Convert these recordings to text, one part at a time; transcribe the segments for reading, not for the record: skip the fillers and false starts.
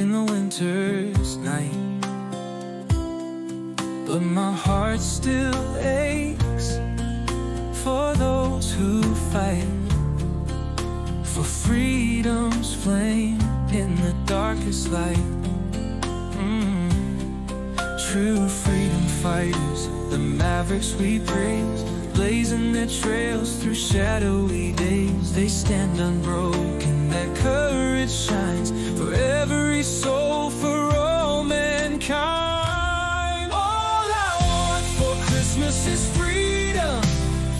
in the winter's night, but my heart still aches for those who fight for freedom's flame in the darkest light. True freedom fighters, the Mavericks we praise, blazing their trails through shadowy days. They stand unbroken, their courage shines for every soul, for all mankind. All I want for Christmas is freedom,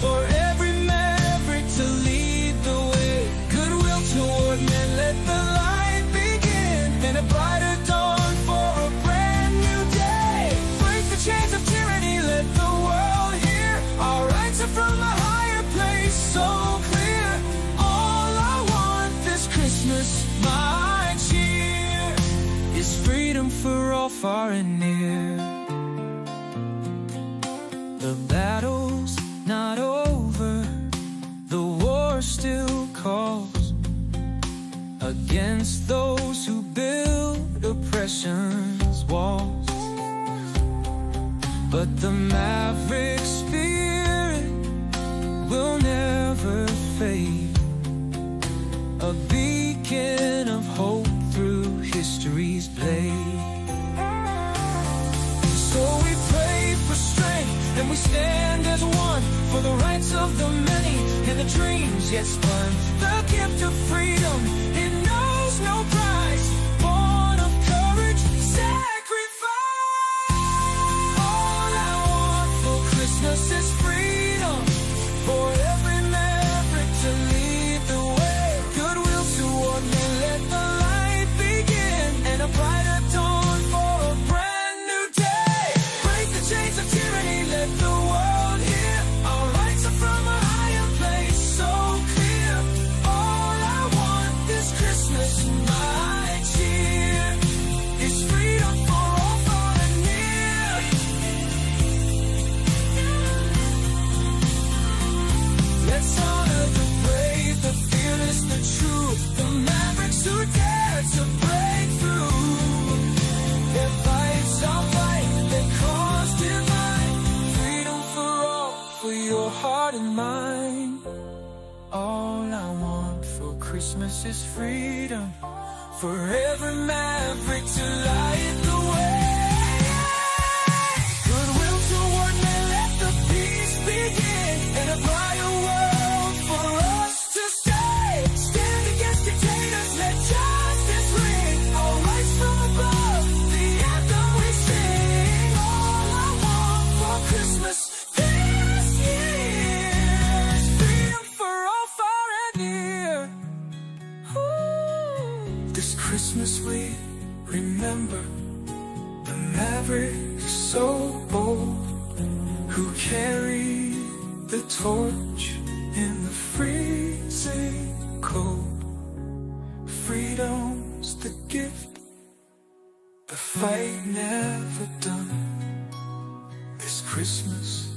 for every maverick to lead the way. Goodwill toward men, let the light begin, and a brighter dawn for a brand new day. Break the chains of tyranny, let the world hear our rights are from a higher place, so clear. All I want this Christmas, my cheer, is freedom for all, far and near. The battle's not over, the war still calls against those who build oppression's walls. But the maverick spirit will never fade, a beacon of hope through history's blade. So we pray for strength and we stand as one, for the rights of the many and the dreams yet spun. The gift of freedom, it knows no price, born of courage, sacrifice. All I want for Christmas is freedom, for every maverick to lead the way. Goodwill toward men, let the light begin, and a brighter dawn for a brand new day. Break the chains of tyranny, let the world hear our rights are from a higher place, so clear. All I want this Christmas, my cheer, is freedom for all, far and near. Let's honor the brave, the fearless, the true, the mavericks who dare to break through. Their fight's our fight, their cause divine. Freedom for all, for your heart and mind. All I want for Christmas is freedom, for every maverick to light the way. Goodwill toward men, let the peace begin, and a brighter world for us to stay. Stand against dictators, let justice ring, our rights from above, the anthem we sing. All I want for Christmas this year is freedom for all, far and near. Ooh. This Christmas we remember the mavericks so bold, who carry the torch in the freezing cold. Freedom's the gift, the fight never done. This Christmas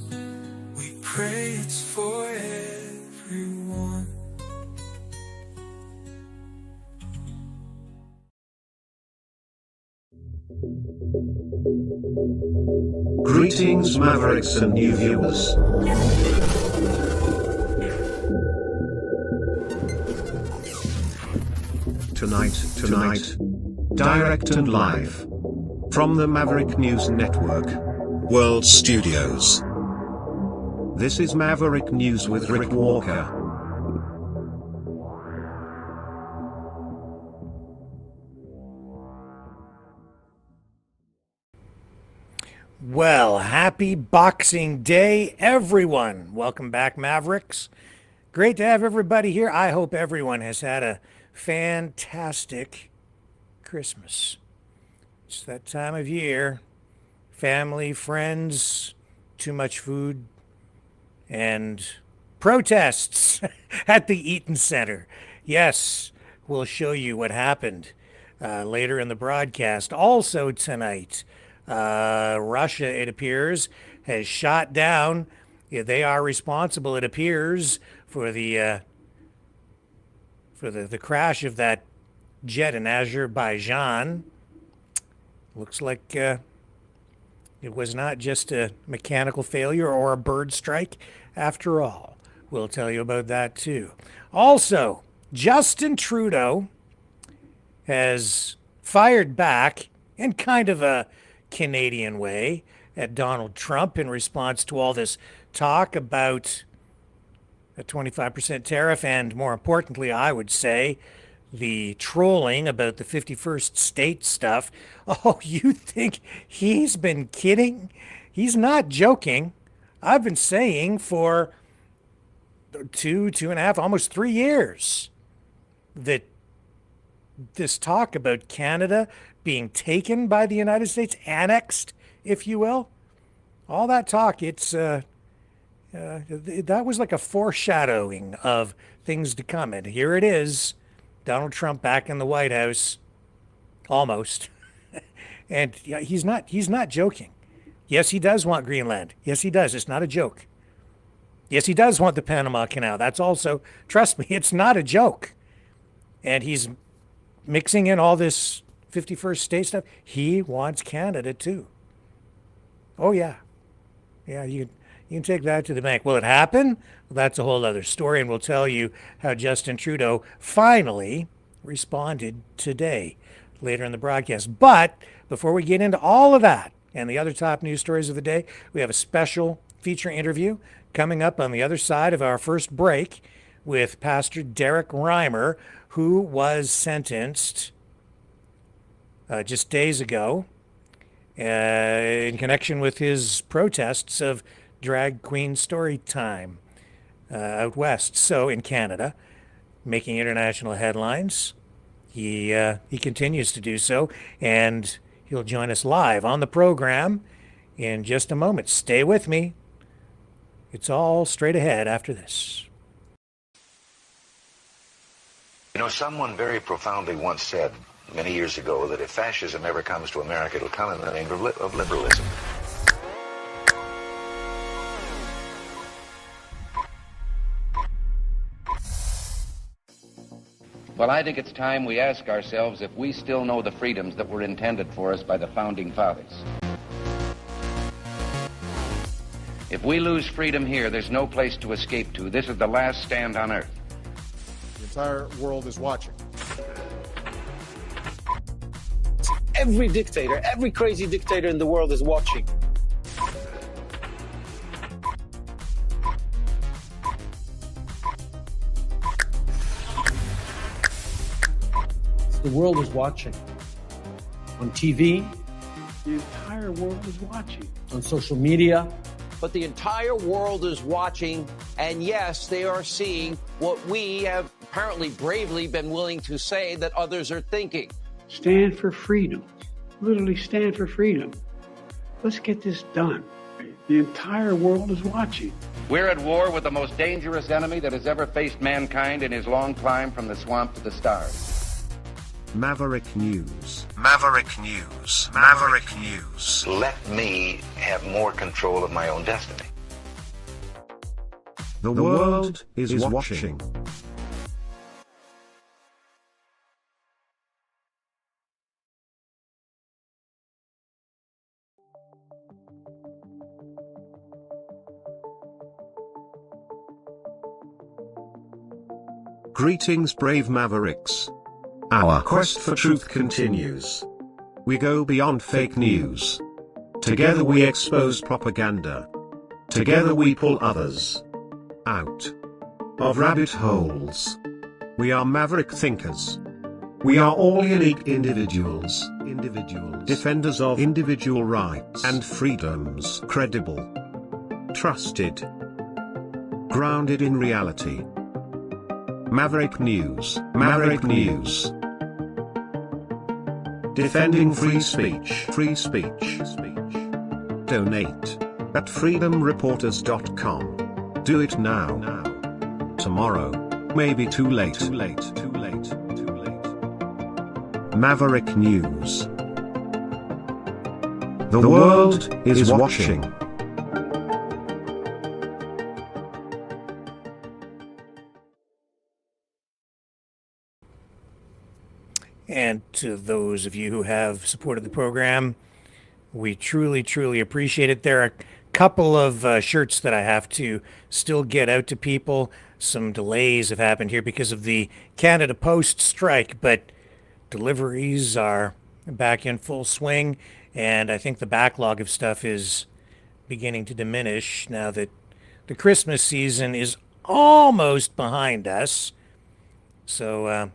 we pray it's for everyone. Greetings, Mavericks and new viewers. Tonight, direct and live from the Maverick News Network World Studios. This is Maverick News with Rick Walker. Well, happy Boxing Day, everyone. Welcome back, Mavericks. Great to have everybody here. I hope everyone has had a fantastic Christmas. It's that time of year. Family, friends, too much food, and protests at the Eaton Center. Yes, we'll show you what happened later in the broadcast. Also tonight, Russia, it appears, has shot down. They are responsible, it appears, for the crash of that jet in Azerbaijan. Looks like it was not just a mechanical failure or a bird strike after all. We'll tell you about that too. Also, Justin Trudeau has fired back in kind of a Canadian way at Donald Trump in response to all this talk about a 25% tariff and, more importantly, I would say, the trolling about the 51st state stuff. Oh, you think he's been kidding? He's not joking. I've been saying for 2.5, almost 3 years that this talk about Canada being taken by the United States, annexed, if you will, all that talk, that was like a foreshadowing of things to come. And here it is, Donald Trump back in the White House, almost. And yeah, he's not joking. Yes, he does want Greenland. Yes, he does. It's not a joke. Yes, he does want the Panama Canal. That's also, trust me, it's not a joke. And he's mixing in all this 51st state stuff. He wants Canada too. Oh yeah. Yeah, you can take that to the bank. Will it happen? Well, that's a whole other story, and we'll tell you how Justin Trudeau finally responded today later in the broadcast. But before we get into all of that and the other top news stories of the day, we have a special feature interview coming up on the other side of our first break with Pastor Derek Reimer, who was sentenced just days ago in connection with his protests of drag queen story time out west. So in Canada, making international headlines. He continues to do so, and he'll join us live on the program in just a moment. Stay with me. It's all straight ahead after this. You know, someone very profoundly once said many years ago that if fascism ever comes to America, it'll come in the name of liberalism. Well, I think it's time we ask ourselves if we still know the freedoms that were intended for us by the Founding Fathers. If we lose freedom here, there's no place to escape to. This is the last stand on Earth. The entire world is watching. Every dictator, every crazy dictator in the world is watching. The world is watching. On TV, the entire world is watching. on social media. But the entire world is watching, and yes, they are seeing what we have apparently bravely been willing to say that others are thinking. Stand for freedom. Literally stand for freedom. Let's get this done. The entire world is watching. We're at war with the most dangerous enemy that has ever faced mankind in his long climb from the swamp to the stars. Maverick News. Maverick News. Maverick News. Let me have more control of my own destiny. The world is watching. Greetings, brave Mavericks. Our quest for truth continues. We go beyond fake news. Together we expose propaganda. Together we pull others out of rabbit holes. We are maverick thinkers. We are all unique individuals. Defenders of individual rights and freedoms. Credible. Trusted. Grounded in reality. Maverick News. Maverick News. Defending free speech. Free speech. Donate at freedomreporters.com. Do it now. Tomorrow may be too late. Maverick News. The world is watching. And to those of you who have supported the program, we truly, truly appreciate it. There are a couple of shirts that I have to still get out to people. Some delays have happened here because of the Canada Post strike, but deliveries are back in full swing, and I think the backlog of stuff is beginning to diminish now that the Christmas season is almost behind us. So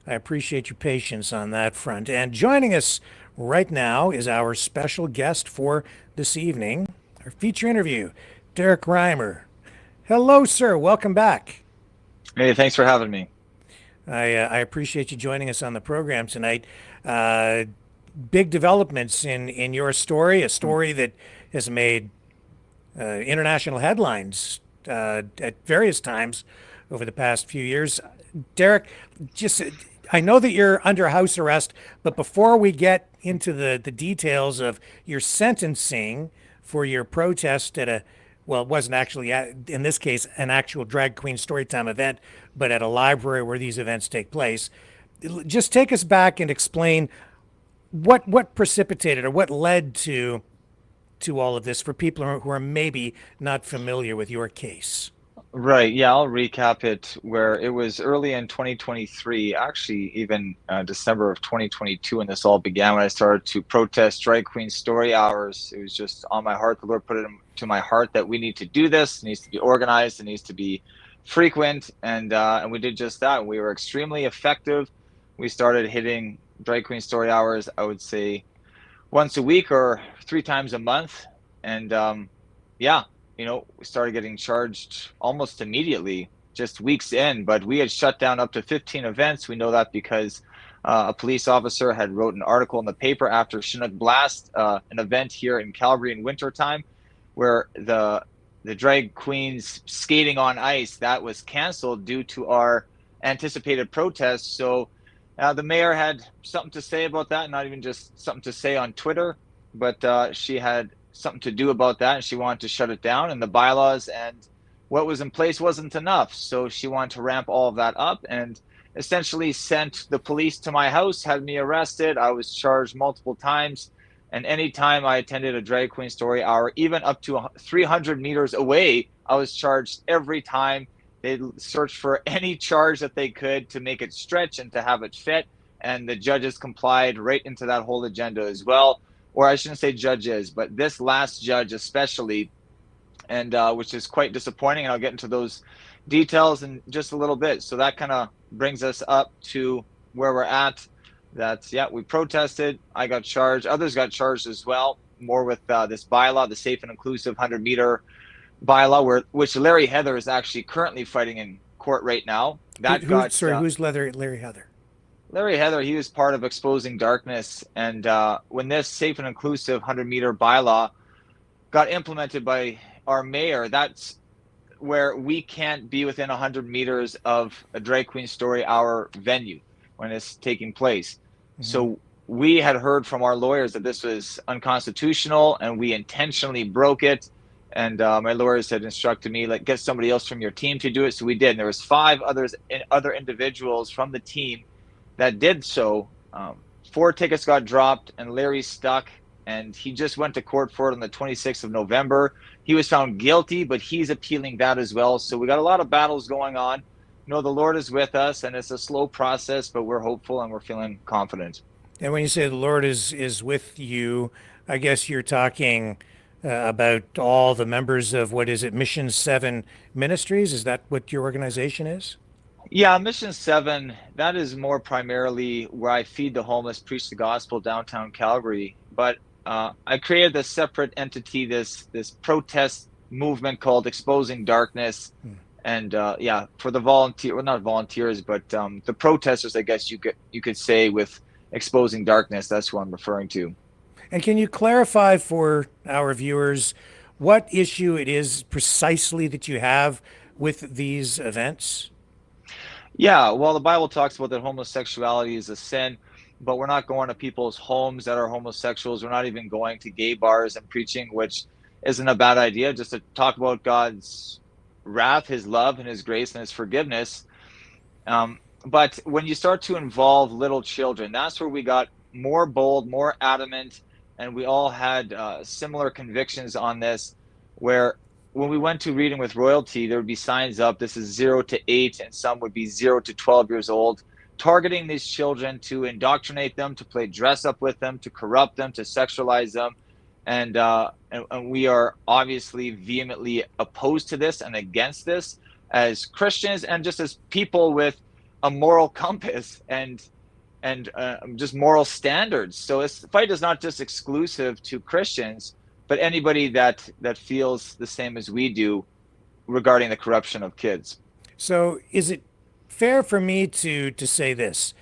I appreciate your patience on that front. And joining us right now is our special guest for this evening, our feature interview, Derek Reimer. Hello, sir. Welcome back. Hey, thanks for having me. I appreciate you joining us on the program tonight. Big developments in your story, a story that has made international headlines at various times over the past few years. Derek, I know that you're under house arrest, but before we get into the details of your sentencing for your protest at it wasn't actually, in this case, an actual drag queen storytime event, but at a library where these events take place. Just take us back and explain what precipitated or what led to all of this for people who are maybe not familiar with your case. Right, yeah, I'll recap it where it was early in 2023, actually even December of 2022 when this all began, when I started to protest drag queen story hours. It was just on my heart. The Lord put it to my heart that we need to do this. It needs to be organized. It needs to be frequent. And we did just that. We were extremely effective. We started hitting drag queen story hours, I would say, once a week or 3 times a month. And yeah, we started getting charged almost immediately, just weeks in, but we had shut down up to 15 events. We know that because a police officer had wrote an article in the paper after Chinook Blast, an event here in Calgary in wintertime, where the drag queens skating on ice, that was canceled due to our anticipated protests. So the mayor had something to say about that, not even just something to say on Twitter, but she had something to do about that, and she wanted to shut it down, and the bylaws and what was in place wasn't enough. So she wanted to ramp all of that up and essentially sent the police to my house, had me arrested. I was charged multiple times, and anytime I attended a drag queen story hour, even up to 300 meters away, I was charged every time. They searched for any charge that they could to make it stretch and to have it fit, and the judges complied right into that whole agenda as well. Or I shouldn't say judges, but this last judge especially, and which is quite disappointing. And I'll get into those details in just a little bit. So that kind of brings us up to where we're at. That's, yeah, we protested. I got charged. Others got charged as well, more with this bylaw, the safe and inclusive 100-meter bylaw, which Larry Heather is actually currently fighting in court right now. Who's Larry Heather? Larry Heather, he was part of Exposing Darkness. And when this safe and inclusive 100-meter bylaw got implemented by our mayor, that's where we can't be within 100 meters of a drag queen story hour venue when it's taking place. Mm-hmm. So we had heard from our lawyers that this was unconstitutional, and we intentionally broke it. And my lawyers had instructed me, like, get somebody else from your team to do it. So we did. And there was 5 other individuals from the team that did so. 4 tickets got dropped, and Larry's stuck, and he just went to court for it on the 26th of November. He was found guilty, but he's appealing that as well. So we got a lot of battles going on. The Lord is with us, and it's a slow process, but we're hopeful and we're feeling confident. And when you say the Lord is with you, I guess you're talking about all the members of, what is it, Mission 7 Ministries? Is that what your organization is? Yeah, Mission 7, that is more primarily where I feed the homeless, preach the gospel downtown Calgary. But I created this separate entity, this protest movement called Exposing Darkness. And yeah, for the not volunteers, but the protesters, I guess you could say, with Exposing Darkness, that's who I'm referring to. And can you clarify for our viewers what issue it is precisely that you have with these events? Yeah, well, the Bible talks about that homosexuality is a sin, but we're not going to people's homes that are homosexuals. We're not even going to gay bars and preaching, which isn't a bad idea, just to talk about God's wrath, his love, and his grace, and his forgiveness. but when you start to involve little children, that's where we got more bold, more adamant, and we all had similar convictions on this. Where when we went to Reading with Royalty, there would be signs up, this is 0 to 8, and some would be 0 to 12 years old, targeting these children to indoctrinate them, to play dress up with them, to corrupt them, to sexualize them. And we are obviously vehemently opposed to this and against this as Christians and just as people with a moral compass and just moral standards. So this fight is not just exclusive to Christians, but anybody that feels the same as we do regarding the corruption of kids. So is it fair for me to say this?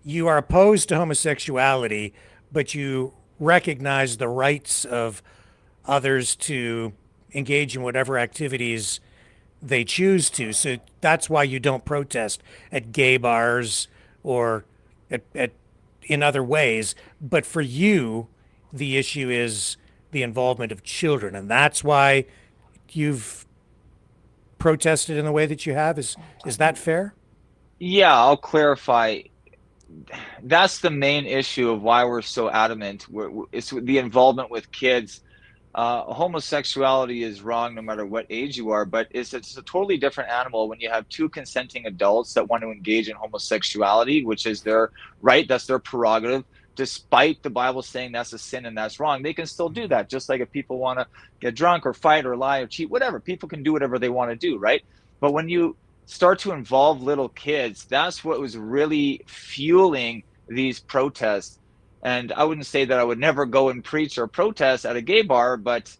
You are opposed to homosexuality, but you recognize the rights of others to engage in whatever activities they choose to. So that's why you don't protest at gay bars or at in other ways. But for you, the issue is the involvement of children, and that's why you've protested in the way that you have. Is that fair? Yeah, I'll clarify. That's the main issue of why we're so adamant. It's the involvement with kids. Homosexuality is wrong no matter what age you are, but it's a totally different animal when you have two consenting adults that want to engage in homosexuality, which is their right, that's their prerogative. Despite the Bible saying that's a sin and that's wrong, they can still do that. Just like if people want to get drunk or fight or lie or cheat, whatever, people can do whatever they want to do, right? But when you start to involve little kids, that's what was really fueling these protests. And I wouldn't say that I would never go and preach or protest at a gay bar, but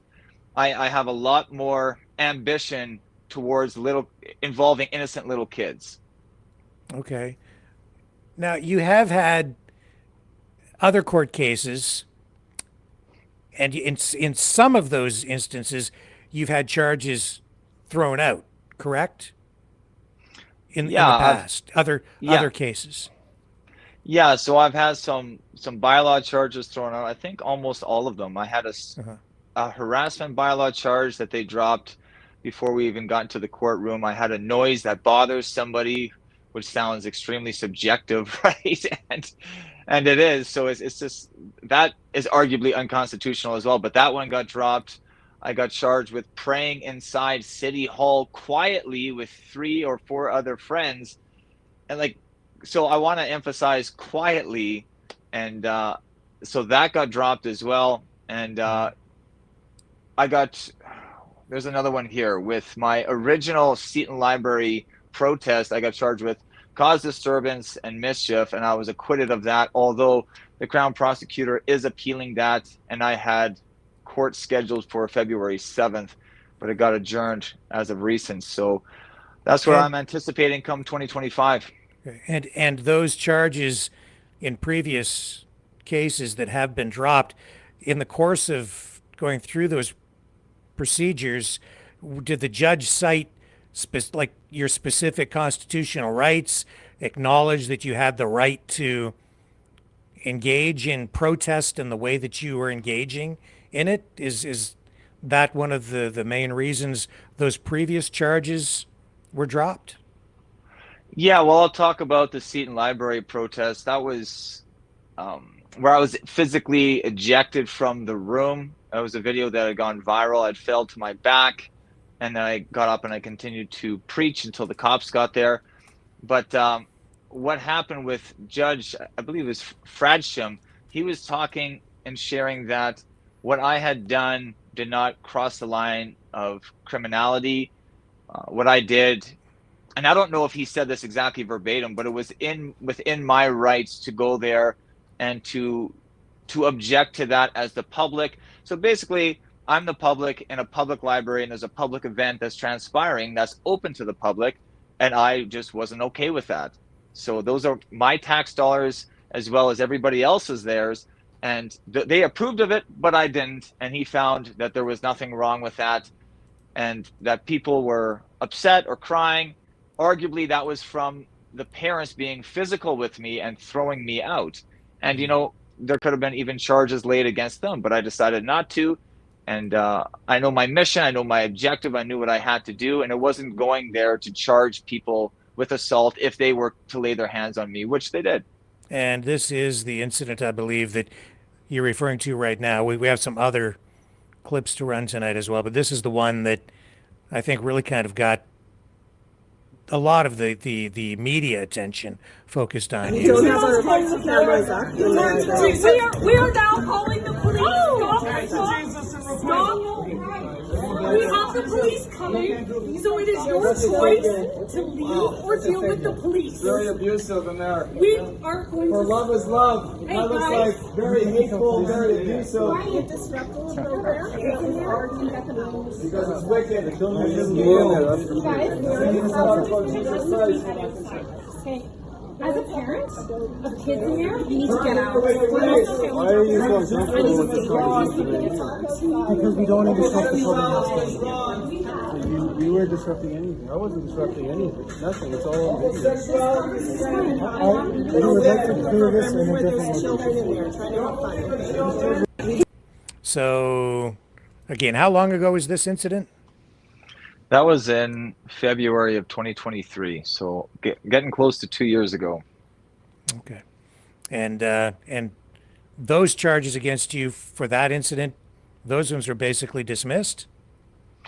I have a lot more ambition towards involving innocent little kids. Okay. Now, you have had other court cases, and in some of those instances, you've had charges thrown out, correct? In the past, other cases. Yeah, so I've had some bylaw charges thrown out. I think almost all of them. I had a harassment bylaw charge that they dropped before we even got into the courtroom. I had a noise that bothers somebody, which sounds extremely subjective, right? And it is. So it's just, that is arguably unconstitutional as well. But that one got dropped. I got charged with praying inside City Hall quietly with 3 or 4 other friends. And so I want to emphasize quietly. And so that got dropped as well. And there's another one here with my original Seton Library protest. I got charged with cause disturbance and mischief, and I was acquitted of that, although the Crown prosecutor is appealing that, and I had court scheduled for February 7th, but it got adjourned as of recent. So that's what I'm anticipating come 2025. And those charges in previous cases that have been dropped, in the course of going through those procedures, did the judge cite your specific constitutional rights, acknowledge that you had the right to engage in protest in the way that you were engaging in it? Is that one of the main reasons those previous charges were dropped? Yeah, well, I'll talk about the Seton Library protest. That was where I was physically ejected from the room. That was a video that had gone viral. I'd fell to my back, and then I got up and I continued to preach until the cops got there. But what happened with Judge, I believe it was Fradsham, he was talking and sharing that what I had done did not cross the line of criminality. What I did, and I don't know if he said this exactly verbatim, but it was within my rights to go there and to object to that as the public. So basically, I'm the public in a public library, and there's a public event that's transpiring that's open to the public, and I just wasn't okay with that. So those are my tax dollars as well as everybody else's theirs, and they approved of it, but I didn't. And he found that there was nothing wrong with that, and that people were upset or crying. Arguably, that was from the parents being physical with me and throwing me out. And, there could have been even charges laid against them, but I decided not to. And I know my mission, I know my objective, I knew what I had to do, and it wasn't going there to charge people with assault if they were to lay their hands on me, which they did. And this is the incident, I believe, that you're referring to right now. We have some other clips to run tonight as well, but this is the one that I think really kind of got a lot of the media attention focused on you. We are now calling the police. Stop. We have the police coming, so it is your choice to leave or deal with the police. Very abusive in there. We are going to... For love is love. Hey, love guys. is like very hateful, very abusive. Why are you disrupting the program? Because it's wicked. You guys, okay. As a parent of kids in there, you need to get out. Why are you so uncomfortable with this Because we don't even disrupt the program. You were disrupting anything. I wasn't disrupting anything. Nothing. It's all on video. We would like to do this in a different way. So, again, how long ago was this incident? That was in February of 2023, so getting close to 2 years ago. Okay, and those charges against you for that incident, those ones are basically dismissed.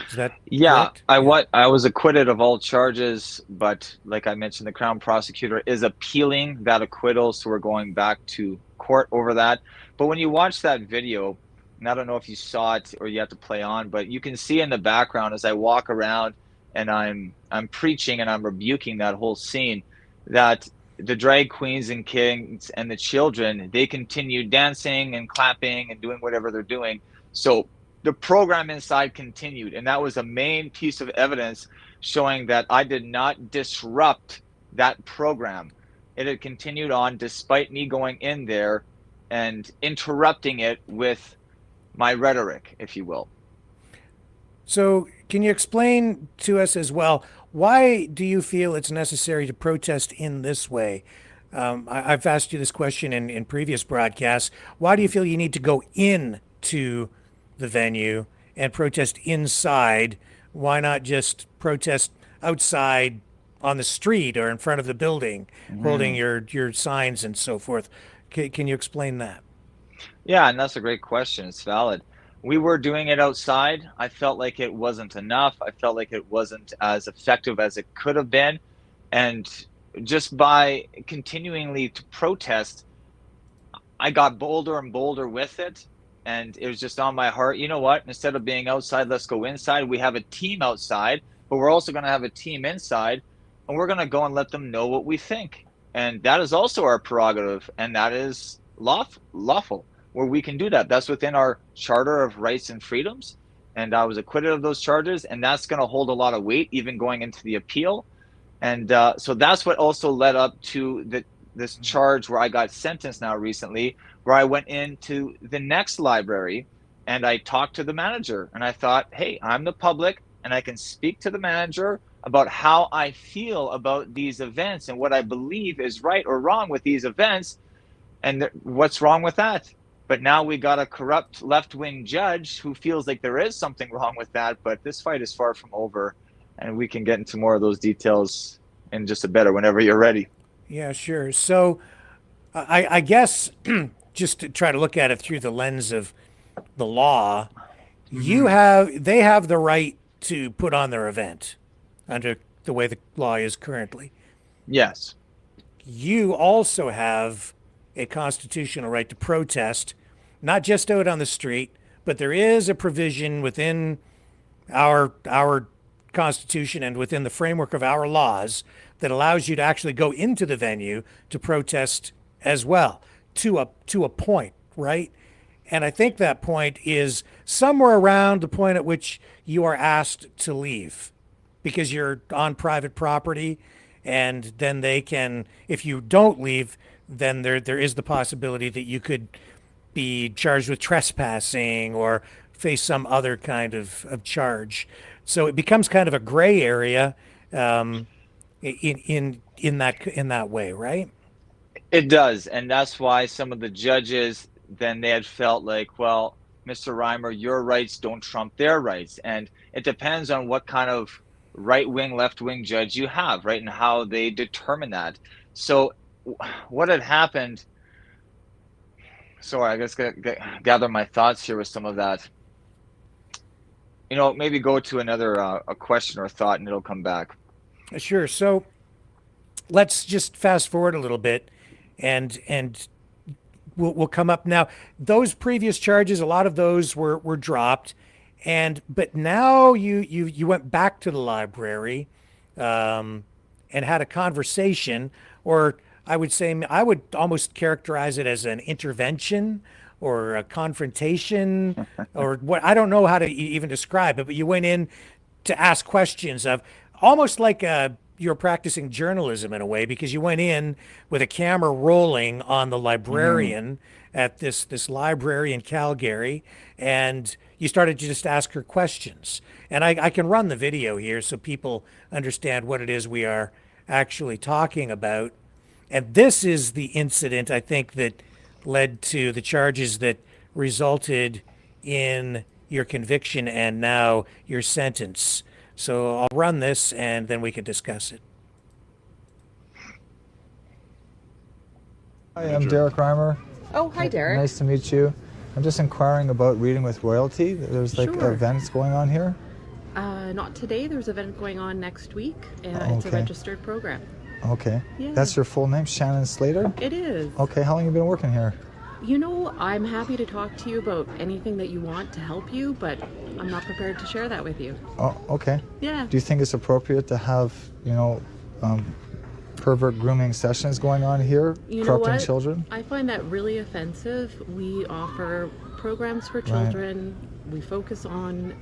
Is that correct? I was acquitted of all charges, but like I mentioned, the Crown prosecutor is appealing that acquittal, so we're going back to court over that. But when you watch that video, and I don't know if you saw it or you have to play on, but you can see in the background as I walk around and I'm preaching and I'm rebuking that whole scene, that the drag queens and kids and the children, they continue dancing and clapping and doing whatever they're doing. So the program inside continued, and that was a main piece of evidence showing that I did not disrupt that program. It had continued on despite me going in there and interrupting it with my rhetoric, if you will. So can you explain to us as well, why do you feel it's necessary to protest in this way? I've asked you this question in previous broadcasts. Why do you feel you need to go into the venue and protest inside? Why not just protest outside on the street or in front of the building, holding your signs and so forth? Can you explain that? Yeah, and that's a great question. It's valid. We were doing it outside. I felt like it wasn't enough. I felt like it wasn't as effective as it could have been. And just by continually to protest, I got bolder and bolder with it. And it was just on my heart, you know what? Instead of being outside, let's go inside. We have a team outside, but we're also going to have a team inside. And we're going to go and let them know what we think. And that is also our prerogative. And that is lawful, where we can do that. That's within our Charter of Rights and Freedoms, and I was acquitted of those charges, and that's going to hold a lot of weight even going into the appeal. And so that's what also led up to this charge where I got sentenced now recently, where I went into the next library and I talked to the manager, and I thought, hey, I'm the public and I can speak to the manager about how I feel about these events and what I believe is right or wrong with these events, and what's wrong with that. But now we got a corrupt left-wing judge who feels like there is something wrong with that. But this fight is far from over, and we can get into more of those details in just a bit, or whenever you're ready. Yeah, sure. So I guess just to try to look at it through the lens of the law, they have the right to put on their event under the way the law is currently. Yes. You also have a constitutional right to protest, not just out on the street, but there is a provision within our Constitution and within the framework of our laws that allows you to actually go into the venue to protest as well, to a point, right? And I think that point is somewhere around the point at which you are asked to leave because you're on private property, and then they can, if you don't leave, then there is the possibility that you could be charged with trespassing or face some other kind of charge. So it becomes kind of a gray area in that way, right? It does, and that's why some of the judges then they had felt like, well, Mr. Reimer, your rights don't trump their rights, and it depends on what kind of right-wing, left-wing judge you have, right? And how they determine that. So what had happened, sorry, I guess gather my thoughts here with some of that. Maybe go to another a question or thought and it'll come back. Sure. So let's just fast forward a little bit, and we'll come up now. Those previous charges, a lot of those were dropped, but now you went back to the library, and had a conversation, or I would almost characterize it as an intervention or a confrontation, or what, I don't know how to even describe it, but you went in to ask questions of almost like you're practicing journalism in a way, because you went in with a camera rolling on the librarian at this library in Calgary, and you started to just ask her questions. And I can run the video here so people understand what it is we are actually talking about. And this is the incident, I think, that led to the charges that resulted in your conviction and now your sentence. So I'll run this and then we can discuss it. Hi, I'm Derek Reimer. Oh, hi, Derek. Nice to meet you. I'm just inquiring about Reading with Royalty. There's like Sure. events going on here. Not today. There's an event going on next week. It's a registered program. Okay. Yeah. That's your full name, Shannon Slater? It is. Okay, how long have you been working here? I'm happy to talk to you about anything that you want to help you, but I'm not prepared to share that with you. Oh, okay. Yeah. Do you think it's appropriate to have, pervert grooming sessions going on here, corrupting children? I find that really offensive. We offer programs for children. We focus on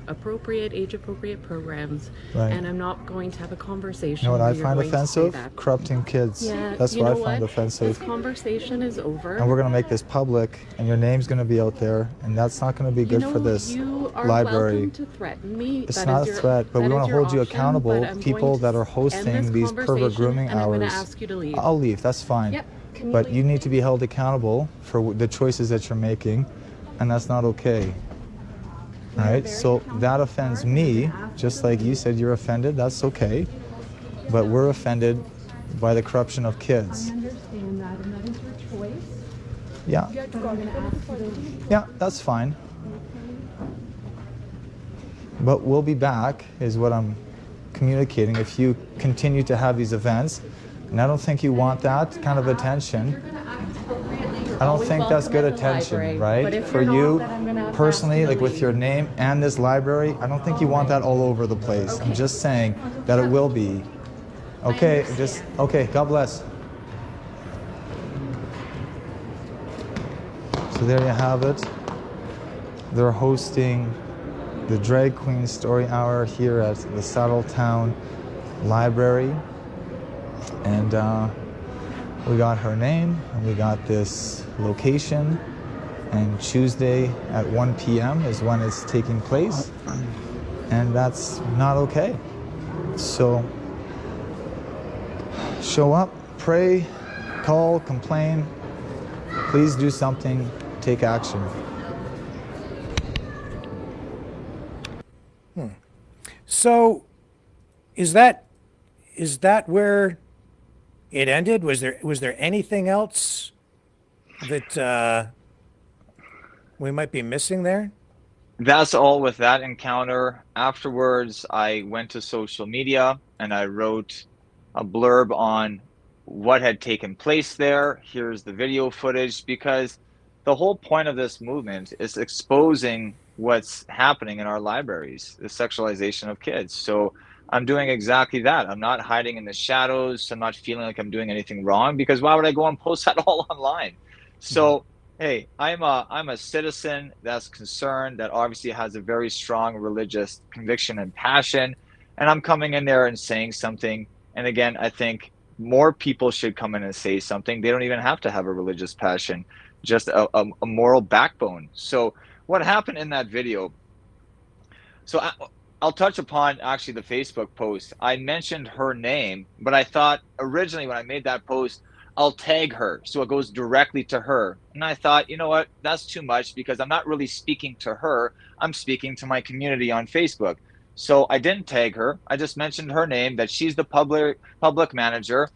age-appropriate programs, and I'm not going to have a conversation. You know what I where you're find going to say offensive? that. Corrupting kids. Yeah, That's what I find offensive. This conversation is over. And we're going to make this public, and your name's going to be out there, and that's not going to be good for this you are library. welcome to threaten me. It's not a threat, but we want to hold you accountable. People that are hosting these pervert grooming hours. I'm going to ask you to leave. I'll leave. That's fine. Yep. But you need to be held accountable for the choices that you're making, and that's not okay. All right, so that offends me, just like you said you're offended, that's okay. But we're offended by the corruption of kids. I understand that, and that is your choice. Yeah. Yeah, that's fine. But we'll be back, is what I'm communicating, if you continue to have these events. And I don't think you want that kind of attention. I don't think that's good attention, right? For you personally, like with your name and this library, I don't think you want that all over the place. I'm just saying that it will be. Okay, okay, God bless. So there you have it. They're hosting the Drag Queen Story Hour here at the Saddletown Library. And we got her name, and we got this location, and Tuesday at 1 p.m. is when it's taking place, and that's not okay. So show up, pray, call, complain, please do something, take action. So is that where it ended? Was there anything else that we might be missing there? That's all with that encounter. Afterwards, I went to social media and I wrote a blurb on what had taken place there. Here's the video footage, because the whole point of this movement is exposing what's happening in our libraries, the sexualization of kids. So I'm doing exactly that. I'm not hiding in the shadows. I'm not feeling like I'm doing anything wrong, because why would I go and post that all online? So, hey, I'm a citizen that's concerned, that obviously has a very strong religious conviction and passion. And I'm coming in there and saying something. And again, I think more people should come in and say something. They don't even have to have a religious passion, just a moral backbone. So what happened in that video? So I'll touch upon actually the Facebook post. I mentioned her name, but I thought originally when I made that post, I'll tag her so it goes directly to her. And I thought, you know what, that's too much, because I'm not really speaking to her. I'm speaking to my community on Facebook. So I didn't tag her. I just mentioned her name, that she's the public manager,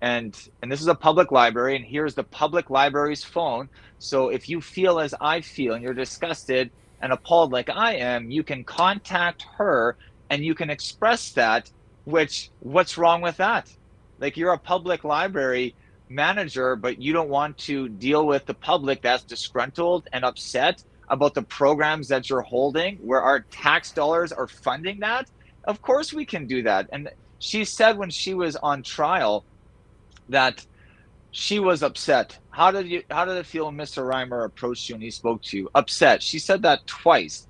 and this is a public library, and here's the public library's phone. So if you feel as I feel and you're disgusted and appalled like I am, you can contact her and you can express that. Which, what's wrong with that? Like, you're a public library manager, but you don't want to deal with the public that's disgruntled and upset about the programs that you're holding, where our tax dollars are funding that. Of course we can do that. And she said when she was on trial that she was upset. How did it feel when Mr. Reimer approached you and he spoke to you? Upset. She said that twice.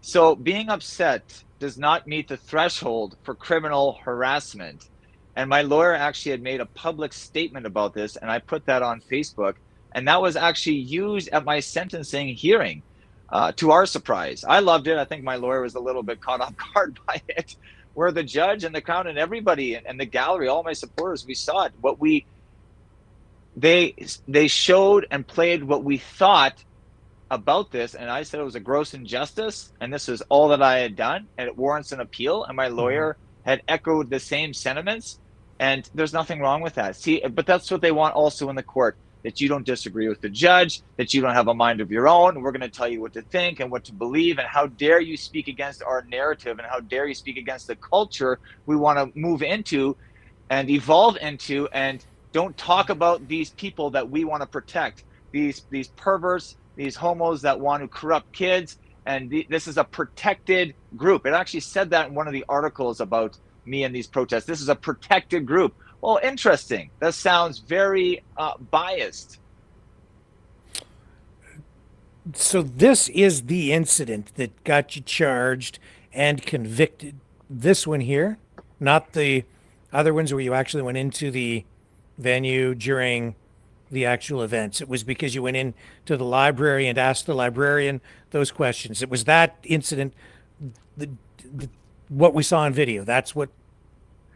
So being upset does not meet the threshold for criminal harassment. And my lawyer actually had made a public statement about this, and I put that on Facebook, and that was actually used at my sentencing hearing, to our surprise. I loved it. I think my lawyer was a little bit caught off guard by it, where the judge and the crown and everybody and the gallery, all my supporters, we saw it. They showed and played what we thought about this, and I said it was a gross injustice, and this is all that I had done, and it warrants an appeal. And my lawyer had echoed the same sentiments, and there's nothing wrong with that. See, but that's what they want also in the court, that you don't disagree with the judge, that you don't have a mind of your own. We're going to tell you what to think and what to believe, and how dare you speak against our narrative, and how dare you speak against the culture we want to move into and evolve into, and don't talk about these people that we want to protect, these perverts, these homos that want to corrupt kids. And this is a protected group. It actually said that in one of the articles about me and these protests. This is a protected group. Well, interesting. That sounds very biased. So this is the incident that got you charged and convicted. This one here, not the other ones where you actually went into the venue during the actual events. It was because you went into the library and asked the librarian those questions. It was that incident, what we saw on video. That's what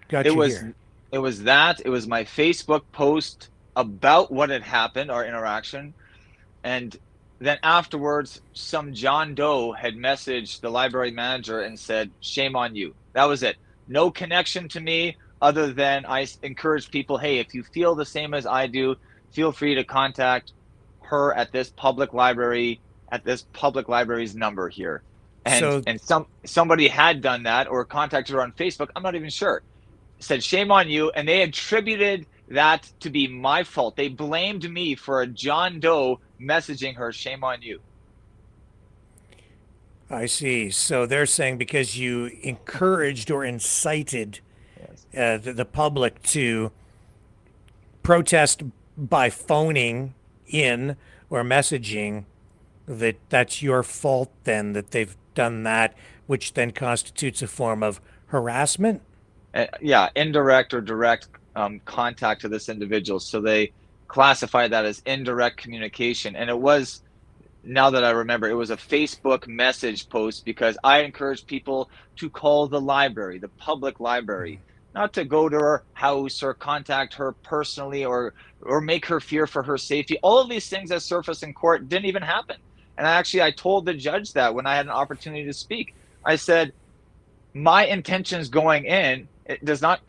got you here. It was that. It was my Facebook post about what had happened, our interaction. And then afterwards, some John Doe had messaged the library manager and said, "Shame on you." That was it. No connection to me, other than I encourage people, hey, if you feel the same as I do, feel free to contact her at this public library's number here. And somebody had done that or contacted her on Facebook. I'm not even sure. Said, "Shame on you." And they attributed that to be my fault. They blamed me for a John Doe messaging her, "Shame on you." I see. So they're saying because you encouraged or incited the public to protest by phoning in or messaging, that's your fault then, that they've done that, which then constitutes a form of harassment? Yeah, indirect or direct contact to this individual. So they classify that as indirect communication. And it was, now that I remember, it was a Facebook message post because I encouraged people to call the library, the public library, not to go to her house or contact her personally or make her fear for her safety. All of these things that surfaced in court didn't even happen. And I told the judge that when I had an opportunity to speak. I said, my intentions going in, it does not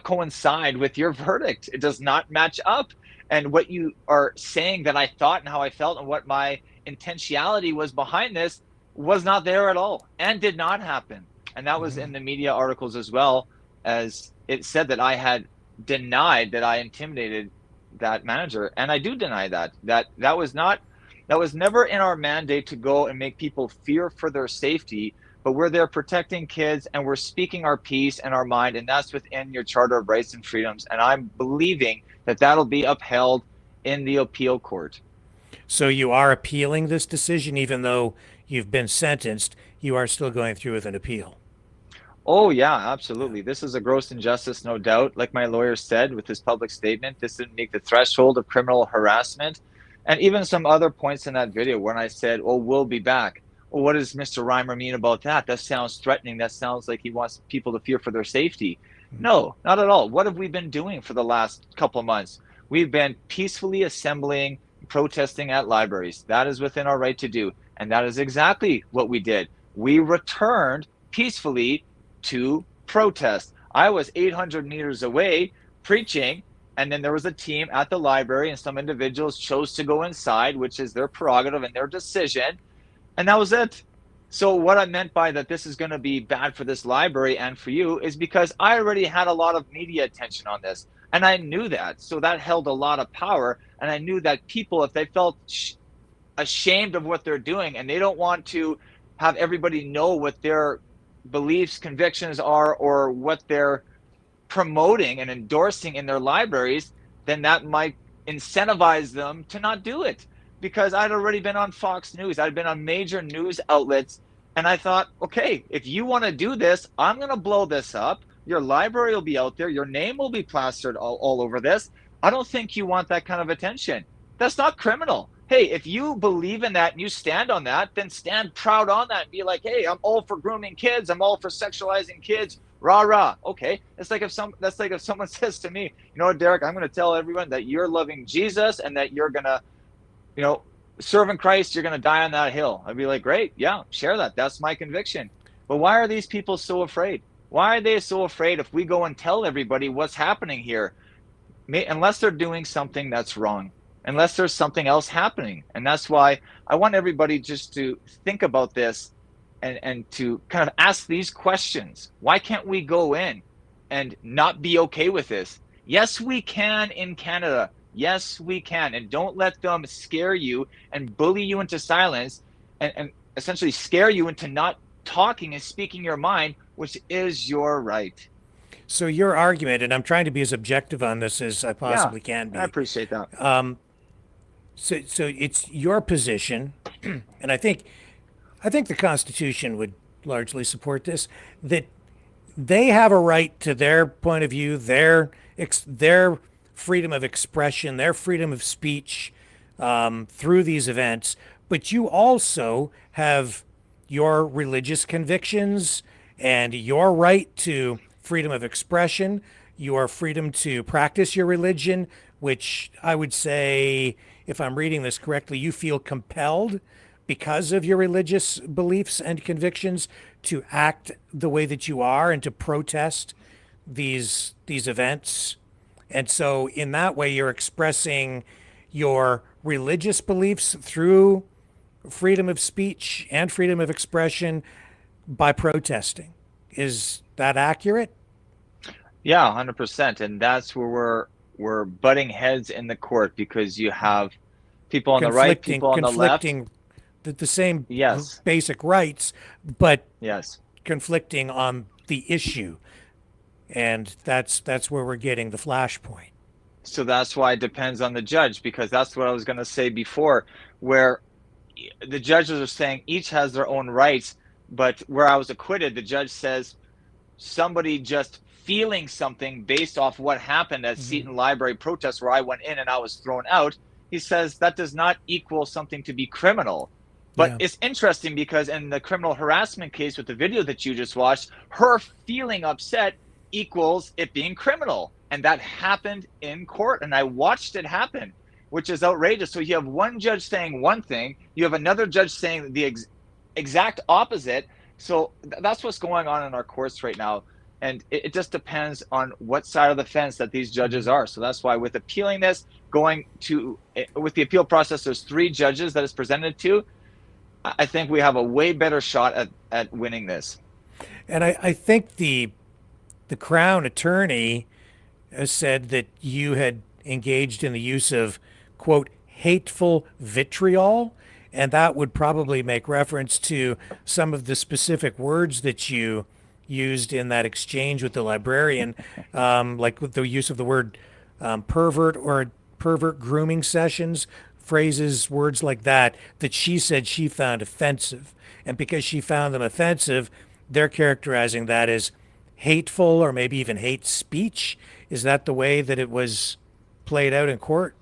coincide with your verdict. It does not match up. And what you are saying that I thought and how I felt and what my intentionality was behind this was not there at all and did not happen. And that was in the media articles as well, as it said that I had denied that I intimidated that manager. And I do deny that. That was never in our mandate to go and make people fear for their safety, but we're there protecting kids and we're speaking our piece and our mind, and that's within your Charter of Rights and Freedoms. And I'm believing that that'll be upheld in the appeal court. So you are appealing this decision, even though you've been sentenced, you are still going through with an appeal? Oh, yeah, absolutely. This is a gross injustice, no doubt. Like my lawyer said with his public statement, this didn't meet the threshold of criminal harassment. And even some other points in that video when I said, "Oh, we'll be back." Well, what does Mr. Reimer mean about that? That sounds threatening. That sounds like he wants people to fear for their safety. No, not at all. What have we been doing for the last couple of months? We've been peacefully assembling, protesting at libraries. That is within our right to do. And that is exactly what we did. We returned peacefully to protest. I was 800 meters away preaching, and then there was a team at the library, and some individuals chose to go inside, which is their prerogative and their decision, and that was it. So what I meant by that this is going to be bad for this library and for you is because I already had a lot of media attention on this, and I knew that. So that held a lot of power, and I knew that people, if they felt ashamed of what they're doing and they don't want to have everybody know what their beliefs, convictions are, or what they're promoting and endorsing in their libraries, then that might incentivize them to not do it. Because I'd already been on Fox News, I'd been on major news outlets, and I thought, okay, if you want to do this, I'm going to blow this up. Your library will be out there. Your name will be plastered all over this. I don't think you want that kind of attention. That's not criminal. Hey, if you believe in that and you stand on that, then stand proud on that and be like, hey, I'm all for grooming kids. I'm all for sexualizing kids. Rah, rah. Okay. That's like if someone says to me, you know what, Derek, I'm going to tell everyone that you're loving Jesus and that you're going to, serving Christ, you're going to die on that hill. I'd be like, great. Yeah, share that. That's my conviction. But why are these people so afraid? Why are they so afraid if we go and tell everybody what's happening here? Unless they're doing something that's wrong, unless there's something else happening. And that's why I want everybody just to think about this and to kind of ask these questions. Why can't we go in and not be okay with this? Yes, we can in Canada. Yes, we can. And don't let them scare you and bully you into silence and essentially scare you into not talking and speaking your mind, which is your right. So your argument, and I'm trying to be as objective on this as I possibly can be. I appreciate that. So it's your position, and I think the Constitution would largely support this, that they have a right to their point of view, their freedom of expression, their freedom of speech through these events, but you also have your religious convictions and your right to freedom of expression, your freedom to practice your religion, which I would say, if I'm reading this correctly, you feel compelled because of your religious beliefs and convictions to act the way that you are and to protest these events. And so in that way, you're expressing your religious beliefs through freedom of speech and freedom of expression by protesting. Is that accurate? Yeah, 100%. And that's where we're butting heads in the court, because you have people on the right, people on the left. The same yes. basic rights, but yes, conflicting on the issue. And that's where we're getting the flashpoint. So that's why it depends on the judge, because that's what I was going to say before, where the judges are saying each has their own rights, but where I was acquitted, the judge says somebody just feeling something based off what happened at Seton Library protest where I went in and I was thrown out, he says that does not equal something to be criminal. But it's interesting because in the criminal harassment case with the video that you just watched, her feeling upset equals it being criminal. And that happened in court, and I watched it happen, which is outrageous. So you have one judge saying one thing, you have another judge saying the exact opposite. So that's what's going on in our courts right now. And it just depends on what side of the fence that these judges are. So that's why with appealing this, with the appeal process, there's 3 judges that it's presented to. I think we have a way better shot at winning this. And I think the Crown Attorney has said that you had engaged in the use of, quote, hateful vitriol, and that would probably make reference to some of the specific words that you used in that exchange with the librarian, like with the use of the word pervert or pervert grooming sessions, phrases, words like that she said she found offensive. And because she found them offensive, they're characterizing that as hateful or maybe even hate speech. Is that the way that it was played out in court?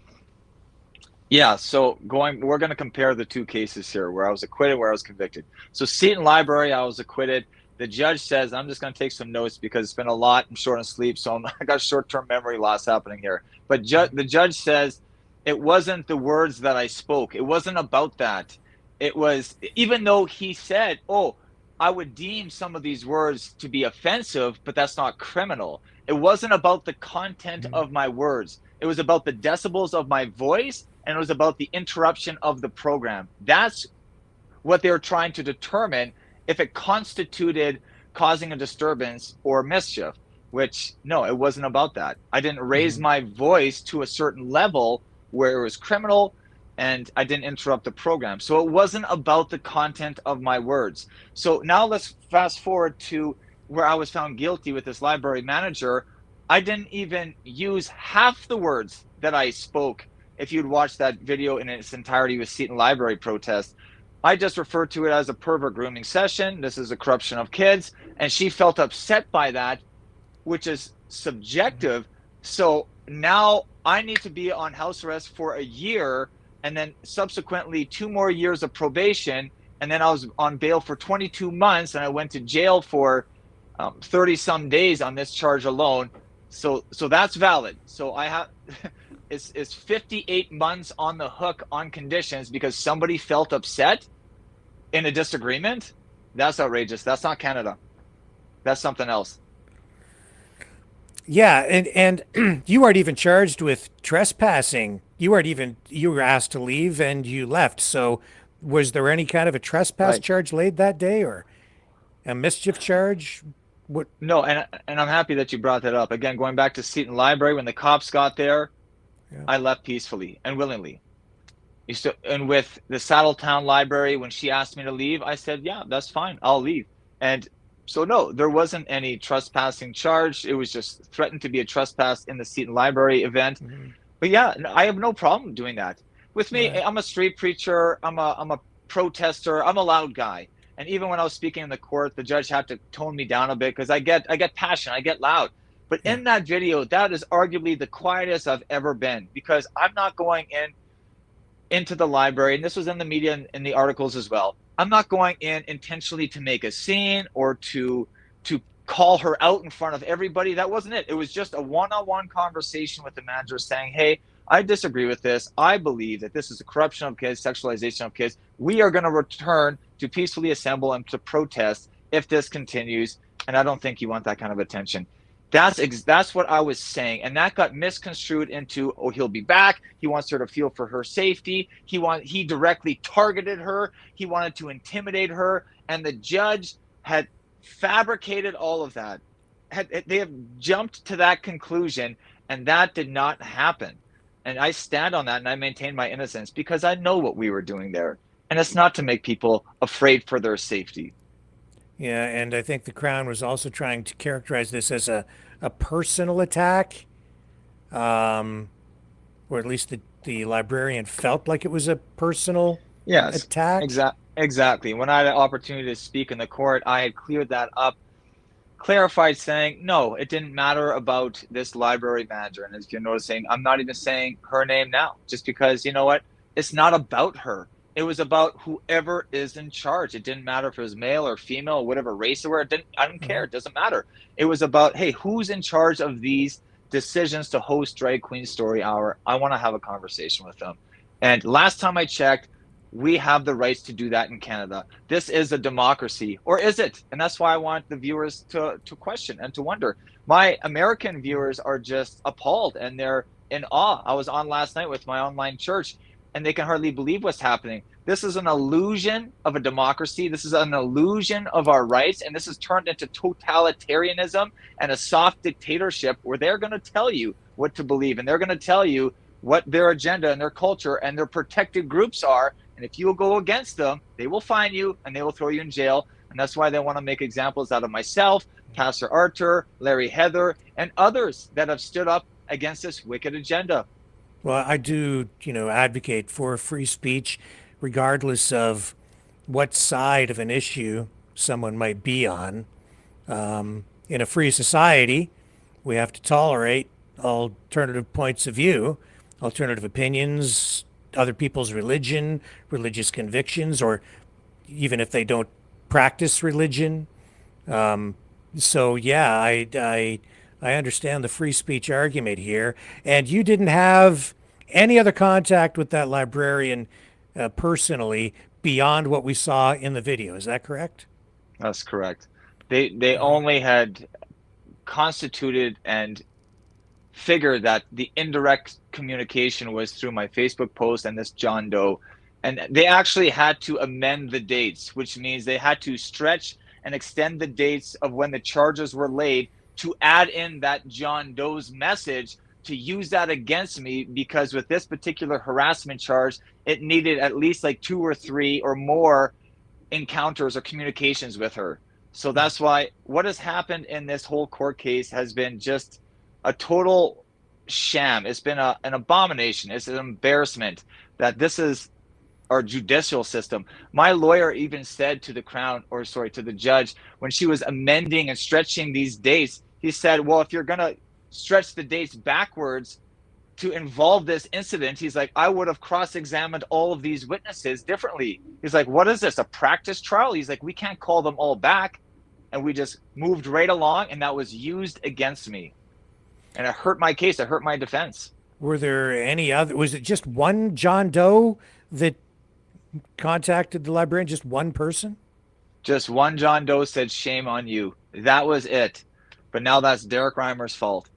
Yeah, so we're going to compare the 2 cases here, where I was acquitted, where I was convicted. So Seton Library, I was acquitted. The judge says, I'm just going to take some notes because it's been a lot. I'm short on sleep, so I got short-term memory loss happening here. But the judge says it wasn't the words that I spoke. It wasn't about that. It was, even though he said, oh, I would deem some of these words to be offensive, but that's not criminal. It wasn't about the content of my words. It was about the decibels of my voice, and it was about the interruption of the program. That's what they were trying to determine, if it constituted causing a disturbance or mischief, which, no, it wasn't about that. I didn't raise my voice to a certain level where it was criminal, and I didn't interrupt the program. So it wasn't about the content of my words. So now let's fast forward to where I was found guilty with this library manager. I didn't even use half the words that I spoke. If you'd watched that video in its entirety with Seton Library protest, I just referred to it as a pervert grooming session. This is a corruption of kids. And she felt upset by that, which is subjective. So now I need to be on house arrest for a year, and then subsequently 2 more years of probation. And then I was on bail for 22 months, and I went to jail for 30 some days on this charge alone. So that's valid. So I have it's 58 months on the hook on conditions because somebody felt upset in a disagreement. That's outrageous. That's not Canada. That's something else. Yeah, and you weren't even charged with trespassing. You were asked to leave and you left. So was there any kind of a trespass charge laid that day, or a mischief charge? What? No, and I'm happy that you brought that up. Again, going back to Seton Library, when the cops got there, I left peacefully and willingly. And with the Saddletown Library, when she asked me to leave, I said, yeah, that's fine, I'll leave. And so no, there wasn't any trespassing charge. It was just threatened to be a trespass in the Seton Library event. But yeah, I have no problem doing that. With me, I'm a street preacher, I'm a protester, I'm a loud guy. And even when I was speaking in the court, the judge had to tone me down a bit because I get passionate, I get loud. But in that video, that is arguably the quietest I've ever been, because I'm not going into the library, and this was in the media and in the articles as well. I'm not going in intentionally to make a scene or to call her out in front of everybody. That wasn't it. It was just a one-on-one conversation with the manager saying, hey, I disagree with this. I believe that this is a corruption of kids, sexualization of kids. We are going to return to peacefully assemble and to protest if this continues. And I don't think you want that kind of attention. That's what I was saying. And that got misconstrued into, oh, he'll be back. He wants her to feel for her safety. He directly targeted her. He wanted to intimidate her. And the judge had fabricated all of that. They have jumped to that conclusion, and that did not happen. And I stand on that, and I maintain my innocence because I know what we were doing there. And it's not to make people afraid for their safety. Yeah, and I think the Crown was also trying to characterize this as a personal attack, or at least the librarian felt like it was a personal attack. Exactly. When I had an opportunity to speak in the court, I had cleared that up, clarified saying, no, it didn't matter about this library manager. And as you're noticing, I'm not even saying her name now, just because, you know what, it's not about her. It was about whoever is in charge. It didn't matter if it was male or female or whatever race they were. I don't care. It doesn't matter. It was about, hey, who's in charge of these decisions to host Drag Queen Story Hour? I want to have a conversation with them. And last time I checked, we have the rights to do that in Canada. This is a democracy, or is it? And that's why I want the viewers to question and to wonder. My American viewers are just appalled and they're in awe. I was on last night with my online church, and they can hardly believe what's happening. This is an illusion of a democracy. This is an illusion of our rights. And this has turned into totalitarianism and a soft dictatorship where they're going to tell you what to believe. And they're going to tell you what their agenda and their culture and their protected groups are. And if you go against them, they will fine you and they will throw you in jail. And that's why they want to make examples out of myself, Pastor Arthur, Larry Heather, and others that have stood up against this wicked agenda. Well, I do, advocate for free speech, regardless of what side of an issue someone might be on. In a free society, we have to tolerate alternative points of view, alternative opinions, other people's religion, religious convictions, or even if they don't practice religion. So yeah, I understand the free speech argument here. And you didn't have any other contact with that librarian personally beyond what we saw in the video. Is that correct? That's correct. They only had constituted and figured that the indirect communication was through my Facebook post and this John Doe. And they actually had to amend the dates, which means they had to stretch and extend the dates of when the charges were laid to add in that John Doe's message to use that against me, because with this particular harassment charge, it needed at least like 2 or 3 or more encounters or communications with her. So that's why what has happened in this whole court case has been just a total sham. It's been an abomination. It's an embarrassment that this is our judicial system. My lawyer even said to the to the judge, when she was amending and stretching these dates, he said, well, if you're going to stretch the dates backwards to involve this incident, he's like, I would have cross-examined all of these witnesses differently. He's like, what is this, a practice trial? He's like, we can't call them all back. And we just moved right along, and that was used against me. And it hurt my case. It hurt my defense. Were there any other? Was it just one John Doe that contacted the librarian? Just one person? Just one John Doe said, shame on you. That was it. But now that's Derek Reimer's fault.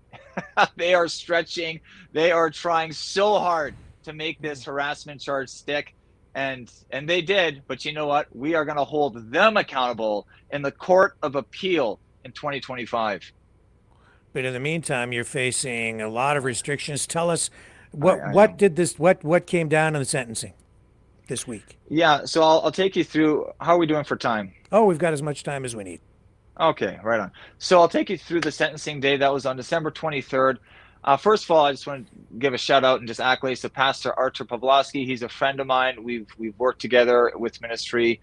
They are stretching. They are trying so hard to make this harassment charge stick. And they did. But you know what? We are going to hold them accountable in the Court of Appeal in 2025. But in the meantime, you're facing a lot of restrictions. Tell us what came down in the sentencing this week? Yeah, so I'll take you through. How are we doing for time? Oh, we've got as much time as we need. Okay, right on. So I'll take you through the sentencing day. That was on December 23rd. First of all, I just want to give a shout out and just accolades to Pastor Artur Pawlowski. He's a friend of mine. We've worked together with ministry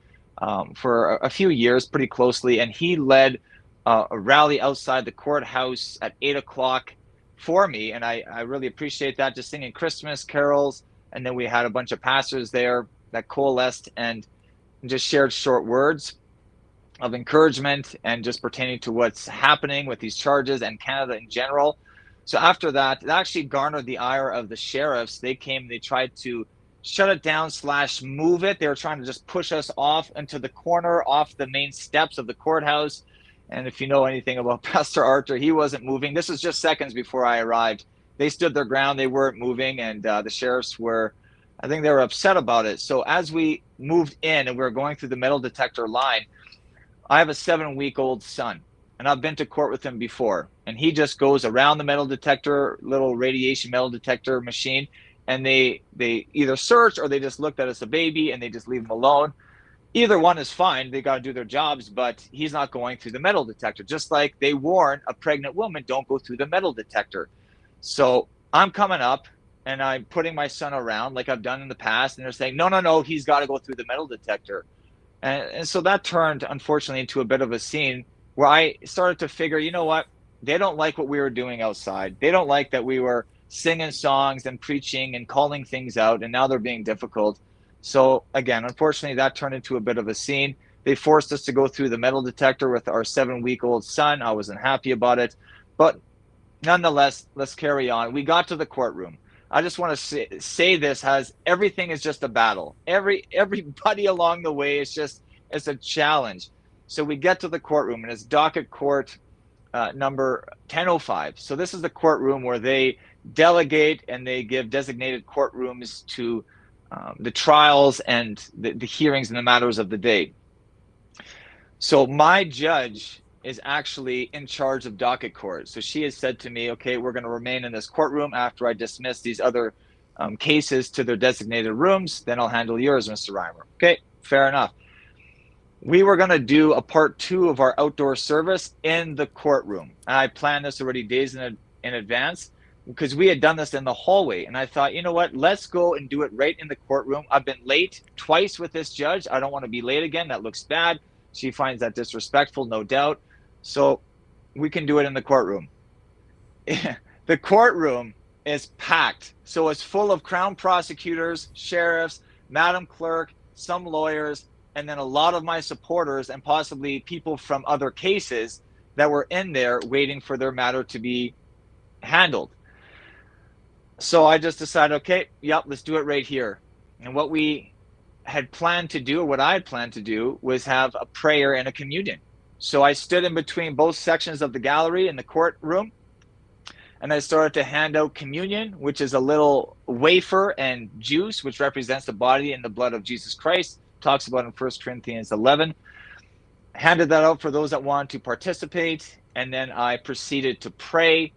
for a few years pretty closely, and he led a rally outside the courthouse at 8 o'clock for me, and I really appreciate that, just singing Christmas carols. And then we had a bunch of pastors there that coalesced and just shared short words of encouragement and just pertaining to what's happening with these charges and Canada in general. So after that, it actually garnered the ire of the sheriffs. They came, they tried to shut it down / move it. They were trying to just push us off into the corner, off the main steps of the courthouse. And if you know anything about Pastor Artur, he wasn't moving. This was just seconds before I arrived. They stood their ground. They weren't moving. And the sheriffs were, I think they were upset about it. So as we moved in and we were going through the metal detector line, I have a 7-week-old son, and I've been to court with him before. And he just goes around the metal detector, little radiation metal detector machine, and they either search or they just looked at us a baby and they just leave him alone. Either one is fine. They got to do their jobs, but he's not going through the metal detector. Just like they warn a pregnant woman, don't go through the metal detector. So I'm coming up and I'm putting my son around like I've done in the past, and they're saying, no, he's got to go through the metal detector. And so that turned, unfortunately, into a bit of a scene where I started to figure, you know what? They don't like what we were doing outside. They don't like that we were singing songs and preaching and calling things out, and now they're being difficult. So again, unfortunately, that turned into a bit of a scene. They forced us to go through the metal detector with our 7-week-old son. I wasn't happy about it. But nonetheless, let's carry on. We got to the courtroom. I just want to say this as everything is just a battle. Everybody along the way is it's a challenge. So we get to the courtroom, and it's docket court number 1005. So this is the courtroom where they delegate and they give designated courtrooms to the trials and the hearings and the matters of the day. So my judge is actually in charge of docket court. So she has said to me, okay, we're going to remain in this courtroom after I dismiss these other cases to their designated rooms. Then I'll handle yours, Mr. Reimer. Okay, fair enough. We were going to do a part 2 of our outdoor service in the courtroom. And I planned this already days in advance because we had done this in the hallway. And I thought, you know what, let's go and do it right in the courtroom. I've been late twice with this judge. I don't want to be late again. That looks bad. She finds that disrespectful, no doubt. So we can do it in the courtroom. The courtroom is packed. So it's full of Crown prosecutors, sheriffs, Madam Clerk, some lawyers, and then a lot of my supporters and possibly people from other cases that were in there waiting for their matter to be handled. So I just decided, okay, yep, let's do it right here. And what we had planned to do, or what I had planned to do, was have a prayer and a communion. So I stood in between both sections of the gallery in the courtroom, and I started to hand out communion, which is a little wafer and juice, which represents the body and the blood of Jesus Christ. Talks about in 1 Corinthians 11. Handed that out for those that wanted to participate, and then I proceeded to pray,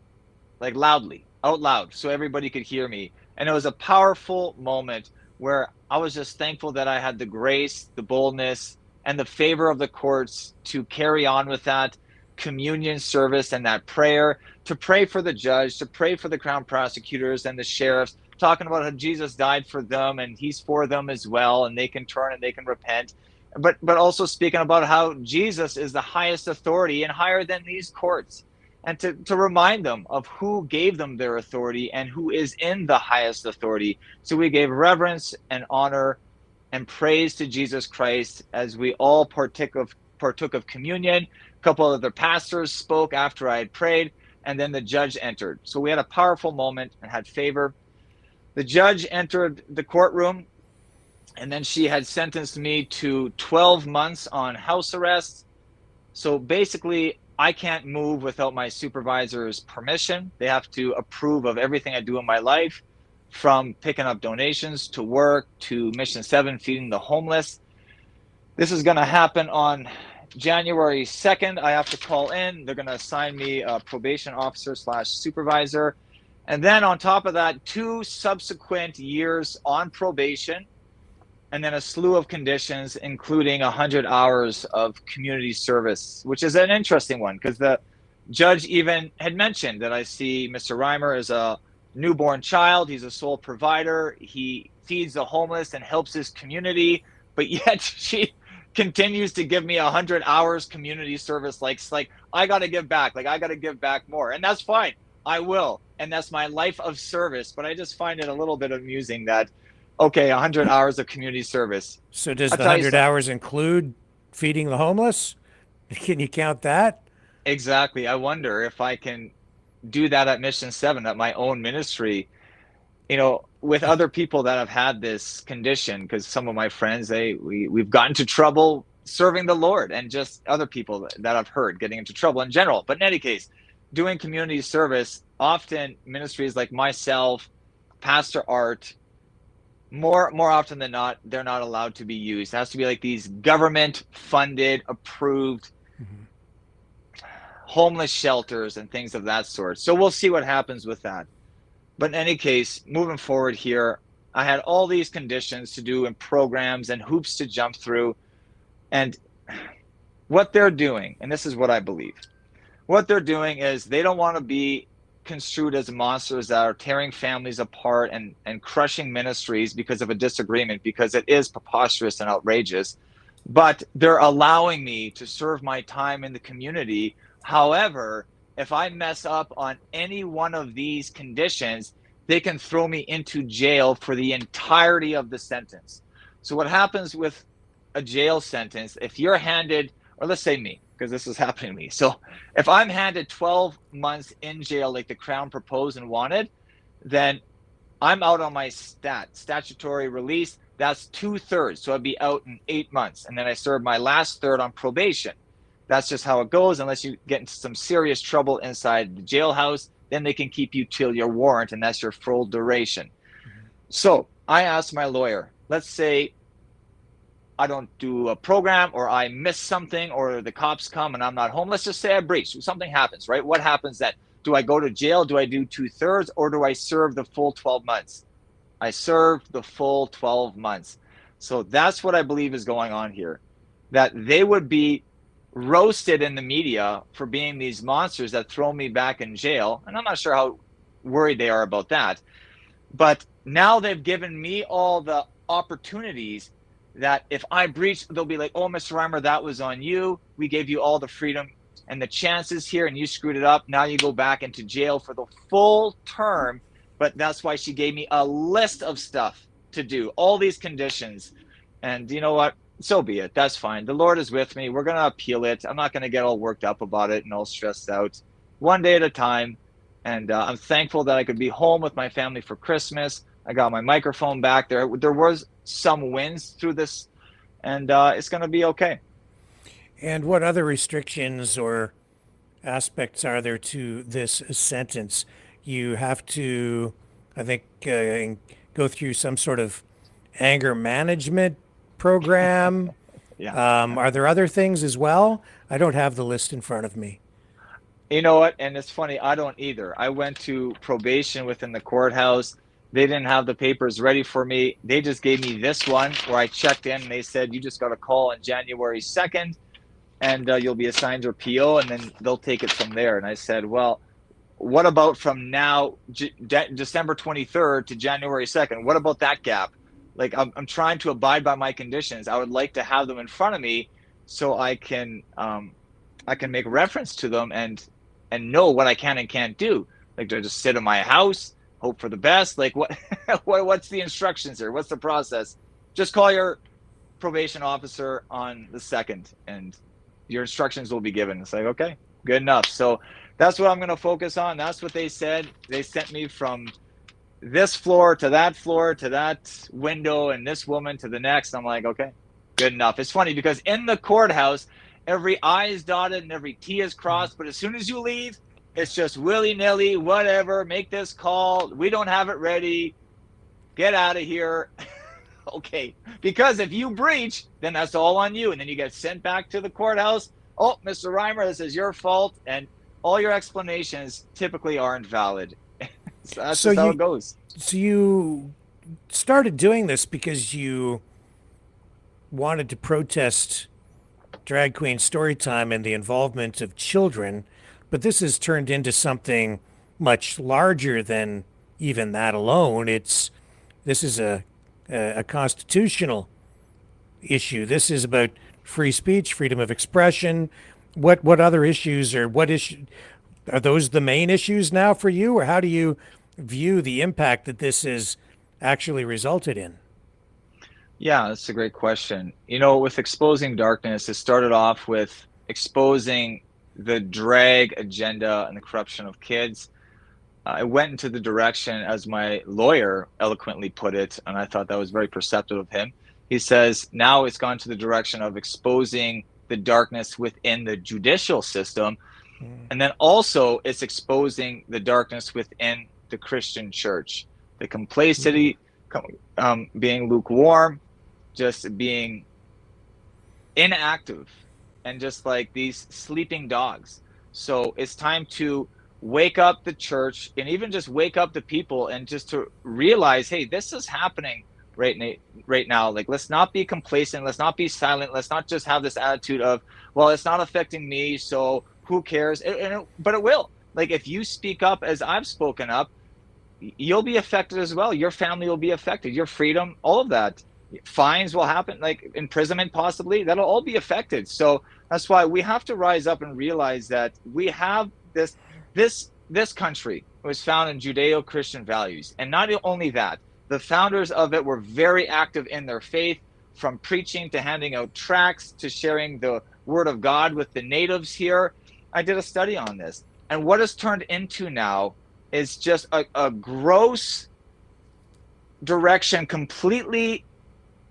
like loudly, out loud, so everybody could hear me. And it was a powerful moment where I was just thankful that I had the grace, the boldness, and the favor of the courts to carry on with that communion service and that prayer, to pray for the judge, to pray for the crown prosecutors and the sheriffs, talking about how Jesus died for them and he's for them as well, and they can turn and they can repent. But also speaking about how Jesus is the highest authority and higher than these courts, and to remind them of who gave them their authority and who is in the highest authority. So we gave reverence and honor and praise to Jesus Christ as we all partook of communion. A couple of other pastors spoke after I had prayed, and then the judge entered. So we had a powerful moment and had favor. The judge entered the courtroom, and then she had sentenced me to 12 months on house arrest. So basically, I can't move without my supervisor's permission. They have to approve of everything I do in my life, from picking up donations to work to Mission 7, feeding the homeless. This is going to happen on January 2nd. I have to call in. They're going to assign me a probation officer / supervisor. And then on top of that, 2 subsequent years on probation, and then a slew of conditions, including 100 hours of community service, which is an interesting one because the judge even had mentioned that I see Mr. Reimer as a newborn child. He's a sole provider. He feeds the homeless and helps his community, but yet she continues to give me 100 hours community service. Like I got to give back. Like I got to give back more, and that's fine. I will, and that's my life of service. But I just find it a little bit amusing that, okay, 100 hours of community service. So does the 100 hours include feeding the homeless? Can you count that? Exactly. I wonder if I can do that at Mission 7, at my own ministry, with other people that have had this condition, because some of my friends, we've gotten into trouble serving the Lord, and just other people that I've heard getting into trouble in general. But in any case, doing community service, often ministries like myself, Pastor Art, more often than not, they're not allowed to be used. It has to be like these government funded, approved homeless shelters and things of that sort. So we'll see what happens with that. But in any case, moving forward here, I had all these conditions to do and programs and hoops to jump through. And what they're doing, and this is what I believe, what they're doing is they don't want to be construed as monsters that are tearing families apart and crushing ministries because of a disagreement, because it is preposterous and outrageous. But they're allowing me to serve my time in the community. However, if I mess up on any one of these conditions, they can throw me into jail for the entirety of the sentence. So what happens with a jail sentence, if you're handed, or let's say me, because this is happening to me. So if I'm handed 12 months in jail like the Crown proposed and wanted, then I'm out on my statutory release. That's 2/3. So I'd be out in 8 months. And then I serve my last third on probation. That's just how it goes. Unless you get into some serious trouble inside the jailhouse, then they can keep you till your warrant, and that's your full duration. So I asked my lawyer, let's say I don't do a program, or I miss something, or the cops come and I'm not home. Let's just say I breach. Something happens, right? What happens then? Do I go to jail? Do I do 2/3, or do I serve the full 12 months? I served the full 12 months. So that's what I believe is going on here, that they would be roasted in the media for being these monsters that throw me back in jail. And I'm not sure how worried they are about that. But now they've given me all the opportunities that if I breach, they'll be like, oh, Mr. Reimer, that was on you. We gave you all the freedom and the chances here, and you screwed it up. Now you go back into jail for the full term. But that's why she gave me a list of stuff to do, all these conditions. And you know what? So be it. That's fine. The Lord is with me. We're going to appeal it. I'm not going to get all worked up about it and all stressed out. One day at a time. And I'm thankful that I could be home with my family for Christmas. I got my microphone back. There was some wins through this, and it's going to be okay. And what other restrictions or aspects are there to this sentence? You have to, I think, go through some sort of anger management program. Yeah. Are there other things as well? I don't have the list in front of me. You know what? And it's funny, I don't either. I went to probation within the courthouse. They didn't have the papers ready for me. They just gave me this one where I checked in and they said, you just got a call on January 2nd and you'll be assigned your PO and then they'll take it from there. And I said, well, what about from now, December 23rd to January 2nd? What about that gap? Like, I'm trying to abide by my conditions. I would like to have them in front of me so I can make reference to them and know what I can and can't do. Like, do I just sit in my house, hope for the best? Like, what's the instructions here? What's the process? Just call your probation officer on the 2nd and your instructions will be given. It's like, okay, good enough. So that's what I'm going to focus on. That's what they said. They sent me from this floor to that window and this woman to the next. I'm like, okay, good enough. It's funny because in the courthouse, every I is dotted and every T is crossed. But as soon as you leave, it's just willy-nilly, whatever, make this call. We don't have it ready. Get out of here. Okay. Because if you breach, then that's all on you. And then you get sent back to the courthouse. Oh, Mr. Reimer, this is your fault. And all your explanations typically aren't valid. So that's just how it goes. So you started doing this because you wanted to protest drag queen story time and the involvement of children, but this has turned into something much larger than even that alone. This is a constitutional issue. This is about free speech, freedom of expression. What other issues or what issue are those the main issues now for you, or how do you view the impact that this has actually resulted in? Yeah, that's a great question. You know, with Exposing Darkness, it started off with exposing the drag agenda and the corruption of kids. I went into the direction, as my lawyer eloquently put it, and I thought that was very perceptive of him. He says, now it's gone to the direction of exposing the darkness within the judicial system. And then also it's exposing the darkness within the Christian church, the complacity, being lukewarm, just being inactive, and just like these sleeping dogs. So it's time to wake up the church and even just wake up the people and just to realize, hey, this is happening right now. Like, let's not be complacent. Let's not be silent. Let's not just have this attitude of, well, it's not affecting me, so who cares? But it will. Like, if you speak up as I've spoken up, you'll be affected as well. Your family will be affected. Your freedom, all of that. Fines will happen, like imprisonment possibly. That'll all be affected. So that's why we have to rise up and realize that we have this country was founded in Judeo-Christian values. And not only that, the founders of it were very active in their faith, from preaching to handing out tracts to sharing the word of God with the natives here. I did a study on this. And what it's turned into now is just a gross direction completely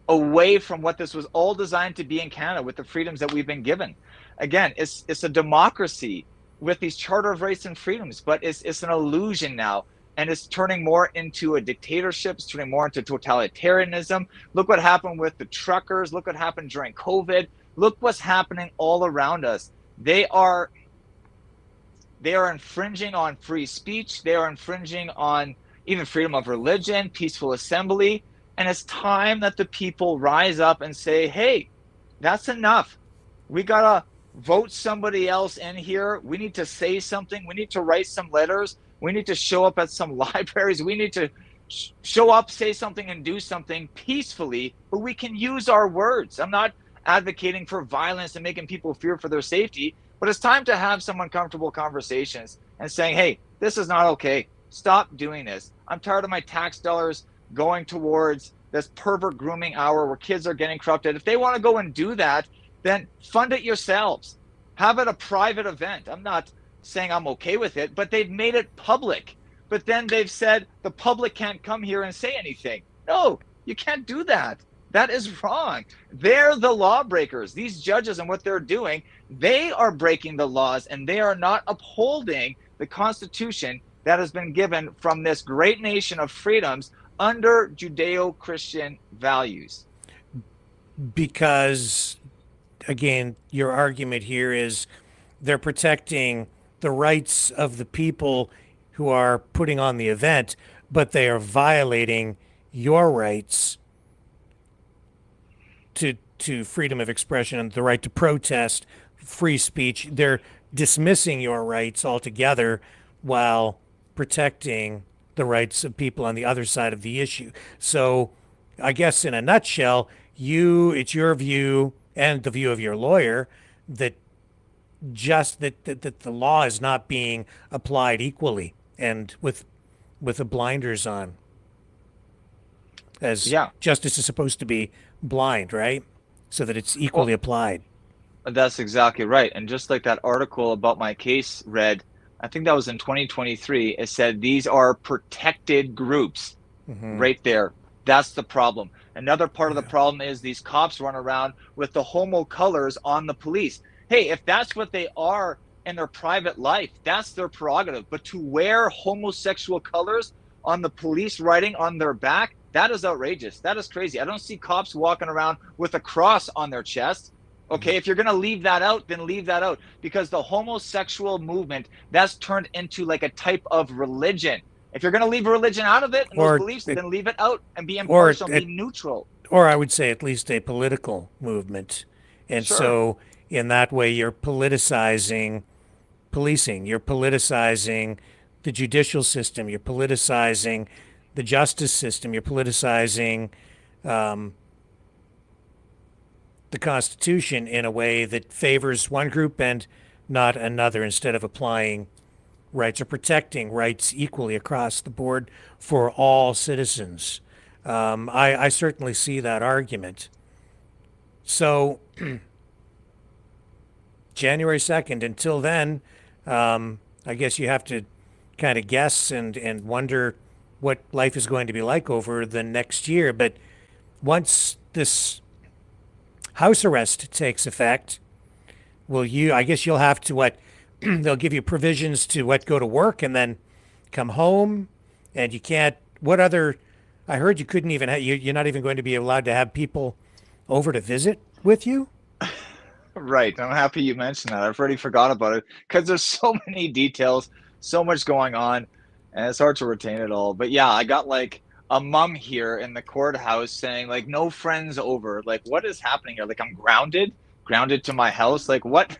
away from what this was all designed to be in Canada with the freedoms that we've been given. Again, it's a democracy with these Charter of Rights and Freedoms, but it's an illusion now. And it's turning more into a dictatorship. It's turning more into totalitarianism. Look what happened with the truckers. Look what happened during COVID. Look what's happening all around us. They are infringing on free speech. They are infringing on even freedom of religion, peaceful assembly. And it's time that the people rise up and say, hey, that's enough. We got to vote somebody else in here. We need to say something. We need to write some letters. We need to show up at some libraries. We need to show up, say something, and do something peacefully, but we can use our words. I'm not advocating for violence and making people fear for their safety, but it's time to have some uncomfortable conversations and saying, hey, this is not okay. Stop doing this. I'm tired of my tax dollars going towards this pervert grooming hour where kids are getting corrupted. If they want to go and do that, then fund it yourselves. Have it a private event. I'm not saying I'm okay with it, but they've made it public. But then they've said the public can't come here and say anything. No, you can't do that. That is wrong. They're the lawbreakers. These judges and what they're doing, they are breaking the laws, and they are not upholding the Constitution that has been given from this great nation of freedoms under Judeo-Christian values. Because, again, your argument here is they're protecting the rights of the people who are putting on the event, but they are violating your rights to freedom of expression and the right to protest, free speech. They're dismissing your rights altogether while protecting the rights of people on the other side of the issue. So I guess in a nutshell, it's your view and the view of your lawyer that that the law is not being applied equally and with the blinders on, as justice is supposed to be blind, right? So that it's equally applied. That's exactly right. And just like that article about my case read, I think that was in 2023, it said these are protected groups right there. That's the problem. Another part of the problem is these cops run around with the homo colors on the police. Hey, if that's what they are in their private life, that's their prerogative. But to wear homosexual colors on the police writing on their back, that is outrageous. That is crazy. I don't see cops walking around with a cross on their chest. Okay, if you're going to leave that out, then leave that out, because the homosexual movement, that's turned into like a type of religion. If you're going to leave religion out of it and those beliefs, then leave it out and be impartial, be neutral. Or I would say at least a political movement. And so in that way, you're politicizing policing, you're politicizing the judicial system, you're politicizing the justice system, you're politicizing the Constitution in a way that favors one group and not another, instead of applying rights or protecting rights equally across the board for all citizens. I certainly see that argument. So January 2nd, until then, I guess you have to kind of guess and wonder what life is going to be like over the next year. But once this house arrest takes effect, I guess you'll have to they'll give you provisions to go to work and then come home, and you can't, I heard you couldn't even, you're not even going to be allowed to have people over to visit with you? Right. I'm happy you mentioned that. I've already forgot about it because there's so many details, so much going on, and it's hard to retain it all. But yeah, I got like a mom here in the courthouse saying like, no friends over. Like, what is happening here? Like, I'm grounded to my house. Like, what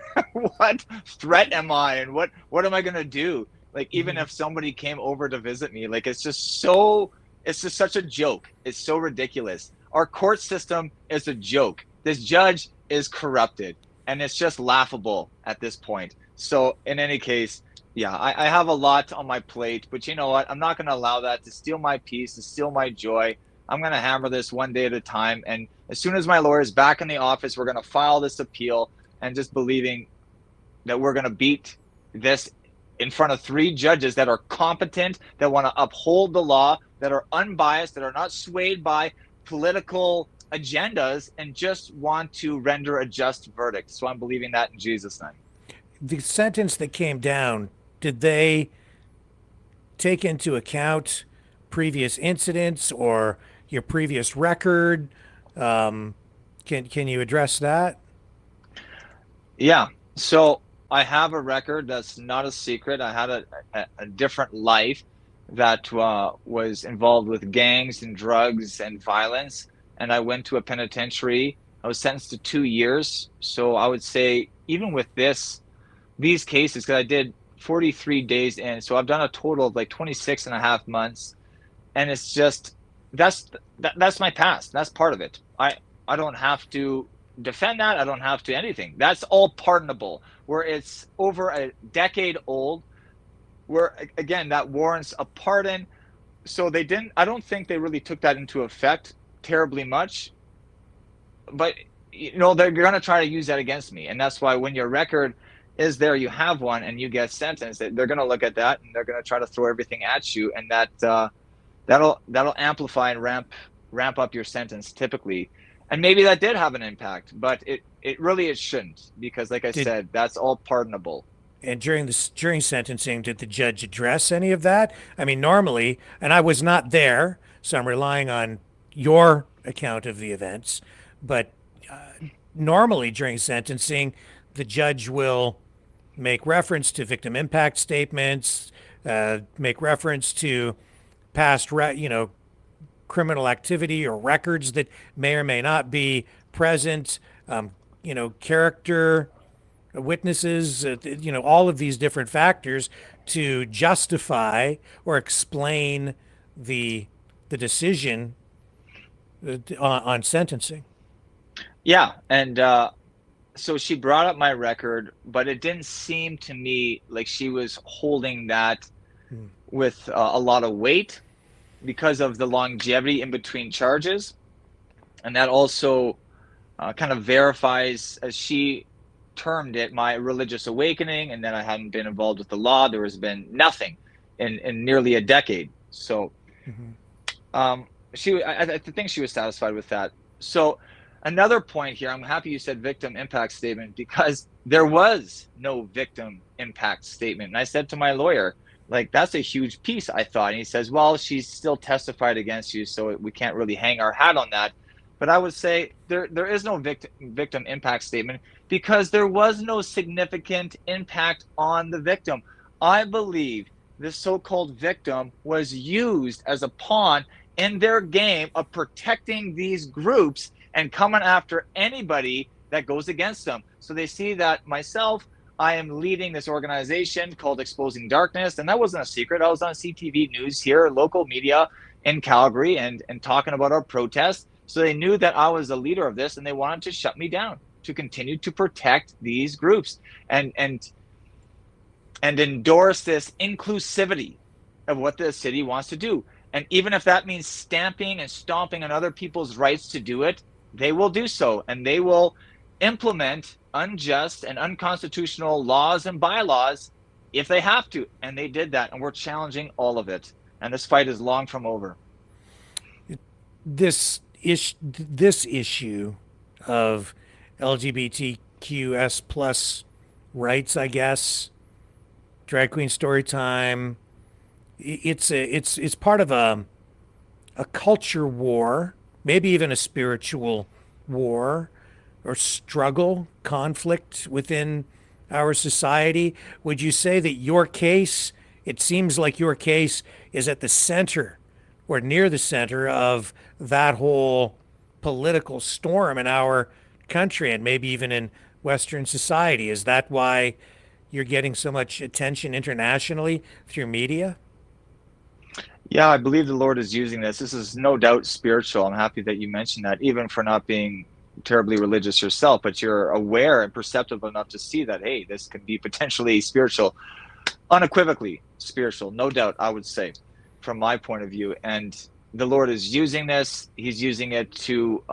what threat am I, and what am I gonna do? Like, even if somebody came over to visit me, like, it's just such a joke. It's so ridiculous. Our court system is a joke. This judge is corrupted, and it's just laughable at this point. So in any case, yeah, I have a lot on my plate, but you know what? I'm not going to allow that to steal my peace, to steal my joy. I'm going to hammer this one day at a time. And as soon as my lawyer is back in the office, we're going to file this appeal, and just believing that we're going to beat this in front of 3 judges that are competent, that want to uphold the law, that are unbiased, that are not swayed by political agendas, and just want to render a just verdict. So I'm believing that in Jesus' name. The sentence that came down, did they take into account previous incidents or your previous record? Can you address that? Yeah. So I have a record that's not a secret. I had a different life that was involved with gangs and drugs and violence. And I went to a penitentiary. I was sentenced to 2 years. So I would say, even with these cases, because I did 43 days in, so I've done a total of like 26 and a half months. And it's just, that's my past. That's part of it. I don't have to defend that. I don't have to anything. That's all pardonable. Where it's over a decade old, where again, that warrants a pardon. So I don't think they really took that into effect terribly much, but you know, they're going to try to use that against me. And that's why when your record is there, you have one, and you get sentenced, they're going to look at that, and they're going to try to throw everything at you, and that'll amplify and ramp ramp up your sentence typically. And maybe that did have an impact, but it shouldn't, because like I said, that's all pardonable. And during sentencing, did the judge address any of that? I mean, normally, and I was not there, so I'm relying on your account of the events, but normally during sentencing, the judge will make reference to victim impact statements, make reference to past, criminal activity or records that may or may not be present, character witnesses, all of these different factors to justify or explain the decision on sentencing. Yeah, and so she brought up my record, but it didn't seem to me like she was holding that with a lot of weight because of the longevity in between charges. And that also kind of verifies, as she termed it, my religious awakening, and then I hadn't been involved with the law. There has been nothing in nearly a decade. So I think she was satisfied with that. So another point here, I'm happy you said victim impact statement, because there was no victim impact statement. And I said to my lawyer, like, that's a huge piece, I thought. And he says, well, she's still testified against you, so we can't really hang our hat on that. But I would say there is no victim impact statement, because there was no significant impact on the victim. I believe this so-called victim was used as a pawn in their game of protecting these groups and coming after anybody that goes against them. So they see that myself, I am leading this organization called Exposing Darkness, and that wasn't a secret. I was on CTV News here, local media in Calgary, and talking about our protest. So they knew that I was the leader of this, and they wanted to shut me down, to continue to protect these groups and endorse this inclusivity of what the city wants to do. And even if that means stamping and stomping on other people's rights to do it, they will do so, and they will implement unjust and unconstitutional laws and bylaws if they have to. And they did that, and we're challenging all of it. And this fight is long from over. This issue of LGBTQS plus rights, I guess, drag queen story time, it's part of a culture war, maybe even a spiritual war or struggle, conflict within our society. Would you say that your case, it seems like your case is at the center or near the center of that whole political storm in our country and maybe even in Western society? Is that why you're getting so much attention internationally through media? Yeah, I believe the Lord is using this. This is no doubt spiritual. I'm happy that you mentioned that, even for not being terribly religious yourself, but you're aware and perceptive enough to see that, hey, this could be potentially spiritual, unequivocally spiritual, no doubt, I would say, from my point of view. And the Lord is using this. He's using it to,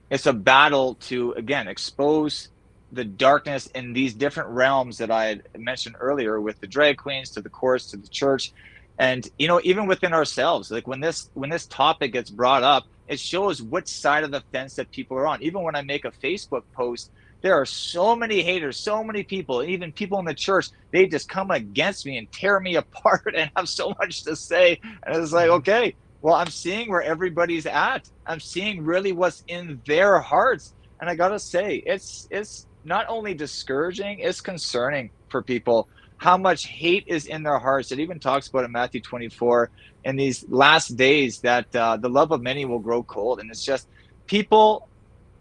it's a battle to, again, expose the darkness in these different realms that I had mentioned earlier, with the drag queens, to the courts, to the church. And, even within ourselves, like when this topic gets brought up, it shows which side of the fence that people are on. Even when I make a Facebook post, there are so many haters, so many people, even people in the church, they just come against me and tear me apart and have so much to say. And it's like, okay, well, I'm seeing where everybody's at. I'm seeing really what's in their hearts. And I got to say, it's not only discouraging, it's concerning for people how much hate is in their hearts. It even talks about in Matthew 24, in these last days, that the love of many will grow cold. And it's just people,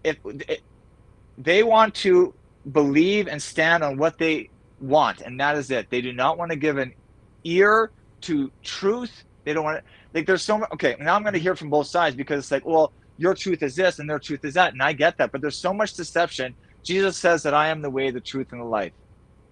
if they want to believe and stand on what they want, and that is it. They do not want to give an ear to truth. They don't want to, like, there's so much. Okay, now I'm going to hear from both sides, because it's like, well, your truth is this and their truth is that. And I get that, but there's so much deception. Jesus says that I am the way, the truth, and the life.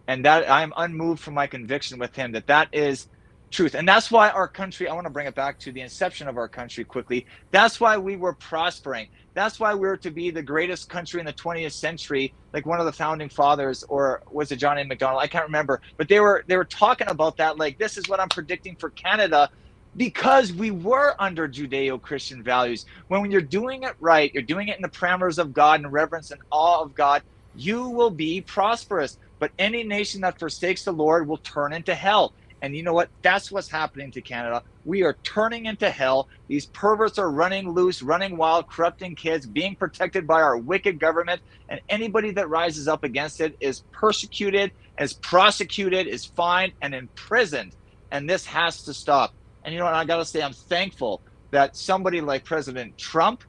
And that I am unmoved from my conviction with him, that is truth. And that's why our country, I want to bring it back to the inception of our country quickly. That's why we were prospering. That's why we were to be the greatest country in the 20th century, like one of the founding fathers, or was it John A. Macdonald? I can't remember. But they were talking about that, like, this is what I'm predicting for Canada. because we were under Judeo-Christian values. When you're doing it right, you're doing it in the parameters of God and reverence and awe of God, you will be prosperous. But any nation that forsakes the Lord will turn into hell. And you know what? That's what's happening to Canada. We are turning into hell. These perverts are running loose, running wild, corrupting kids, being protected by our wicked government. And anybody that rises up against it is persecuted, is prosecuted, is fined, and imprisoned. And this has to stop. And you know what? I got to say, I'm thankful that somebody like President Trump,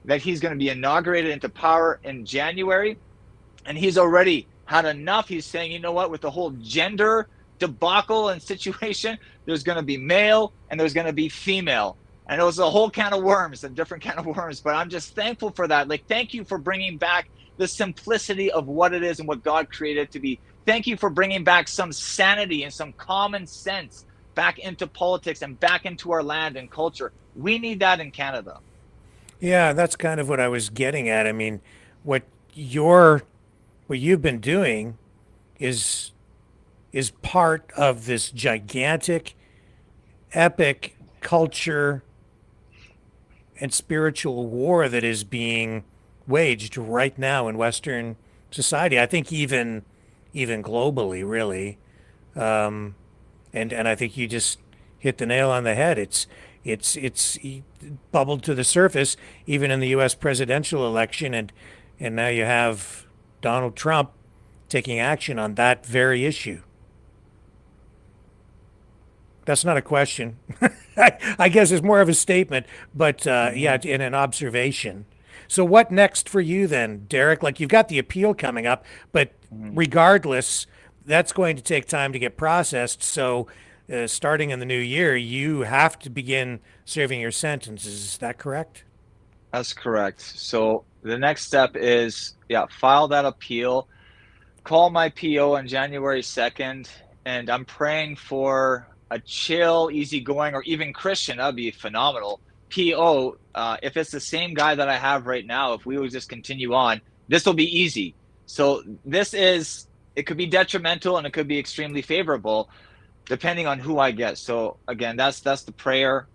that he's going to be inaugurated into power in January. And he's already had enough. He's saying, you know what, with the whole gender debacle and situation, there's going to be male and there's going to be female. And it was a whole can of worms, a different can of worms. But I'm just thankful for that. Like, thank you for bringing back the simplicity of what it is and what God created to be. Thank you for bringing back some sanity and some common sense back into politics and back into our land and culture. We need that in Canada. Yeah, that's kind of what I was getting at. I mean, what you've been doing is part of this gigantic, epic culture and spiritual war that is being waged right now in Western society. I think even globally, really. And I think you just hit the nail on the head. It's bubbled to the surface even in the U.S. presidential election, and now you have Donald Trump taking action on that very issue. That's not a question. I guess it's more of a statement, but yeah, in an observation. So what next for you then, Derek? Like, you've got the appeal coming up, but regardless, that's going to take time to get processed. So starting in the new year, you have to begin serving your sentences. Is that correct? That's correct. So the next step is, yeah, file that appeal, call my PO on January 2nd, and I'm praying for a chill, easygoing, or even Christian. That'd be phenomenal. PO, if it's the same guy that I have right now, if we would just continue on, this will be easy. So it could be detrimental and it could be extremely favorable depending on who I get. So again, that's the prayer,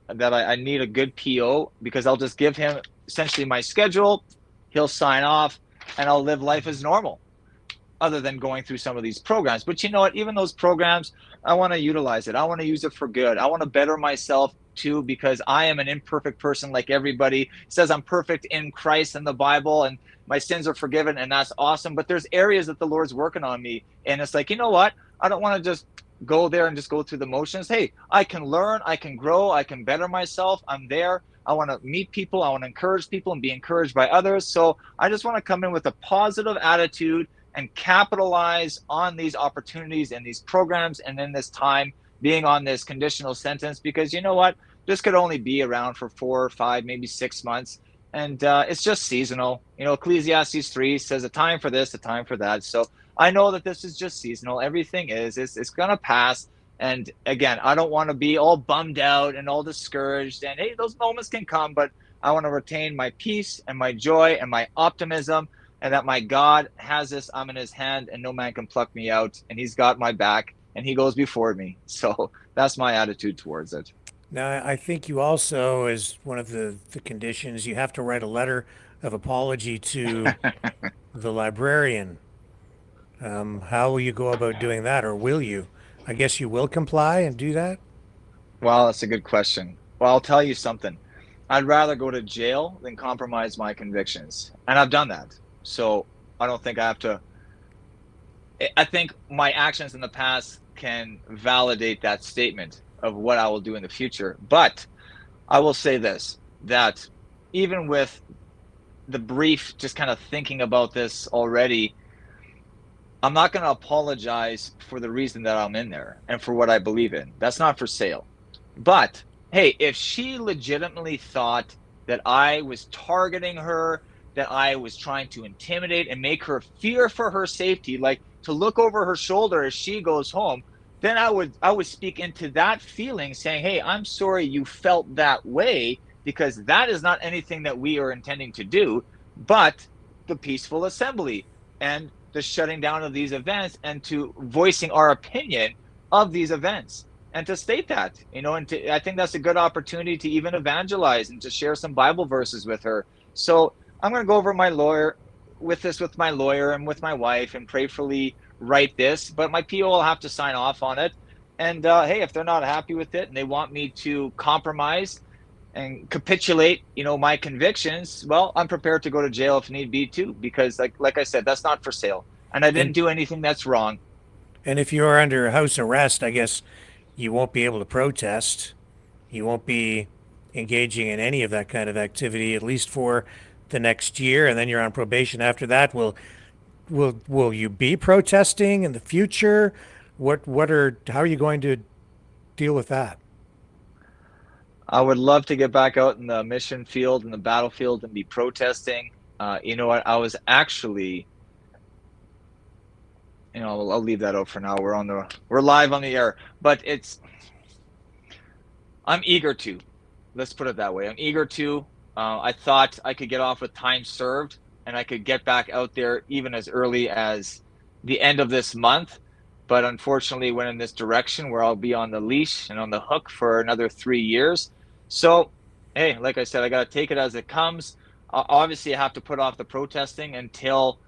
that I need a good PO, because I'll just give him essentially my schedule, he'll sign off, and I'll live life as normal, other than going through some of these programs. But you know what? Even those programs, I want to utilize it. I want to use it for good. I want to better myself too, because I am an imperfect person like everybody. It says I'm perfect in Christ in the Bible, and my sins are forgiven, and that's awesome. But there's areas that the Lord's working on me, and it's like, you know what? I don't want to just go there and just go through the motions. Hey, I can learn, I can grow, I can better myself. I'm there. I want to meet people. I want to encourage people and be encouraged by others. So I just want to come in with a positive attitude and capitalize on these opportunities and these programs, and in this time being on this conditional sentence, because you know what? This could only be around for 4 or 5, maybe 6 months. And it's just seasonal. You know, Ecclesiastes 3 says a time for this, a time for that. So I know that this is just seasonal. Everything it's going to pass. And again, I don't want to be all bummed out and all discouraged. And hey, those moments can come, but I want to retain my peace and my joy and my optimism, and that my God has this. I'm in his hand and no man can pluck me out, and he's got my back and he goes before me. So that's my attitude towards it. Now, I think you also, as one of the conditions, you have to write a letter of apology to the librarian. How will you go about doing that, or will you? I guess you will comply and do that? Well, that's a good question. Well, I'll tell you something. I'd rather go to jail than compromise my convictions. And I've done that. So I don't think I have to. I think my actions in the past can validate that statement of what I will do in the future. But I will say this, that even with the brief, just kind of thinking about this already, I'm not going to apologize for the reason that I'm in there and for what I believe in. That's not for sale. But hey, if she legitimately thought that I was targeting her, that I was trying to intimidate and make her fear for her safety, like to look over her shoulder as she goes home, then I would speak into that feeling, saying, hey, I'm sorry you felt that way, because that is not anything that we are intending to do, but the peaceful assembly and the shutting down of these events, and to voicing our opinion of these events. and to state that, and I think that's a good opportunity to even evangelize and to share some Bible verses with her. So I'm going to go over with my lawyer and with my wife and prayerfully write this, but my PO will have to sign off on it. And hey, if they're not happy with it and they want me to compromise and capitulate, my convictions, well, I'm prepared to go to jail if need be too, because like I said, that's not for sale. And I didn't do anything that's wrong. And if you are under house arrest, I guess you won't be able to protest. You won't be engaging in any of that kind of activity, at least for the next year, and then you're on probation after that. Will you be protesting in the future? How are you going to deal with that? I would love to get back out in the mission field and the battlefield and be protesting. You know what? I was actually, I'll leave that out for now. We're live on the air, but I'm eager to. Let's put it that way. I'm eager to. I thought I could get off with time served, and I could get back out there even as early as the end of this month. But unfortunately, went in this direction where I'll be on the leash and on the hook for another 3 years. So, hey, like I said, I got to take it as it comes. Obviously, I have to put off the protesting until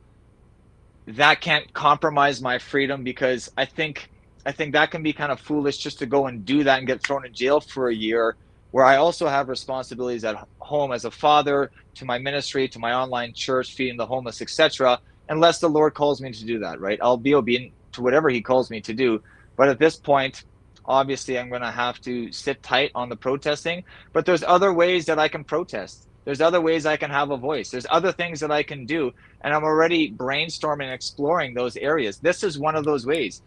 that can't compromise my freedom, because I think that can be kind of foolish just to go and do that and get thrown in jail for a year, where I also have responsibilities at home as a father, to my ministry, to my online church, feeding the homeless, etc. Unless the Lord calls me to do that, right? I'll be obedient to whatever he calls me to do. But at this point, obviously, I'm going to have to sit tight on the protesting. But there's other ways that I can protest. There's other ways I can have a voice. There's other things that I can do. And I'm already brainstorming and exploring those areas. This is one of those ways.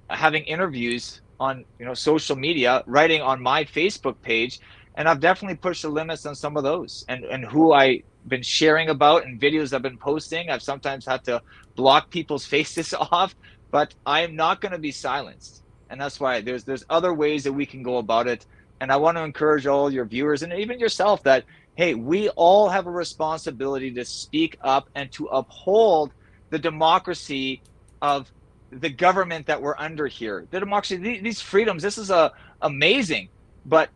Having interviews on social media, writing on my Facebook page, and I've definitely pushed the limits on some of those, and who I've been sharing about and videos I've been posting. I've sometimes had to block people's faces off, but I am not going to be silenced. And that's why there's other ways that we can go about it. And I want to encourage all your viewers and even yourself that, hey, we all have a responsibility to speak up and to uphold the democracy of the government that we're under here. The democracy, these freedoms, this is amazing, but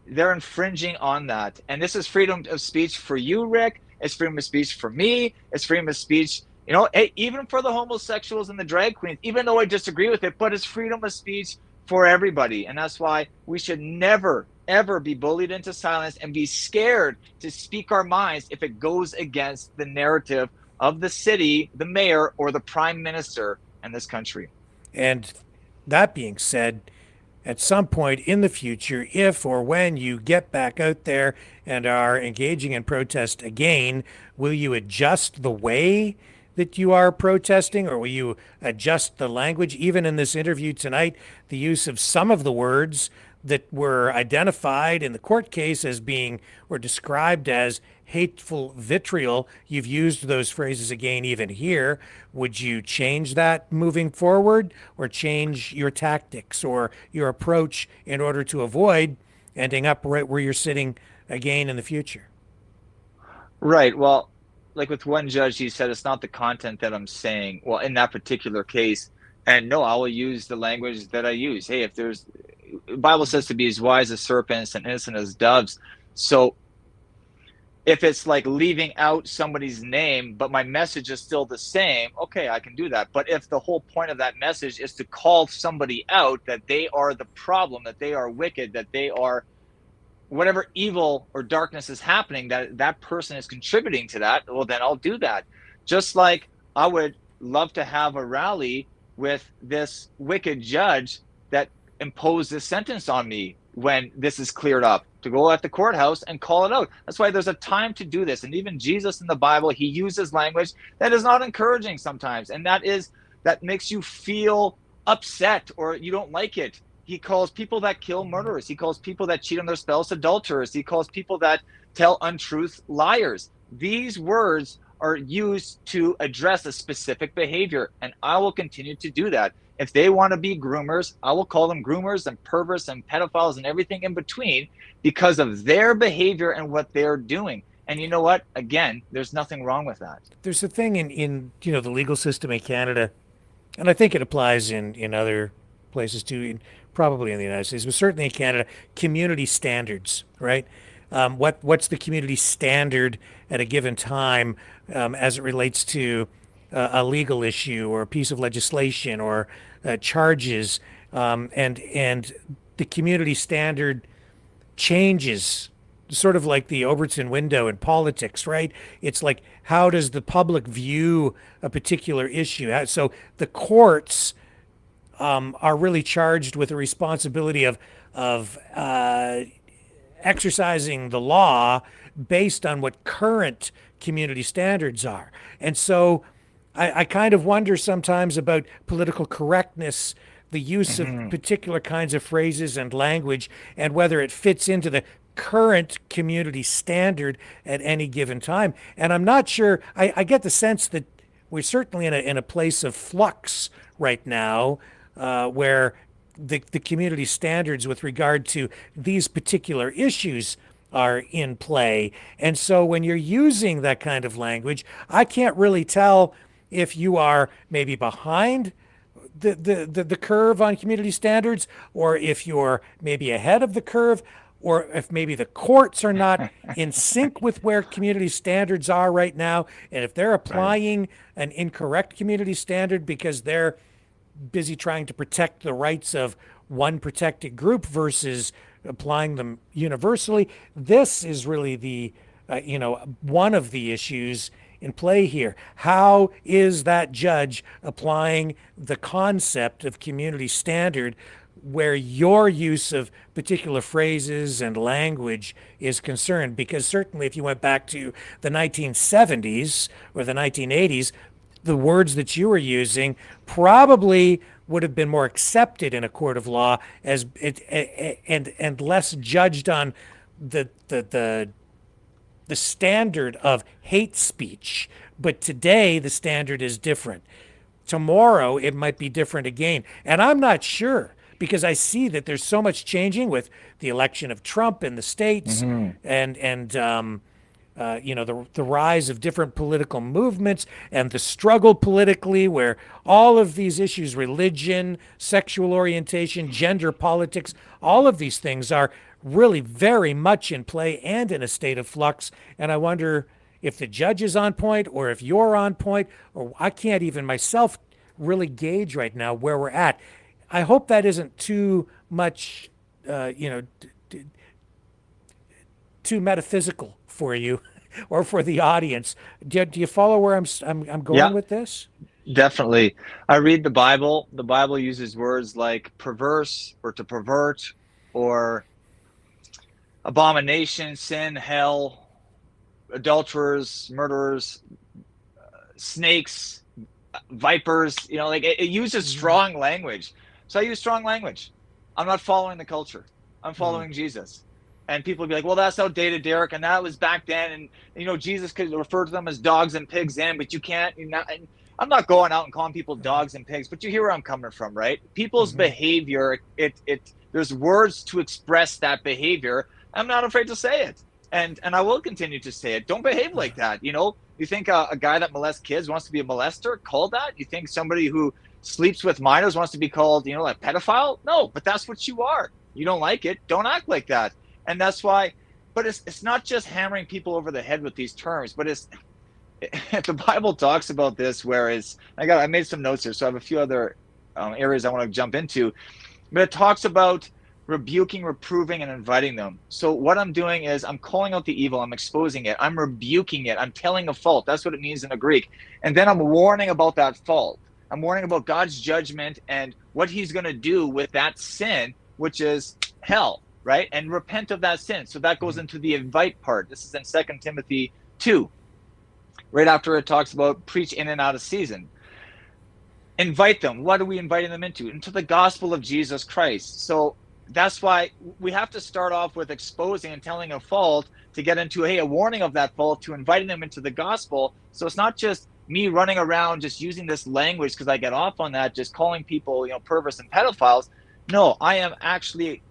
they're infringing on that. And this is freedom of speech for you, Rick. It's freedom of speech for me. It's freedom of speech, hey, even for the homosexuals and the drag queens, even though I disagree with it, but it's freedom of speech for everybody. And that's why we should never, ever be bullied into silence and be scared to speak our minds if it goes against the narrative of the city, the mayor, or the prime minister in this country. And that being said, at some point in the future, if or when you get back out there and are engaging in protest again, will you adjust the way that you are protesting, or will you adjust the language? Even in this interview tonight, the use of some of the words that were identified in the court case as being, or described as, hateful vitriol, you've used those phrases again even here. Would you change that moving forward, or change your tactics or your approach in order to avoid ending up right where you're sitting again in the future? Right. Well, like with one judge, he said it's not the content that I'm saying. Well, in that particular case, and no, I will use the language that I use. Hey, if the Bible says to be as wise as serpents and innocent as doves. So if it's like leaving out somebody's name, but my message is still the same, okay, I can do that. But if the whole point of that message is to call somebody out, that they are the problem, that they are wicked, that they are whatever evil or darkness is happening, that person is contributing to that, well, then I'll do that. Just like I would love to have a rally with this wicked judge that imposed this sentence on me when this is cleared up, to go at the courthouse and call it out. That's why there's a time to do this. And even Jesus in the Bible, he uses language that is not encouraging sometimes. And that makes you feel upset or you don't like it. He calls people that kill murderers. He calls people that cheat on their spouse adulterers. He calls people that tell untruth liars. These words are used to address a specific behavior, and I will continue to do that. If they want to be groomers, I will call them groomers and perverts and pedophiles and everything in between, because of their behavior and what they're doing. And you know what? Again, there's nothing wrong with that. There's a thing in the legal system in Canada, and I think it applies in other places too, probably in the United States, but certainly in Canada, community standards, right? What's the community standard at a given time as it relates to a legal issue or a piece of legislation or charges, and the community standard changes, sort of like the Overton window in politics, right? It's like, how does the public view a particular issue? So the courts are really charged with the responsibility of exercising the law based on what current community standards are. And so I kind of wonder sometimes about political correctness, the use of particular kinds of phrases and language, and whether it fits into the current community standard at any given time. And I'm not sure, I get the sense that we're certainly in a place of flux right now, where the community standards with regard to these particular issues are in play. And so when you're using that kind of language, I can't really tell if you are maybe behind the curve on community standards, or if you're maybe ahead of the curve, or if maybe the courts are not in sync with where community standards are right now, and if they're applying an incorrect community standard because they're busy trying to protect the rights of one protected group versus applying them universally. This is really the one of the issues in play here. How is that judge applying the concept of community standard where your use of particular phrases and language is concerned? Because certainly if you went back to the 1970s or the 1980s, the words that you were using probably would have been more accepted in a court of law as and less judged on the standard of hate speech. But today the standard is different. Tomorrow it might be different again. And I'm not sure, because I see that there's so much changing with the election of Trump in the States, and the rise of different political movements and the struggle politically, where all of these issues, religion, sexual orientation, gender politics, all of these things are really very much in play and in a state of flux. And I wonder if the judge is on point, or if you're on point, or I can't even myself really gauge right now where we're at. I hope that isn't too much, too metaphysical for you or for the audience. Do you follow where I'm going with this? Definitely. I read the Bible. The Bible uses words like perverse, or to pervert, or abomination, sin, hell, adulterers, murderers, snakes, vipers. It uses strong language. So I use strong language. I'm not following the culture. I'm following Jesus. And people would be like, well, that's outdated, Derek, and that was back then. And, Jesus could refer to them as dogs and pigs then, but you can't. I'm not going out and calling people dogs and pigs, but you hear where I'm coming from, right? People's behavior, there's words to express that behavior. I'm not afraid to say it. And I will continue to say it. Don't behave like that. You think a guy that molests kids wants to be a molester? Called that? You think somebody who sleeps with minors wants to be called, a pedophile? No, but that's what you are. You don't like it. Don't act like that. And that's why, but it's not just hammering people over the head with these terms, but the Bible talks about this, whereas I made some notes here, so I have a few other areas I want to jump into, but it talks about rebuking, reproving, and inviting them. So what I'm doing is I'm calling out the evil, I'm exposing it, I'm rebuking it, I'm telling a fault. That's what it means in the Greek. And then I'm warning about that fault. I'm warning about God's judgment and what he's going to do with that sin, which is hell, right? And repent of that sin. So that goes into the invite part. This is in 2 Timothy 2, right after it talks about preach in and out of season. Invite them. What are we inviting them into? Into the gospel of Jesus Christ. So that's why we have to start off with exposing and telling a fault to get into, a warning of that fault, to inviting them into the gospel. So it's not just me running around just using this language because I get off on that, just calling people, perverts and pedophiles. No, I am actually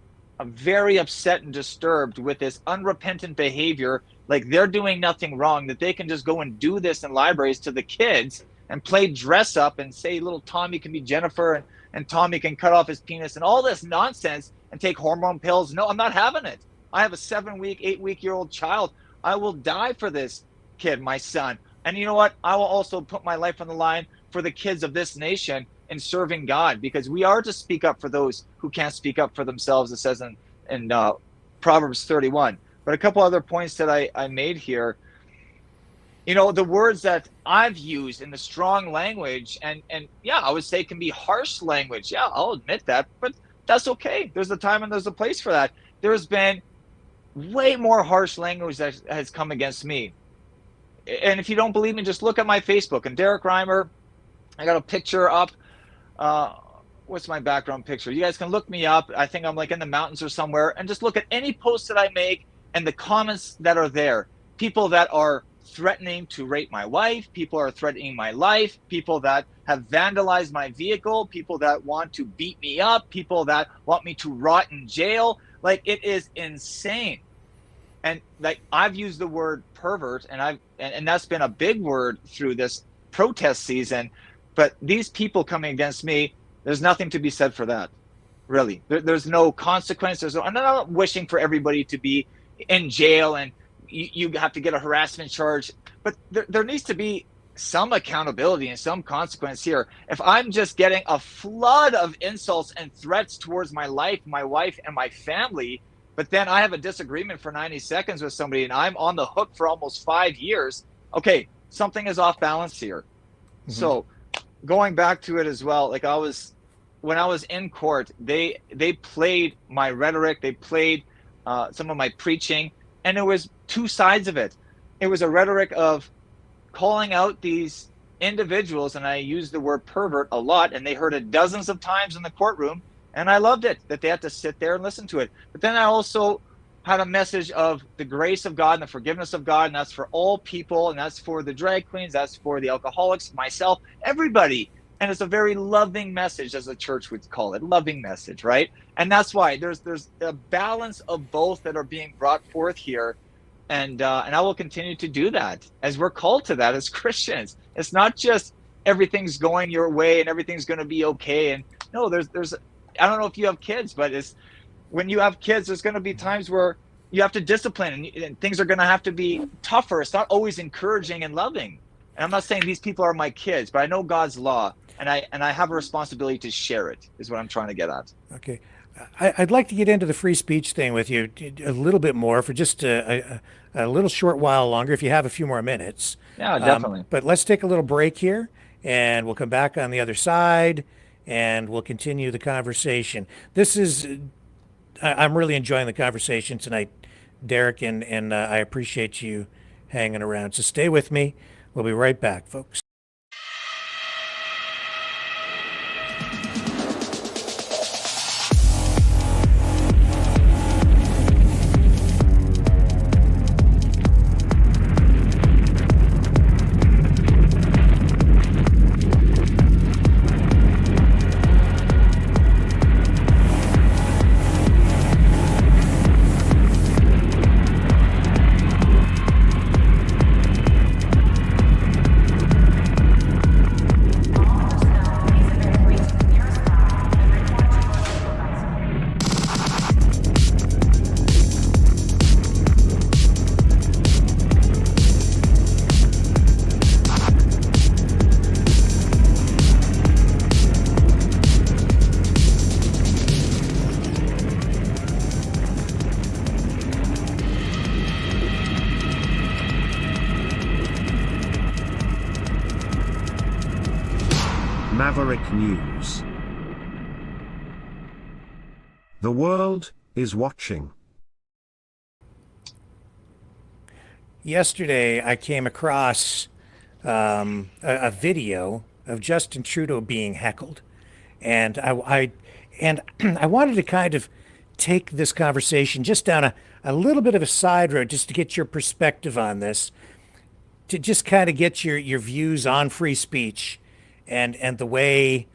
very upset and disturbed with this unrepentant behavior. Like they're doing nothing wrong, that they can just go and do this in libraries to the kids and play dress up and say little Tommy can be Jennifer and Tommy can cut off his penis and all this nonsense and take hormone pills. No, I'm not having it. I have a 7-week, 8-week-year-old child. I will die for this kid, my son. And you know what? I will also put my life on the line for the kids of this nation in serving God, because we are to speak up for those who can't speak up for themselves, it says in Proverbs 31. But a couple other points that I made here. You know, the words that I've used in the strong language, and yeah, I would say can be harsh language. Yeah, I'll admit that, but that's okay. There's a time and there's a place for that. There's been way more harsh language that has come against me. And if you don't believe me, just look at my Facebook. And Derek Reimer, I got a picture up. What's my background picture? You guys can look me up. I think I'm like in the mountains or somewhere, and just look at any post that I make and the comments that are there. People that are threatening to rape my wife, people are threatening my life, people that have vandalized my vehicle, people that want to beat me up, people that want me to rot in jail. Like, it is insane. And like, I've used the word pervert, and that's been a big word through this protest season. But these people coming against me, there's nothing to be said for that, really. There's no consequence. I'm not wishing for everybody to be in jail and you have to get a harassment charge. But there needs to be some accountability and some consequence here. If I'm just getting a flood of insults and threats towards my life, my wife, and my family, but then I have a disagreement for 90 seconds with somebody and I'm on the hook for almost 5 years, okay, something is off balance here. Mm-hmm. So going back to it as well, like when I was in court, they played my rhetoric, they played some of my preaching, and it was two sides of it. It was a rhetoric of calling out these individuals, and I used the word pervert a lot, and they heard it dozens of times in the courtroom, and I loved it, that they had to sit there and listen to it. But then I also had a message of the grace of God and the forgiveness of God, and that's for all people, and that's for the drag queens, that's for the alcoholics, myself, everybody. And it's a very loving message, as the church would call it, loving message, right? And that's why there's a balance of both that are being brought forth here, and I will continue to do that as we're called to that as Christians. It's not just everything's going your way and everything's going to be okay. And no, there's I don't know if you have kids, but it's when you have kids, there's going to be times where you have to discipline and things are going to have to be tougher. It's not always encouraging and loving. And I'm not saying these people are my kids, but I know God's law, and I have a responsibility to share it, is what I'm trying to get at. Okay. I'd like to get into the free speech thing with you a little bit more for just a little short while longer, if you have a few more minutes. Yeah, definitely. But let's take a little break here, and we'll come back on the other side, and we'll continue the conversation. I'm really enjoying the conversation tonight, Derek, and I appreciate you hanging around. So stay with me. We'll be right back, folks. Maverick News. The world is watching. Yesterday, I came across a video of Justin Trudeau being heckled, and I wanted to kind of take this conversation just down a little bit of a side road, just to get your perspective on this, to just kind of get your views on free speech and the way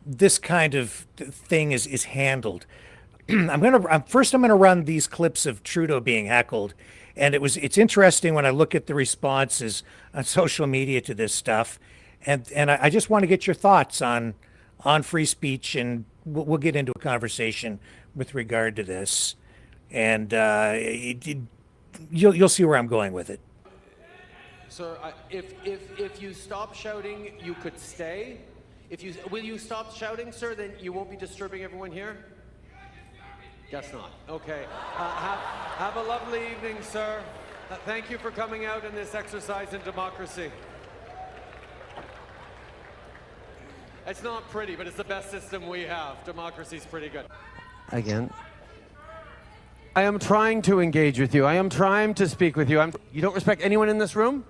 this kind of thing is handled. I'm gonna run these clips of Trudeau being heckled, and it's interesting when I look at the responses on social media to this stuff, And I just want to get your thoughts on free speech, and we'll get into a conversation with regard to this. And you'll see where I'm going with it. Sir, if you stop shouting, you could stay. Will you stop shouting, sir? Then you won't be disturbing everyone here. Guess not. Okay. Have a lovely evening, sir. Thank you for coming out in this exercise in democracy. It's not pretty, but it's the best system we have. Democracy's pretty good. Again. I am trying to engage with you. I am trying to speak with you. You don't respect anyone in this room?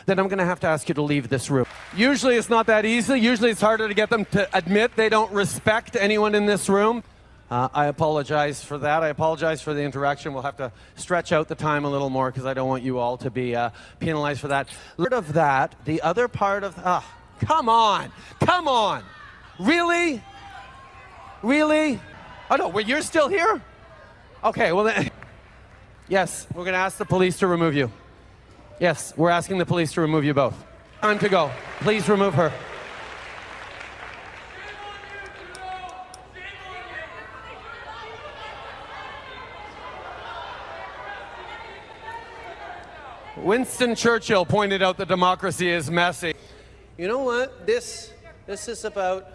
Then I'm going to have to ask you to leave this room. Usually it's not that easy. Usually it's harder to get them to admit they don't respect anyone in this room. I apologize for that. I apologize for the interaction. We'll have to stretch out the time a little more because I don't want you all to be penalized for that. Part of that, the other part of... come on. Come on. Really? Really? Oh, no. Well, you're still here? Okay, well then... Yes, we're going to ask the police to remove you. Yes, we're asking the police to remove you both. Time to go. Please remove her. Winston Churchill pointed out that democracy is messy. You know what? This is about...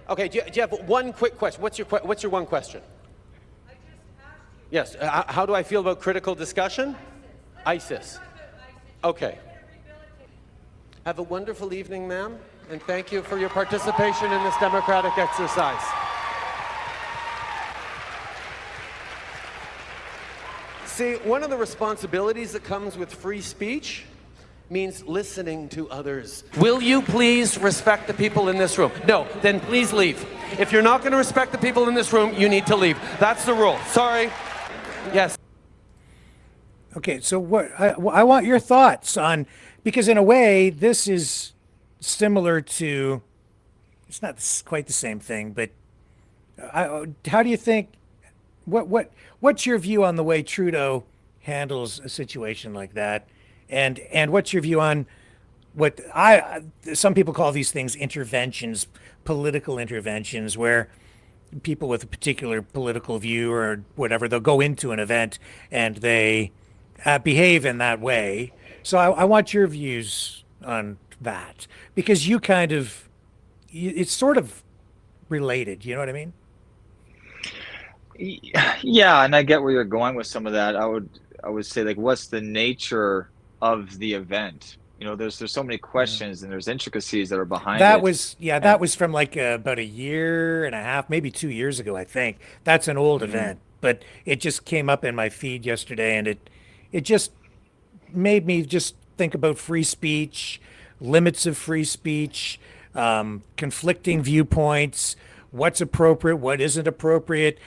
Okay, do you have one quick question? What's your one question? Yes. How do I feel about critical discussion? ISIS. Okay. Have a wonderful evening, ma'am, and thank you for your participation in this democratic exercise. See, one of the responsibilities that comes with free speech means listening to others. Will you please respect the people in this room? No, then please leave. If you're not going to respect the people in this room, you need to leave. That's the rule. Sorry. Yes. Okay, so what I want your thoughts on, because in a way this is similar to, it's not quite the same thing, but how do you think, what's your view on the way Trudeau handles a situation like that, and what's your view on what some people call these things interventions, political interventions, where people with a particular political view or whatever, they'll go into an event and they behave in that way. So I want your views on that, because you kind of, it's sort of related. You know what I mean? Yeah, and I get where you're going with some of that. I would say, like, what's the nature of the event? You know, there's so many questions and there's intricacies that are behind that. It. That was from like about a year and a half, maybe 2 years ago, I think. That's an old event, but it just came up in my feed yesterday, and it just made me just think about free speech, limits of free speech, conflicting viewpoints, what's appropriate, what isn't appropriate.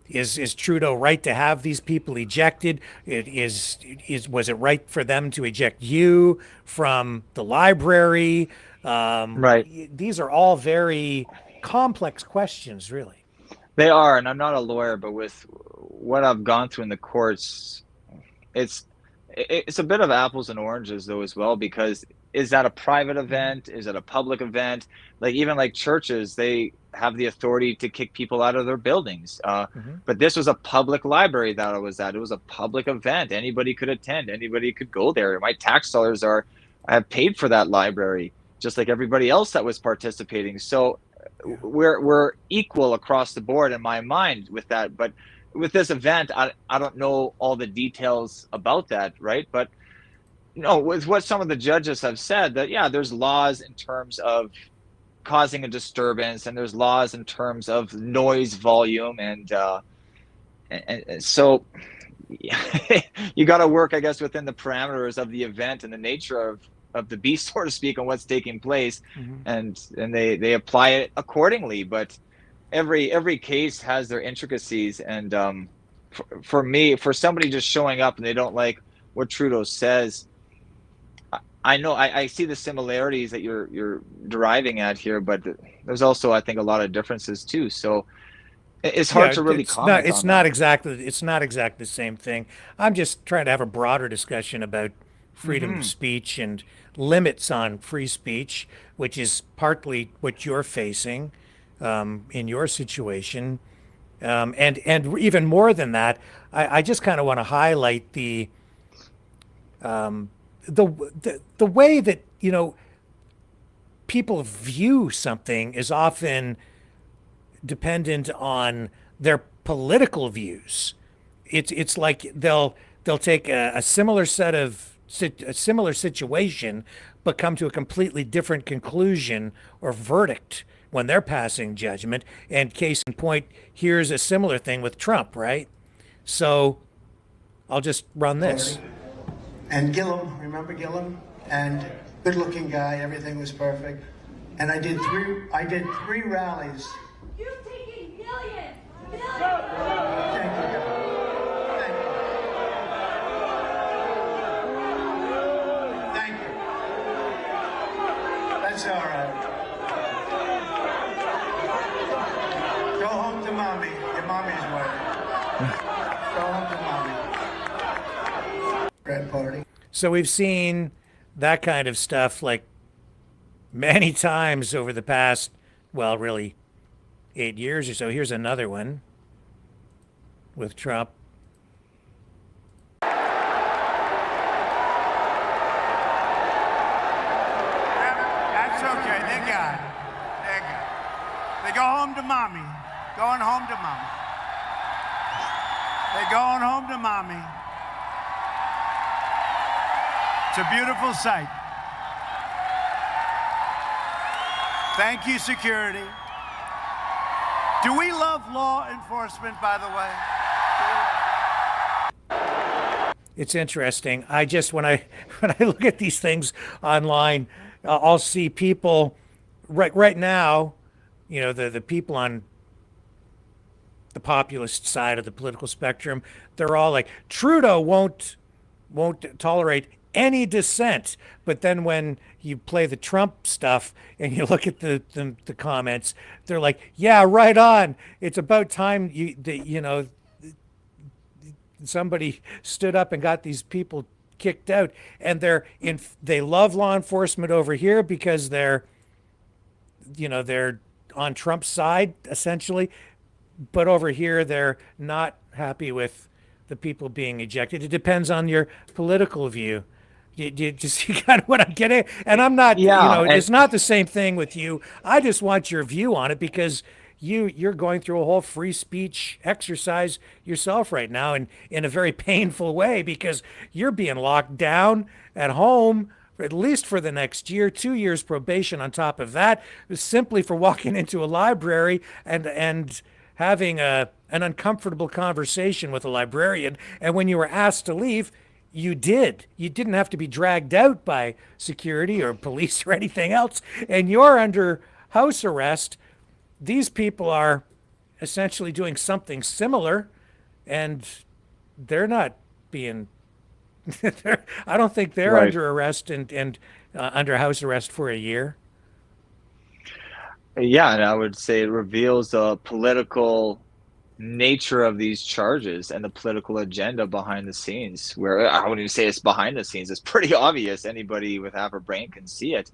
Is Trudeau right to have these people ejected? Was it right for them to eject you from the library? Right. These are all very complex questions, really. They are, and I'm not a lawyer, but with what I've gone through in the courts, it's a bit of apples and oranges though as well, because is that a private event? Is it a public event? Like, even like churches, they have the authority to kick people out of their buildings. But this was a public library that I was at. It was a public event. Anybody could attend. Anybody could go there. My tax dollars have paid for that library, just like everybody else that was participating. So we're equal across the board in my mind with that. But with this event, I don't know all the details about that, right? But with what some of the judges have said, that there's laws in terms of causing a disturbance, and there's laws in terms of noise volume, and so you got to work, I guess, within the parameters of the event and the nature of the beast, so to speak, on what's taking place, and they apply it accordingly. But every case has their intricacies, and for me, for somebody just showing up and they don't like what Trudeau says, I know I see the similarities that you're deriving at here, but there's also, I think, a lot of differences too. So it's hard to really comment. It's not exactly the same thing. I'm just trying to have a broader discussion about freedom of speech and limits on free speech, which is partly what you're facing in your situation. And even more than that, I just kind of want to highlight the way that, you know, people view something is often dependent on their political views. It's like they'll take a similar a similar situation, but come to a completely different conclusion or verdict when they're passing judgment. And case in point, here's a similar thing with Trump, right? So I'll just run this. And Gillum, remember Gillum? And good-looking guy, everything was perfect. And I did three rallies. You've taken millions. Thank you, guys. Thank you. That's all right. Go home to mommy. Your mommy's waiting. Go home to mommy. Grad party. So we've seen that kind of stuff like many times over the past, well, really 8 years or so. Here's another one with Trump. That's okay. They're gone. They're gone. They go home to mommy. Going home to mommy. They're going home to mommy. It's a beautiful sight. Thank you, security. Do we love law enforcement, by the way? It's interesting. I just when I look at these things online, I'll see people right now, you know, the people on the populist side of the political spectrum, they're all like, Trudeau won't tolerate any dissent. But then when you play the Trump stuff and you look at the comments, they're like, yeah, right on. It's about time you know, somebody stood up and got these people kicked out. And they love law enforcement over here because they're on Trump's side essentially, but over here they're not happy with the people being ejected. It depends on your political view. You see kind of what I'm getting? And I'm not, it's not the same thing with you. I just want your view on it because you're going through a whole free speech exercise yourself right now, and in a very painful way, because you're being locked down at home at least for the next year, 2 years probation on top of that, simply for walking into a library and having an uncomfortable conversation with a librarian. And when you were asked to leave, you did. You didn't have to be dragged out by security or police or anything else. And you're under house arrest. These people are essentially doing something similar, and they're not being. I don't think they're Right. under arrest and under house arrest for a year. Yeah, and I would say it reveals the political nature of these charges and the political agenda behind the scenes, where I wouldn't even say it's behind the scenes. It's pretty obvious. Anybody with half a brain can see it.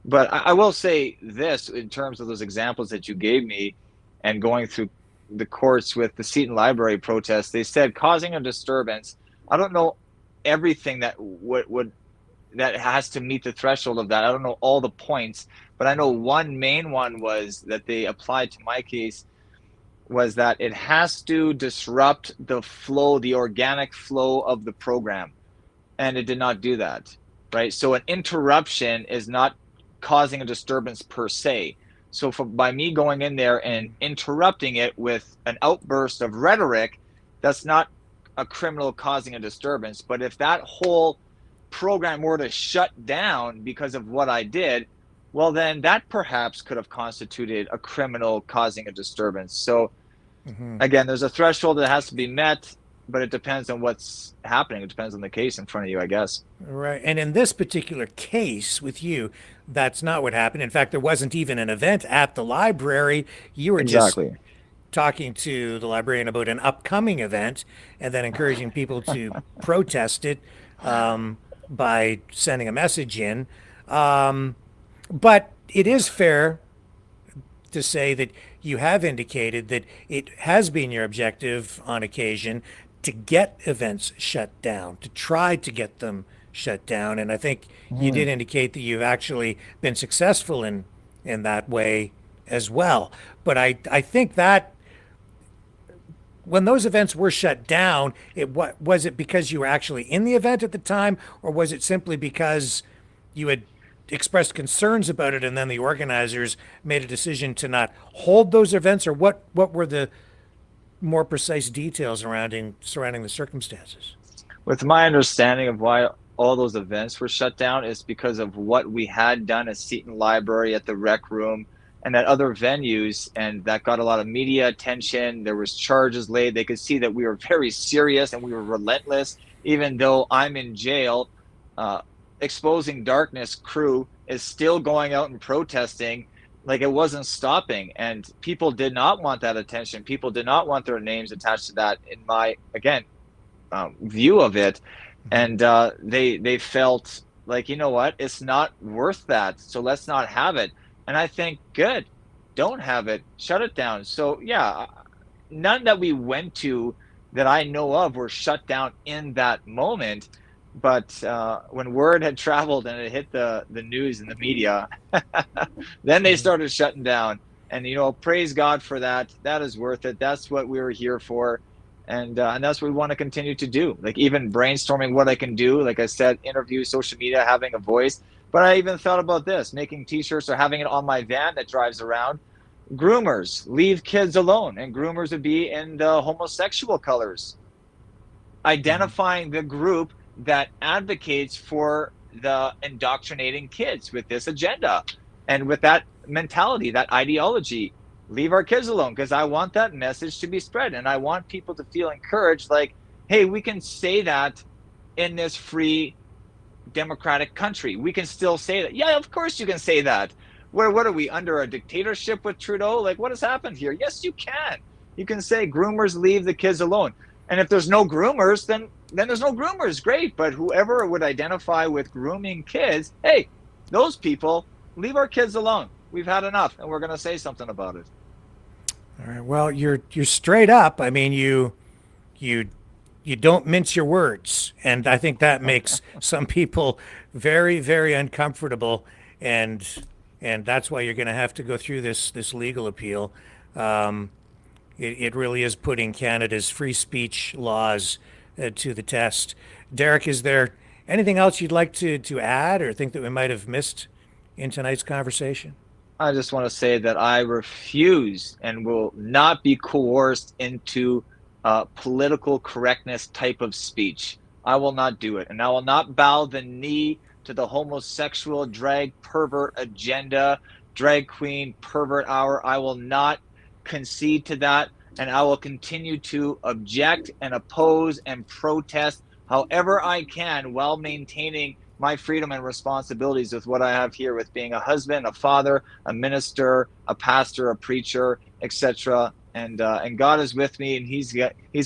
But I will say this in terms of those examples that you gave me and going through the courts with the Seton Library protest, they said causing a disturbance. I don't know everything that that has to meet the threshold of that. I don't know all the points, but I know one main one was that they applied to my case was that it has to disrupt the flow, the organic flow of the program. And it did not do that, right? So an interruption is not causing a disturbance per se. So by me going in there and interrupting it with an outburst of rhetoric, that's not a criminal causing a disturbance. But if that whole program were to shut down because of what I did, well, then that perhaps could have constituted a criminal causing a disturbance. So again, there's a threshold that has to be met, but it depends on what's happening. It depends on the case in front of you, I guess. Right. And in this particular case with you, that's not what happened. In fact, there wasn't even an event at the library. You were just talking to the librarian about an upcoming event and then encouraging people to protest it by sending a message in. But it is fair to say that you have indicated that it has been your objective on occasion to get events shut down, to try to get them shut down. And I think you did indicate that you've actually been successful in that way as well. But I think that when those events were shut down, was it because you were actually in the event at the time, or was it simply because you had expressed concerns about it and then the organizers made a decision to not hold those events, or what were the more precise details surrounding the circumstances? With my understanding of why all those events were shut down is because of what we had done at Seton Library, at the Rec Room, and at other venues, and that got a lot of media attention. There was charges laid. They could see that we were very serious and we were relentless. Even though I'm in jail, Exposing Darkness crew is still going out and protesting like it wasn't stopping. And people did not want that attention. People did not want their names attached to that, in my, again, view of it. And they felt like, you know what, it's not worth that, so let's not have it. And I think, good, don't have it, shut it down. So yeah, none that we went to that I know of were shut down in that moment. But when word had traveled and it hit the news and the media, then they started shutting down. And, you know, praise God for that. That is worth it. That's what we were here for. And that's what we want to continue to do. Like, even brainstorming what I can do. Like I said, interviews, social media, having a voice. But I even thought about this, making t-shirts or having it on my van that drives around. Groomers, leave kids alone. And groomers would be in the homosexual colors. Identifying the group that advocates for the indoctrinating kids with this agenda and with that mentality, that ideology. Leave our kids alone, because I want that message to be spread, and I want people to feel encouraged, like, hey, we can say that in this free democratic country. We can still say that. Yeah, of course you can say that. What are we, under a dictatorship with Trudeau? Like, what has happened here? Yes, you can. You can say groomers, leave the kids alone. And if there's no groomers, then there's no groomers. Great. But whoever would identify with grooming kids, hey, those people, leave our kids alone. We've had enough, and we're going to say something about it. All right. Well, you're straight up. I mean, you don't mince your words, and I think that makes some people very, very uncomfortable, and that's why you're going to have to go through this legal appeal. It really is putting Canada's free speech laws to the test. Derek, is there anything else you'd like to add or think that we might have missed in tonight's conversation? I just want to say that I refuse and will not be coerced into political correctness type of speech. I will not do it. And I will not bow the knee to the homosexual drag pervert agenda, drag queen pervert hour. I will not concede to that. And I will continue to object and oppose and protest however I can, while maintaining my freedom and responsibilities with what I have here, with being a husband, a father, a minister, a pastor, a preacher, etc. And God is with me, and He's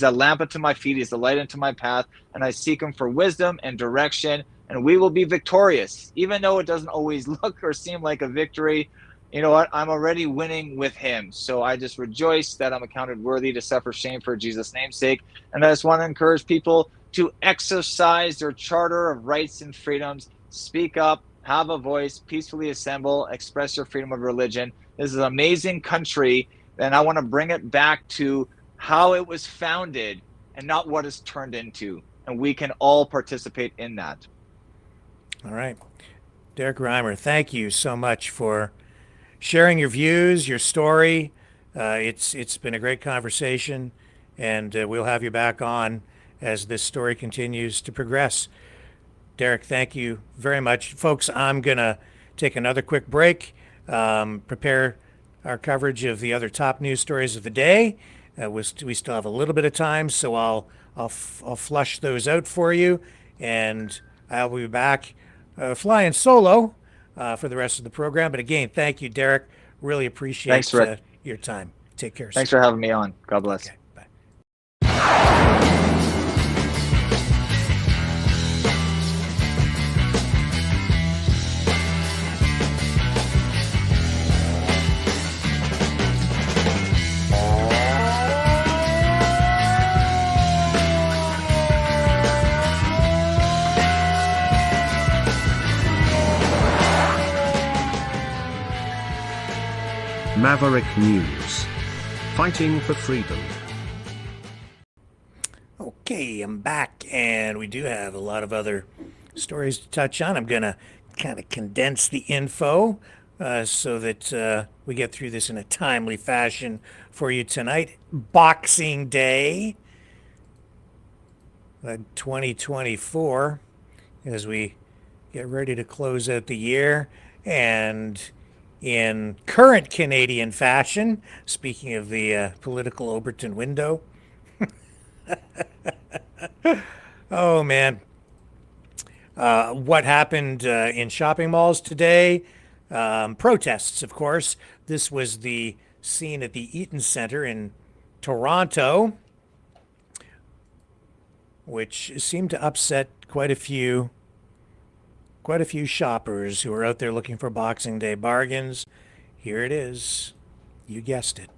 a lamp unto my feet, He's a light unto my path, and I seek Him for wisdom and direction, and we will be victorious, even though it doesn't always look or seem like a victory. You know what? I'm already winning with Him. So I just rejoice that I'm accounted worthy to suffer shame for Jesus' name's sake. And I just want to encourage people to exercise their charter of rights and freedoms, speak up, have a voice, peacefully assemble, express your freedom of religion. This is an amazing country, and I want to bring it back to how it was founded and not what it's turned into. And we can all participate in that. All right. Derek Reimer, thank you so much for sharing your views, your story. It's been a great conversation, and we'll have you back on as this story continues to progress. Derek, thank you very much. Folks, I'm going to take another quick break, prepare our coverage of the other top news stories of the day. We still have a little bit of time, so I'll flush those out for you, and I'll be back flying solo for the rest of the program. But again, thank you, Derek. Really appreciate your time. Take care. Thanks for having me on. God bless. Okay, bye. Maverick News. Fighting for freedom. Okay, I'm back, and we do have a lot of other stories to touch on. I'm going to kind of condense the info so that we get through this in a timely fashion for you tonight. Boxing Day 2024, as we get ready to close out the year. And in current Canadian fashion, speaking of the political Overton window, oh man, what happened in shopping malls today? Protests, of course. This was the scene at the Eaton Centre in Toronto, which seemed to upset quite a few shoppers who are out there looking for Boxing Day bargains. Here it is. You guessed it.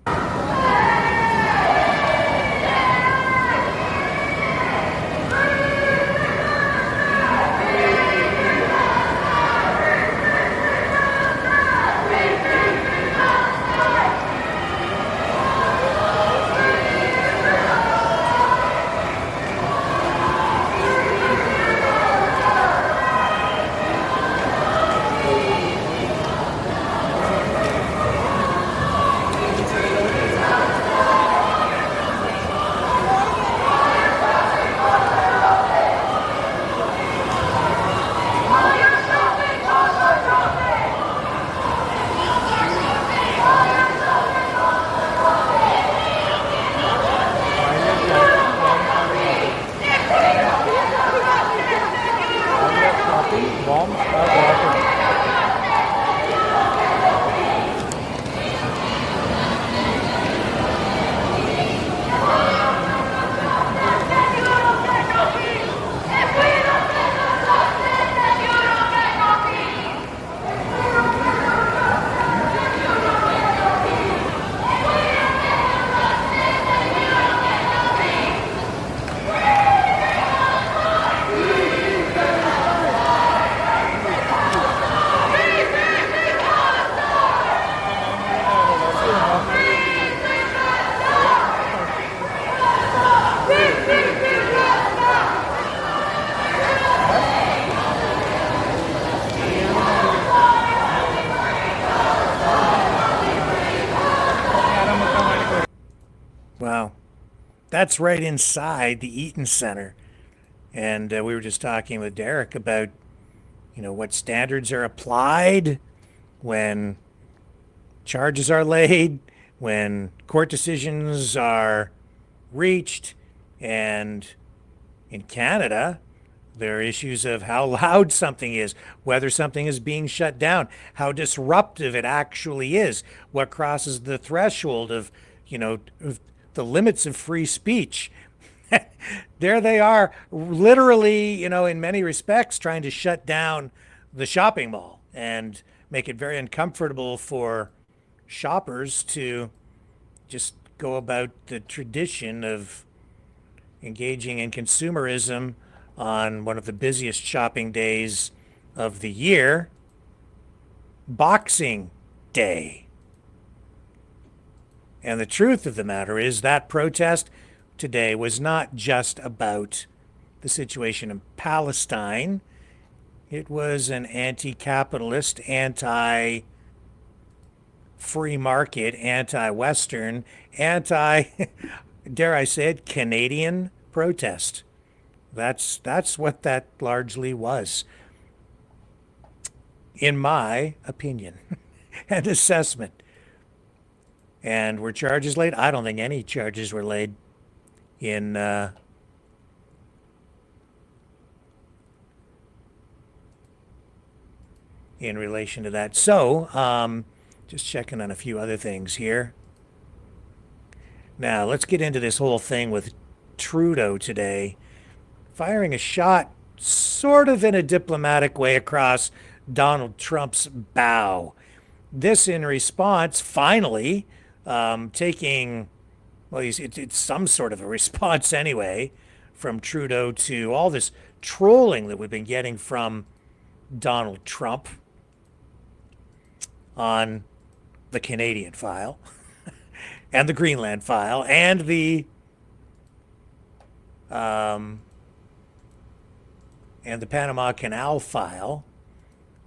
Wow. That's right inside the Eaton Centre. And we were just talking with Derek about, what standards are applied when charges are laid, when court decisions are reached. And in Canada, there are issues of how loud something is, whether something is being shut down, how disruptive it actually is, what crosses the threshold of, of the limits of free speech. There they are, literally, in many respects, trying to shut down the shopping mall and make it very uncomfortable for shoppers to just go about the tradition of engaging in consumerism on one of the busiest shopping days of the year, Boxing Day. And the truth of the matter is that protest today was not just about the situation in Palestine. It was an anti-capitalist, anti-free market, anti-Western, dare I say it, Canadian protest. That's what that largely was, in my opinion and assessment. And were charges laid? I don't think any charges were laid in relation to that. So, just checking on a few other things here. Now, let's get into this whole thing with Trudeau today, firing a shot sort of in a diplomatic way across Donald Trump's bow. This in response, finally, taking, well, it's some sort of a response anyway, from Trudeau to all this trolling that we've been getting from Donald Trump on the Canadian file and the Greenland file and the Panama Canal file.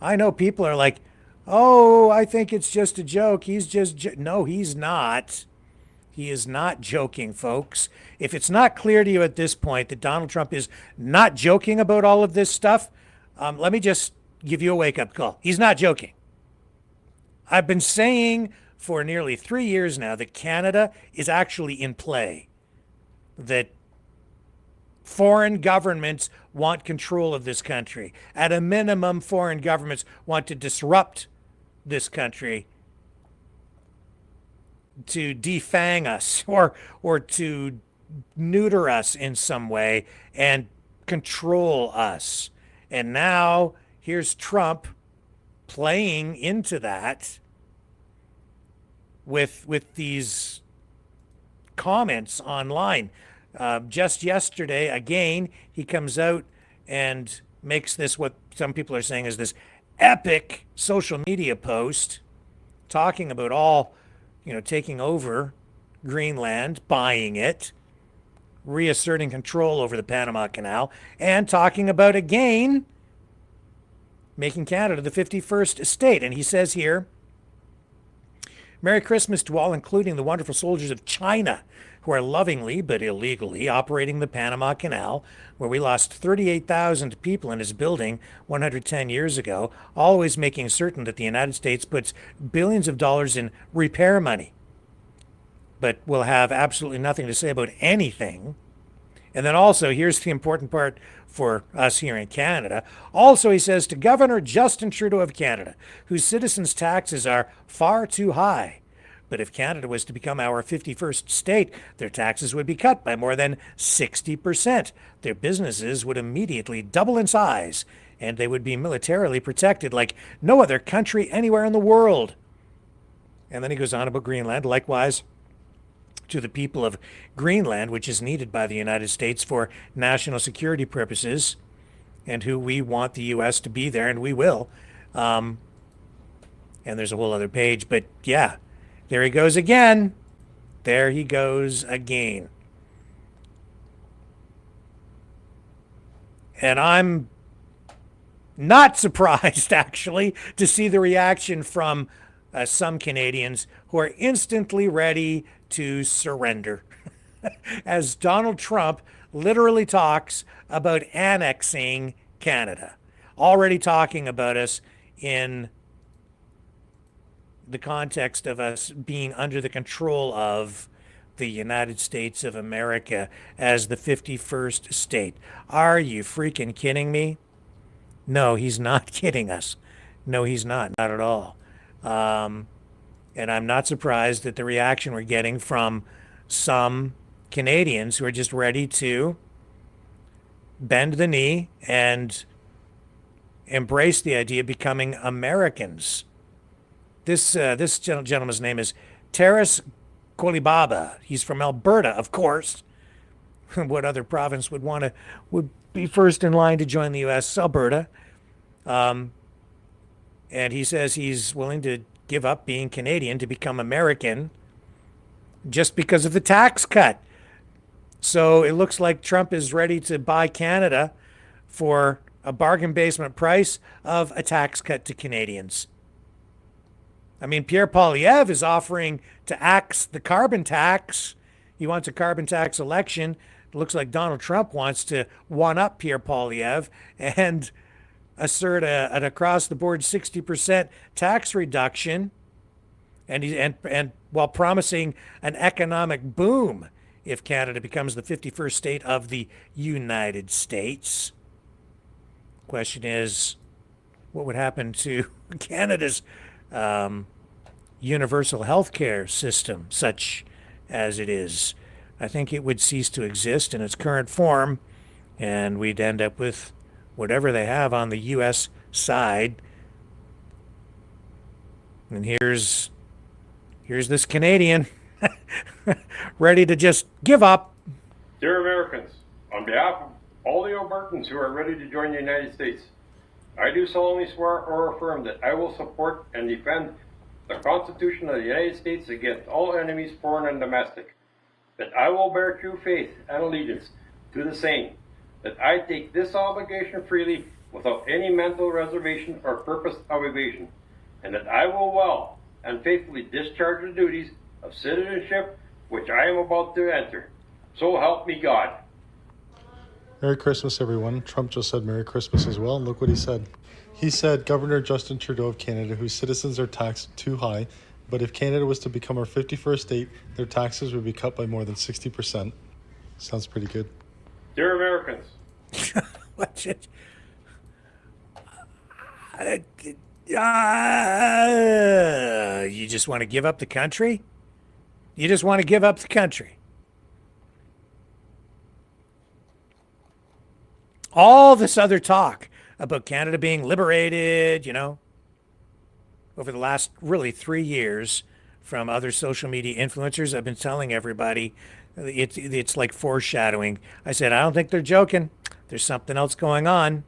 I know people are like, oh, I think it's just a joke. He's just, no, he's not. He is not joking, folks. If it's not clear to you at this point that Donald Trump is not joking about all of this stuff, let me just give you a wake-up call. He's not joking. I've been saying for nearly 3 years now that Canada is actually in play, that foreign governments want control of this country. At a minimum, foreign governments want to disrupt this country, to defang us or to neuter us in some way and control us. And now here's Trump playing into that with these comments online. Just yesterday, again, he comes out and makes this, what some people are saying is this epic social media post talking about all, taking over Greenland, buying it, reasserting control over the Panama Canal, and talking about, again, making Canada the 51st state. And he says here, Merry Christmas to all, including the wonderful soldiers of China, who are lovingly but illegally operating the Panama Canal, where we lost 38,000 people in its building 110 years ago, always making certain that the United States puts billions of dollars in repair money, but will have absolutely nothing to say about anything. And then also, here's the important part for us here in Canada. Also, he says, to Governor Justin Trudeau of Canada, whose citizens' taxes are far too high. But if Canada was to become our 51st state, their taxes would be cut by more than 60%. Their businesses would immediately double in size, and they would be militarily protected like no other country anywhere in the world. And then he goes on about Greenland. Likewise, to the people of Greenland, which is needed by the United States for national security purposes, and who we want the U.S. to be there, and we will. And there's a whole other page, but yeah. There he goes again. There he goes again. And I'm not surprised, actually, to see the reaction from some Canadians who are instantly ready to surrender. As Donald Trump literally talks about annexing Canada. Already talking about us in the context of us being under the control of the United States of America as the 51st state. Are you freaking kidding me? No, he's not kidding us. No, he's not at all. And I'm not surprised at the reaction we're getting from some Canadians who are just ready to bend the knee and embrace the idea of becoming Americans. This gentleman's name is Taras Kolibaba. He's from Alberta, of course. What other province would be first in line to join the U.S.? Alberta. And he says he's willing to give up being Canadian to become American just because of the tax cut. So it looks like Trump is ready to buy Canada for a bargain basement price of a tax cut to Canadians. I mean, Pierre Poilievre is offering to axe the carbon tax. He wants a carbon tax election. It looks like Donald Trump wants to one-up Pierre Poilievre and assert an across-the-board 60% tax reduction, and while promising an economic boom if Canada becomes the 51st state of the United States. Question is, what would happen to Canada's universal health care system, such as it is? I think it would cease to exist in its current form, and we'd end up with whatever they have on the U.S. side. And here's this Canadian ready to just give up. Dear Americans, on behalf of all the Albertans who are ready to join the United States, I do solemnly swear or affirm that I will support and defend the Constitution of the United States against all enemies, foreign and domestic, that I will bear true faith and allegiance to the same, that I take this obligation freely without any mental reservation or purpose of evasion, and that I will well and faithfully discharge the duties of citizenship which I am about to enter. So help me God. Merry Christmas, everyone. Trump just said Merry Christmas as well, and look what he said. He said Governor Justin Trudeau of Canada, whose citizens are taxed too high, but if Canada was to become our 51st state, their taxes would be cut by more than 60%. Sounds pretty good. Dear Americans. Watch it. You just want to give up the country? You just want to give up the country. All this other talk about Canada being liberated, over the last really 3 years from other social media influencers, I've been telling everybody it's like foreshadowing. I said, I don't think they're joking. There's something else going on.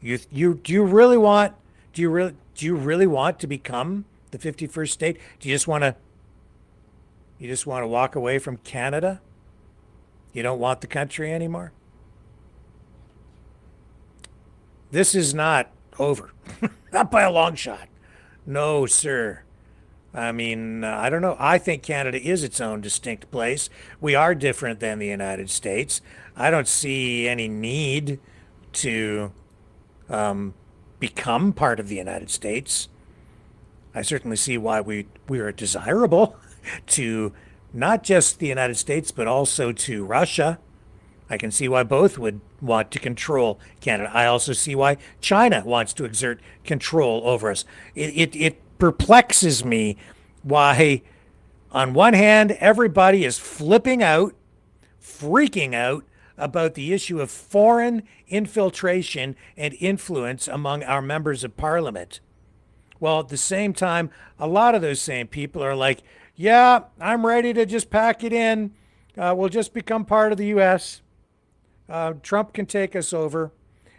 Do you really want to become the 51st state? Do you just want to walk away from Canada? You don't want the country anymore? This is not over. Not by a long shot. No, sir. I mean, I don't know. I think Canada is its own distinct place. We are different than the United States. I don't see any need to become part of the United States. I certainly see why we are desirable to not just the United States, but also to Russia. I can see why both would want to control Canada. I also see why China wants to exert control over us. It perplexes me why, on one hand, everybody is flipping out, freaking out about the issue of foreign infiltration and influence among our members of parliament. Well, at the same time, a lot of those same people are like, yeah, I'm ready to just pack it in. We'll just become part of the U.S. Trump can take us over.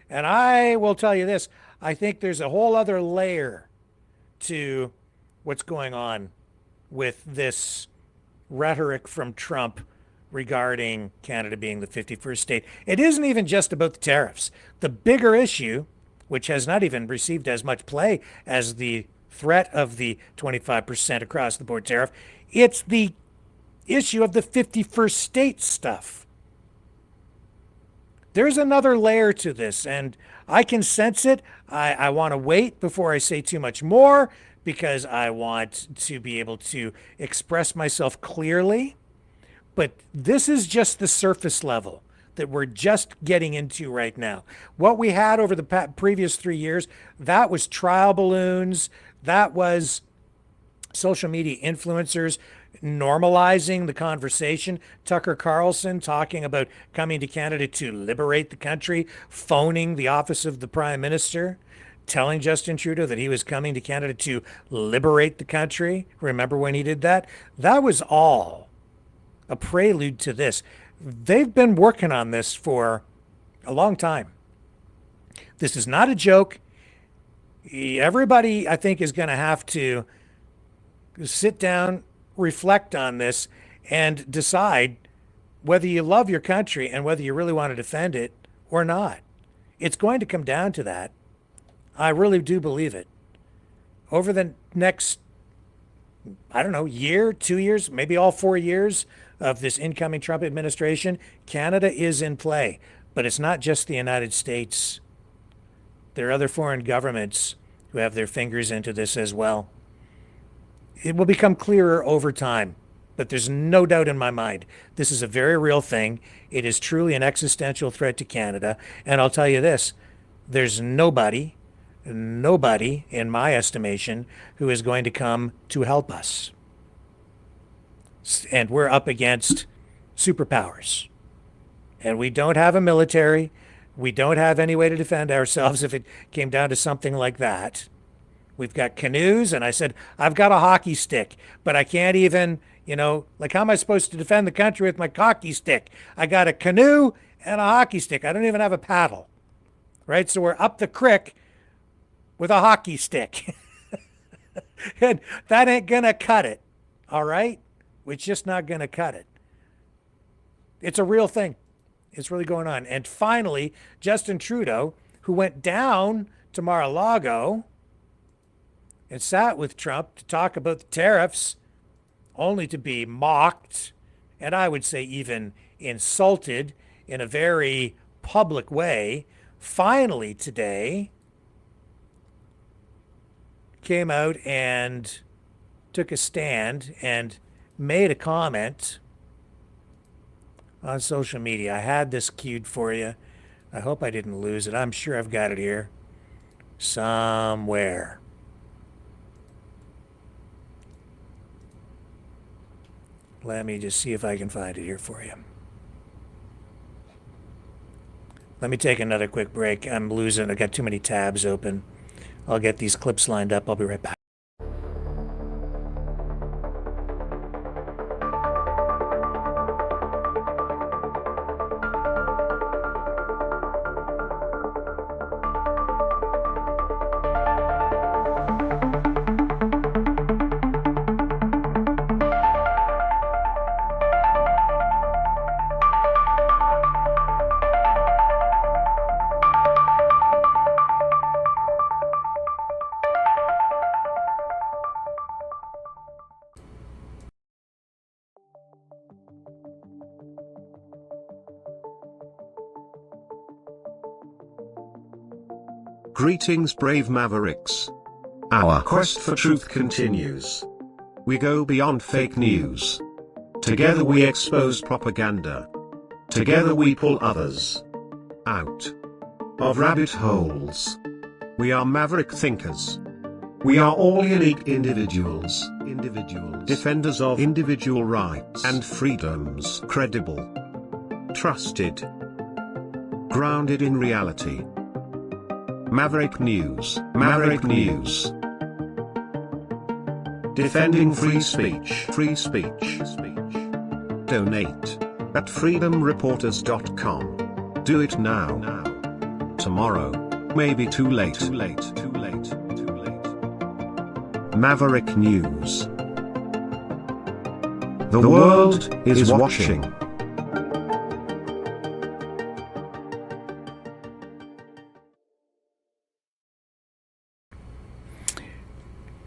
And I will tell you this, I think there's a whole other layer to what's going on with this rhetoric from Trump regarding Canada being the 51st state. It isn't even just about the tariffs. The bigger issue, which has not even received as much play as the threat of the 25% across the board tariff, it's the issue of the 51st state stuff. There's another layer to this, and I can sense it. I want to wait before I say too much more because I want to be able to express myself clearly. But this is just the surface level that we're just getting into right now. What we had over the previous 3 years, that was trial balloons. That was social media influencers normalizing the conversation. Tucker Carlson talking about coming to Canada to liberate the country, phoning the office of the Prime Minister, telling Justin Trudeau that he was coming to Canada to liberate the country. Remember when he did that? That was all a prelude to this. They've been working on this for a long time. This is not a joke. Everybody, I think, is going to have to sit down, reflect on this, and decide whether you love your country and whether you really want to defend it or not. It's going to come down to that. I really do believe it. Over the next, I don't know, year, 2 years, maybe all 4 years of this incoming Trump administration, Canada is in play. But it's not just the United States. There are other foreign governments who have their fingers into this as well. It will become clearer over time, but there's no doubt in my mind this is a very real thing. It is truly an existential threat to Canada. And I'll tell you this, there's nobody in my estimation who is going to come to help us. And we're up against superpowers. And we don't have a military. We don't have any way to defend ourselves if it came down to something like that. We've got canoes, and I said, I've got a hockey stick, but I can't even, like how am I supposed to defend the country with my hockey stick? I got a canoe and a hockey stick. I don't even have a paddle, right? So we're up the creek with a hockey stick. And that ain't going to cut it. All right? It's just not going to cut it. It's a real thing. It's really going on. And finally, Justin Trudeau, who went down to Mar-a-Lago and sat with Trump to talk about the tariffs, only to be mocked, and I would say even insulted in a very public way, finally today came out and took a stand and made a comment on social media. I had this queued for you. I hope I didn't lose it. I'm sure I've got it here somewhere. Let me just see if I can find it here for you. Let me take another quick break. I'm losing. I've got too many tabs open. I'll get these clips lined up. I'll be right back. Greetings, brave Mavericks. Our quest for truth continues. We go beyond fake news. Together we expose propaganda. Together we pull others out of rabbit holes. We are maverick thinkers. We are all unique individuals, defenders of individual rights and freedoms, credible, trusted, grounded in reality. Maverick News, Maverick News. Defending free speech, free speech. Donate at freedomreporters.com. Do it now. Tomorrow may be too late. Maverick News. The world is watching.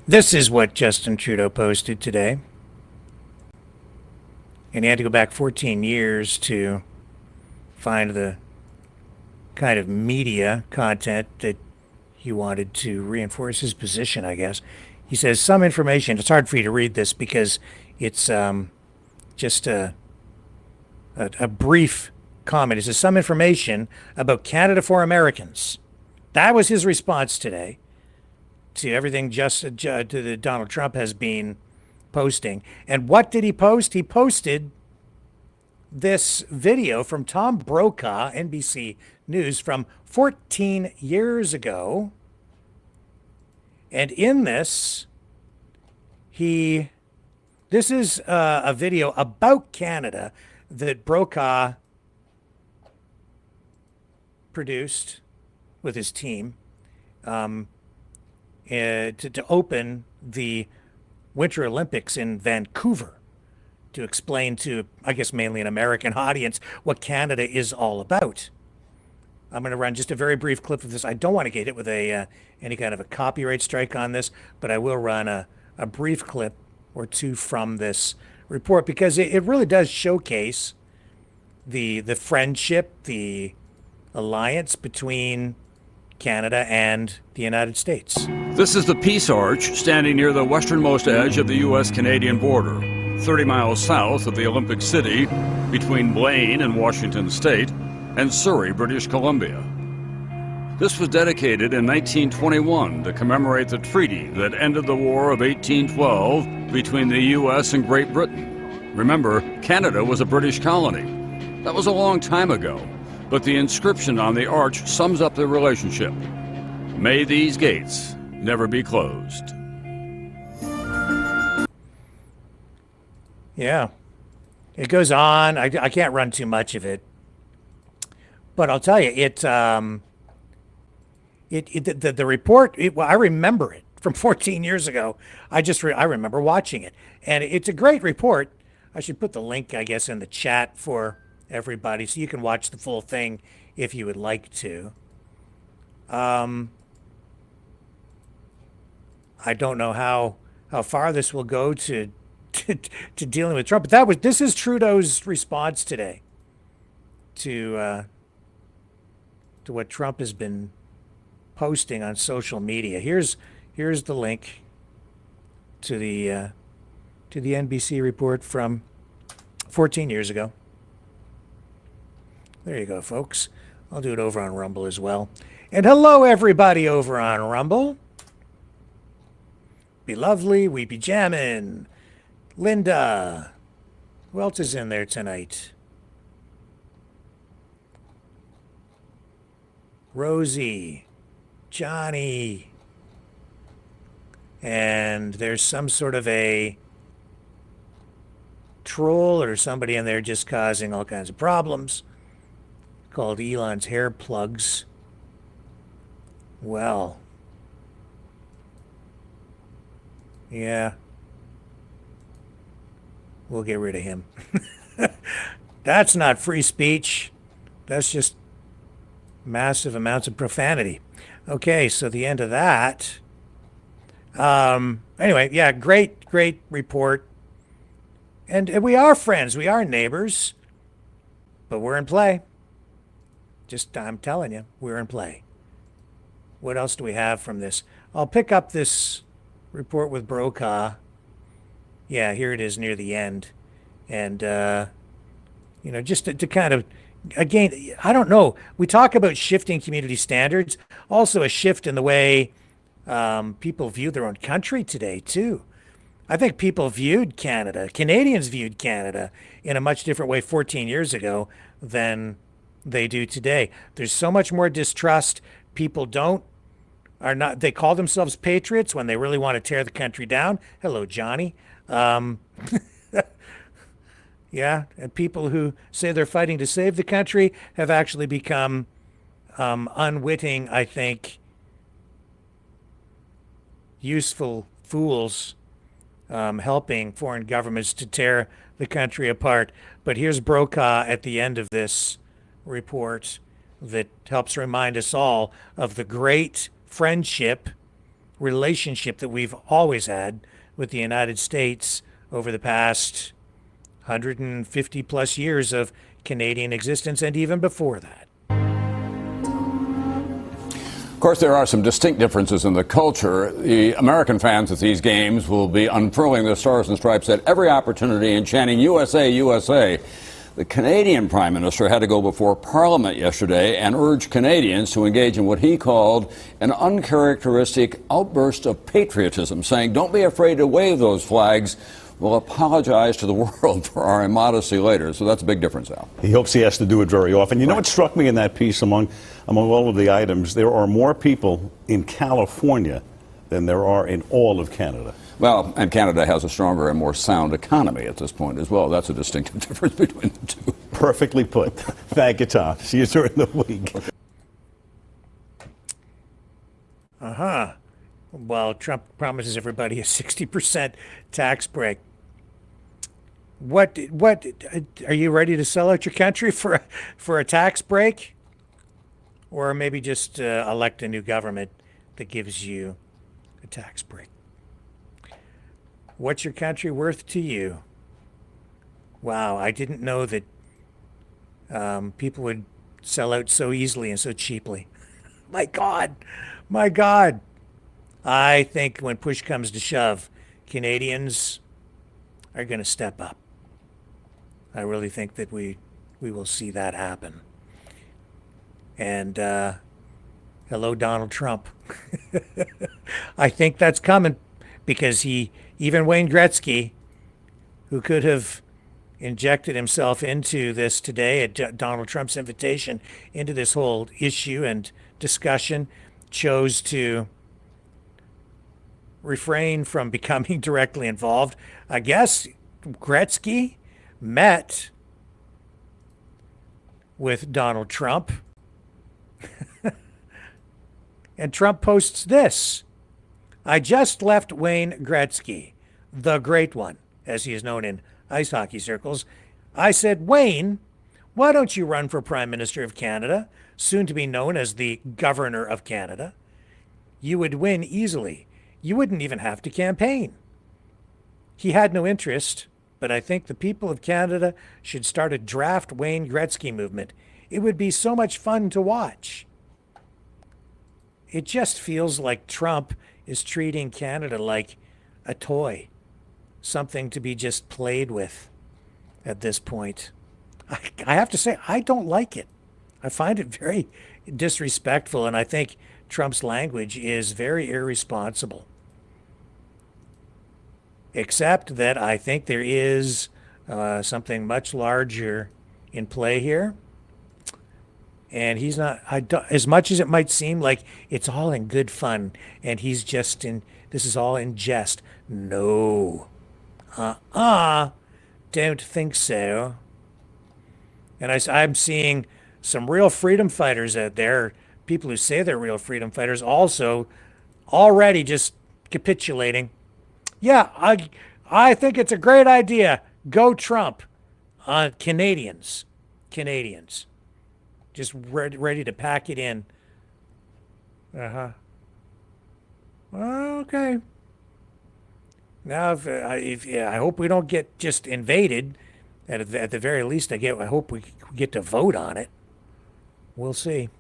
This is what Justin Trudeau posted today. And he had to go back 14 years to find the kind of media content that he wanted to reinforce his position, I guess. He says some information. It's hard for you to read this because it's just a brief comment. He says some information about Canada for Americans. That was his response today to everything that Donald Trump has been posting. And what did he post? He posted this video from Tom Brokaw, NBC News, from 14 years ago. And in this, this is a video about Canada that Brokaw produced with his team to open the Winter Olympics in Vancouver, to explain to, I guess, mainly an American audience what Canada is all about. I'm going to run just a very brief clip of this. I don't want to get hit with any kind of a copyright strike on this, but I will run a brief clip or two from this report because it really does showcase the friendship, the alliance between Canada and the United States. This is the Peace Arch standing near the westernmost edge of the U.S.-Canadian border, 30 miles south of the Olympic City, between Blaine and Washington State, and Surrey, British Columbia. This was dedicated in 1921 to commemorate the treaty that ended the War of 1812 between the U.S. and Great Britain. Remember, Canada was a British colony. That was a long time ago, but the inscription on the arch sums up the relationship. May these gates never be closed. Yeah. It goes on. I can't run too much of it. But I'll tell you, the report, well, I remember it from 14 years ago. I remember watching it, and it's a great report. I should put the link, I guess, in the chat for everybody so you can watch the full thing if you would like to. I don't know how far this will go to dealing with Trump, but this is Trudeau's response today to what Trump has been posting on social media. Here's the link to the NBC report from 14 years ago. There you go, folks. I'll do it over on Rumble as well. And hello, everybody over on Rumble. Be lovely, we be jammin'. Linda. Who else is in there tonight? Rosie. Johnny. And there's some sort of a troll or somebody in there just causing all kinds of problems called Elon's hair plugs. Well, yeah, we'll get rid of him. That's not free speech. That's just massive amounts of profanity. Okay, so the end of that. Anyway, yeah, great report. And we are friends. We are neighbors. But we're in play. I'm telling you, we're in play. What else do we have from this? I'll pick up this report with Brokaw. Yeah, here it is near the end. And, just to kind of, again, I don't know. We talk about shifting community standards. Also a shift in the way people view their own country today, too. I think Canadians viewed Canada in a much different way 14 years ago than they do today. There's so much more distrust. People they call themselves patriots when they really want to tear the country down. Hello, Johnny. Yeah, and people who say they're fighting to save the country have actually become unwitting, I think, useful fools helping foreign governments to tear the country apart. But here's Brokaw at the end of this report that helps remind us all of the great relationship that we've always had with the United States over the past 150 plus years of Canadian existence and even before that. Of course, there are some distinct differences in the culture. The American fans at these games will be unfurling their stars and stripes at every opportunity and chanting USA, USA. The Canadian Prime Minister had to go before Parliament yesterday and urge Canadians to engage in what he called an uncharacteristic outburst of patriotism, saying, don't be afraid to wave those flags. We'll apologize to the world for our immodesty later. So that's a big difference, Al. He hopes he has to do it very often. You know what struck me in that piece among all of the items? There are more people in California than there are in all of Canada. Well, and Canada has a stronger and more sound economy at this point as well. That's a distinctive difference between the two. Perfectly put. Thank you, Tom. See you during the week. Uh-huh. Well, Trump promises everybody a 60% tax break. What are you ready to sell out your country for a tax break? Or maybe just elect a new government that gives you a tax break? What's your country worth to you? Wow, I didn't know that people would sell out so easily and so cheaply. My God. I think when push comes to shove, Canadians are going to step up. I really think that we will see that happen. And hello, Donald Trump. I think that's coming because even Wayne Gretzky, who could have injected himself into this today at Donald Trump's invitation, into this whole issue and discussion, chose to refrain from becoming directly involved. I guess Gretzky met with Donald Trump. And Trump posts this. I just left Wayne Gretzky, the great one, as he is known in ice hockey circles. I said, Wayne, why don't you run for Prime Minister of Canada, soon to be known as the Governor of Canada? You would win easily. You wouldn't even have to campaign. He had no interest, but I think the people of Canada should start a draft Wayne Gretzky movement. It would be so much fun to watch. It just feels like Trump is treating Canada like a toy, something to be just played with at this point. I have to say, I don't like it. I find it very disrespectful, and I think Trump's language is very irresponsible. Except that I think there is something much larger in play here. And he's not, as much as it might seem like it's all in good fun and he's just this is all in jest. No. Don't think so. And I'm seeing some real freedom fighters out there, people who say they're real freedom fighters, also already just capitulating. Yeah, I think it's a great idea. Go Trump. Canadians. Just ready to pack it in. Okay. Now, I hope we don't get just invaded. At the very least, I hope we get to vote on it. We'll see.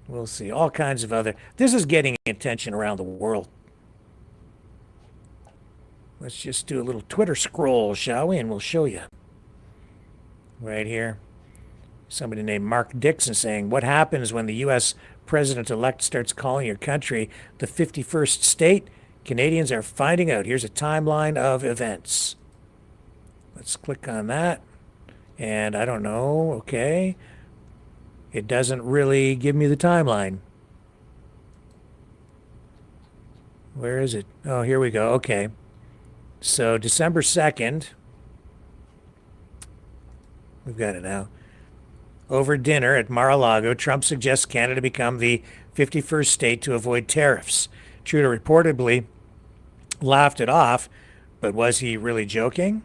We'll see. All kinds of other. This is getting attention around the world. Let's just do a little Twitter scroll, shall we? And we'll show you. Right here. Somebody named Mark Dixon saying, what happens when the U.S. president-elect starts calling your country the 51st state? Canadians are finding out. Here's a timeline of events. Let's click on that. And I don't know. Okay. It doesn't really give me the timeline. Where is it? Oh, here we go. Okay. So December 2nd. We've got it now. Over dinner at Mar-a-Lago, Trump suggests Canada become the 51st state to avoid tariffs. Trudeau reportedly laughed it off, but was he really joking?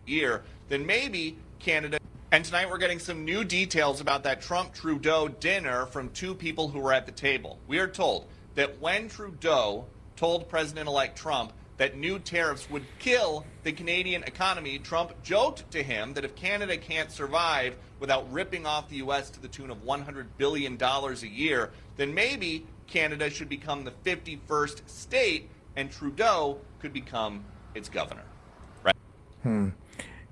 Then maybe Canada. And tonight we're getting some new details about that Trump-Trudeau dinner from two people who were at the table. We are told that when Trudeau told President-elect Trump that new tariffs would kill the Canadian economy, Trump joked to him that if Canada can't survive without ripping off the U.S. to the tune of $100 billion a year, then maybe Canada should become the 51st state and Trudeau could become its governor. Right?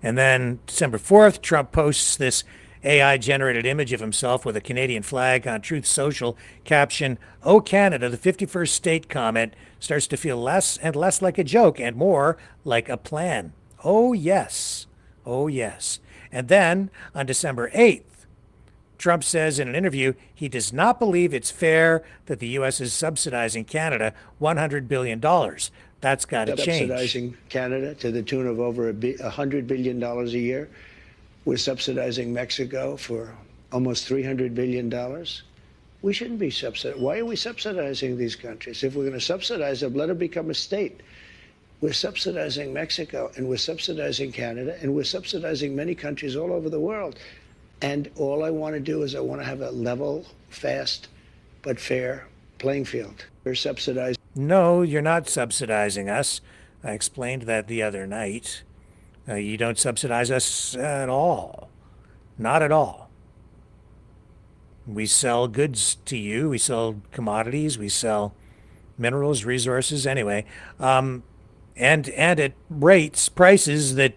And then December 4th, Trump posts this AI-generated image of himself with a Canadian flag on Truth Social, caption, "Oh Canada, the 51st state." Comment starts to feel less and less like a joke and more like a plan. Oh yes. Oh yes. And then on December 8th, Trump says in an interview he does not believe it's fair that the U.S. is subsidizing Canada $100 billion. That's got to change. Subsidizing Canada to the tune of over $100 billion a year. We're subsidizing Mexico for almost $300 billion. We shouldn't be subsidizing. Why are we subsidizing these countries? If we're going to subsidize them, let them become a state. We're subsidizing Mexico, and we're subsidizing Canada, and we're subsidizing many countries all over the world. And all I want to do is I want to have a level, fast, but fair playing field. We're subsidizing. No, you're not subsidizing us. I explained that the other night. You don't subsidize us at all. Not at all. We sell goods to you. We sell commodities. We sell minerals, resources, anyway. And at prices that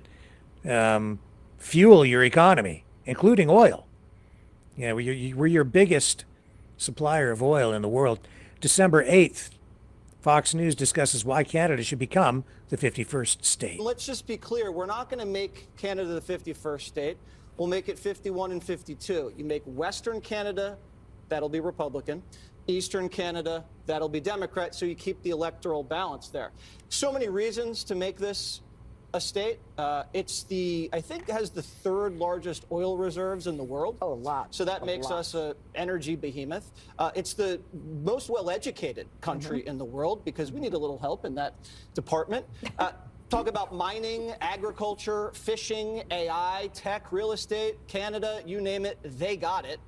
fuel your economy, including oil. Yeah, we're your biggest supplier of oil in the world. December 8th, Fox News discusses why Canada should become the 51st state. Let's just be clear. We're not going to make Canada the 51st state. We'll make it 51 and 52. You make Western Canada, that'll be Republican. Eastern Canada, that'll be Democrat, so you keep the electoral balance there. So many reasons to make this a state. It's I think it has the 3rd largest oil reserves in the world. Oh, a lot. So that makes us an energy behemoth. It's the most well-educated country in the world because we need a little help in that department. Talk about mining, agriculture, fishing, AI, tech, real estate, Canada, you name it, they got it.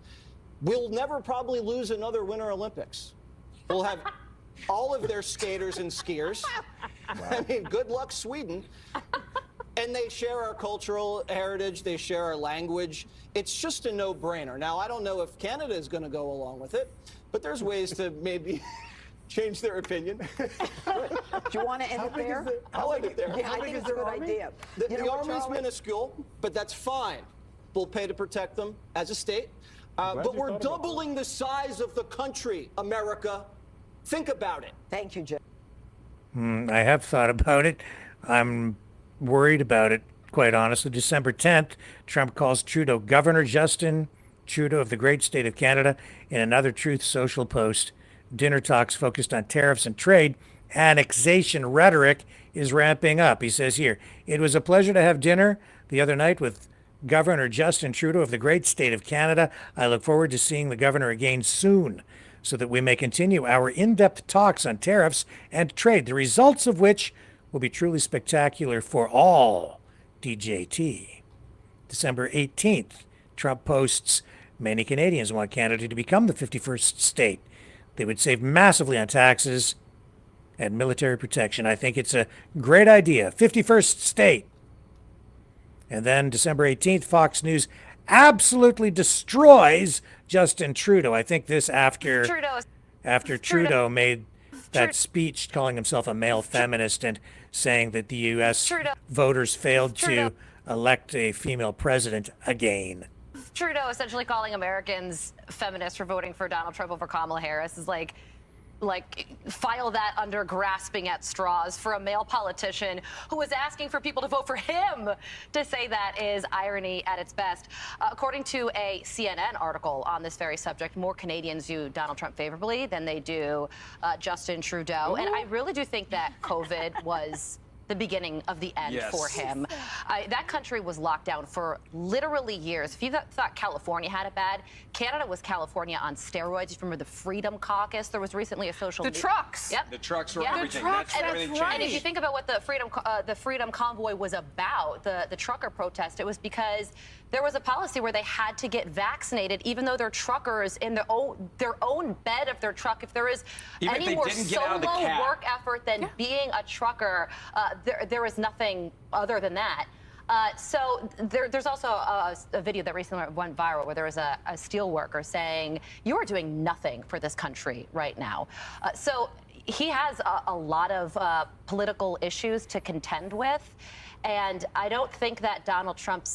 We'll never probably lose another Winter Olympics. We'll have all of their skaters and skiers. I mean, good luck, Sweden. And they share our cultural heritage. They share our language. It's just a no-brainer. Now, I don't know if Canada is going to go along with it, but there's ways to maybe change their opinion. Do you want to end it there? I'll end it there. Yeah, I think it's a good idea. The Army's minuscule, but that's fine. We'll pay to protect them as a state. But we're doubling the size of the country, America. Think about it. Thank you, Jim. I have thought about it. I'm worried about it, quite honestly. December 10th, Trump calls Trudeau Governor Justin Trudeau of the great state of Canada in another Truth Social post. Dinner talks focused on tariffs and trade. Annexation rhetoric is ramping up. He says here, it was a pleasure to have dinner the other night with Governor Justin Trudeau of the great state of Canada. I look forward to seeing the governor again soon so that we may continue our in-depth talks on tariffs and trade, the results of which will be truly spectacular for all. DJT. December 18th, Trump posts, many Canadians want Canada to become the 51st state. They would save massively on taxes and military protection. I think it's a great idea. 51st state. And then December 18th, Fox News absolutely destroys Justin Trudeau. I think this after Trudeau made that speech calling himself a male feminist and saying that the U.S. voters failed to elect a female president again. Trudeau essentially calling Americans feminists for voting for Donald Trump over Kamala Harris is like file that under grasping at straws for a male politician who was asking for people to vote for him. To say that is irony at its best. According to a CNN article on this very subject, more Canadians view Donald Trump favorably than they do Justin Trudeau. Ooh. And I really do think that COVID was the beginning of the end for him. That country was locked down for literally years. If you thought California had it bad, Canada was California on steroids. You remember the Freedom Caucus? There was recently a social media. Trucks. Yep. The trucks were everything. That's everything right. And if you think about what the Freedom Convoy was about, the trucker protest, it was because there was a policy where they had to get vaccinated, even though they're truckers in their own bed of their truck. If there is any more solo work effort than being a trucker, there is nothing other than that. So there's also a video that recently went viral where there was a steel worker saying, you are doing nothing for this country right now. So he has a lot of political issues to contend with. And I don't think that Donald Trump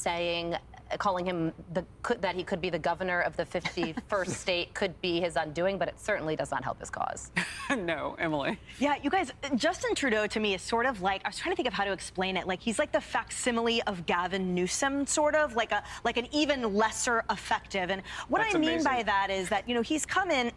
calling him that he could be the governor of the 51st state could be his undoing, but it certainly does not help his cause. No, Emily. Yeah, you guys, Justin Trudeau to me is sort of like, I was trying to think of how to explain it. Like he's like the facsimile of Gavin Newsom, sort of like an even lesser effective. And what I mean by that is that, he's come in,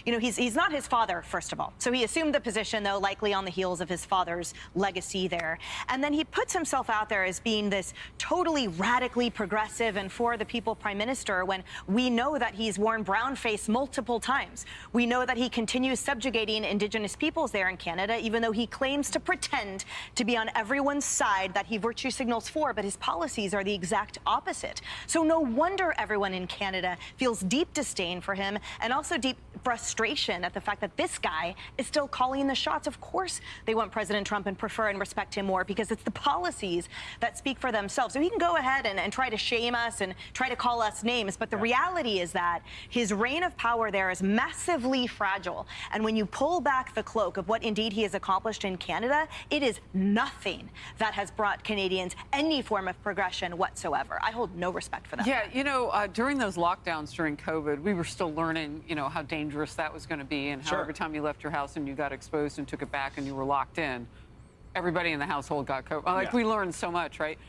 he's not his father, first of all. So he assumed the position, though, likely on the heels of his father's legacy there. And then he puts himself out there as being this totally radically progressive and for the people prime minister when we know that he's worn brown face multiple times. We know that he continues subjugating Indigenous peoples there in Canada, even though he claims to pretend to be on everyone's side that he virtue signals for, but his policies are the exact opposite. So no wonder everyone in Canada feels deep disdain for him and also deep frustration at the fact that this guy is still calling the shots. Of course they want President Trump and prefer and respect him more because it's the policies that speak for themselves. So he can go ahead and try to shame us and try to call us names, but the reality is that his reign of power there is massively fragile. And when you pull back the cloak of what indeed he has accomplished in Canada, it is nothing that has brought Canadians any form of progression whatsoever. I hold no respect for that. Yeah, during those lockdowns during COVID, we were still learning, how dangerous that was going to be and how every time you left your house and you got exposed and took it back and you were locked in, everybody in the household got COVID. We learned so much, right?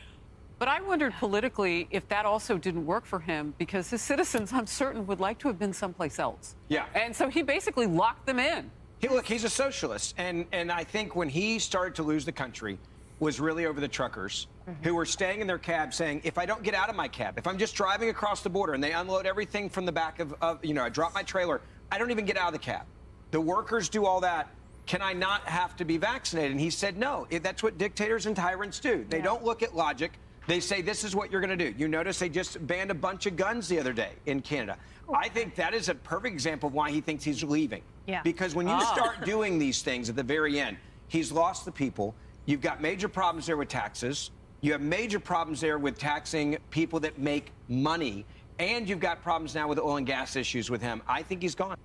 But I wondered politically if that also didn't work for him because his citizens, I'm certain, would like to have been someplace else. Yeah. And so he basically locked them in. Look, he's a socialist. And I think when he started to lose the country, was really over the truckers who were staying in their cab saying, if I don't get out of my cab, if I'm just driving across the border and they unload everything from the back of I drop my trailer, I don't even get out of the cab. The workers do all that. Can I not have to be vaccinated? And he said, no, that's what dictators and tyrants do. They don't look at logic. They say, this is what you're going to do. You notice they just banned a bunch of guns the other day in Canada. I think that is a perfect example of why he thinks he's leaving. Yeah. Because when you start doing these things at the very end, he's lost the people. You've got major problems there with taxes. You have major problems there with taxing people that make money. And you've got problems now with oil and gas issues with him. I think he's gone.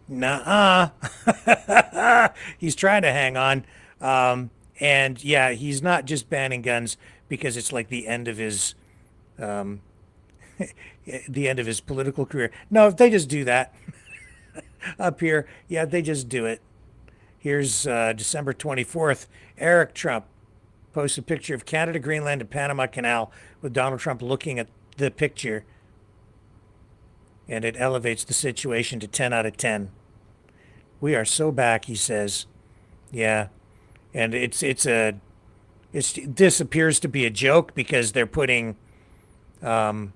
Nuh-uh. He's trying to hang on. And yeah, he's not just banning guns because it's like the end of his the end of his political career. No, if they just do that up here, yeah, they just do it. Here's December 24th. Eric Trump posts a picture of Canada, Greenland, and Panama Canal with Donald Trump looking at the picture. And it elevates the situation to 10 out of 10. We are so back, he says. Yeah. And this appears to be a joke because they're putting, I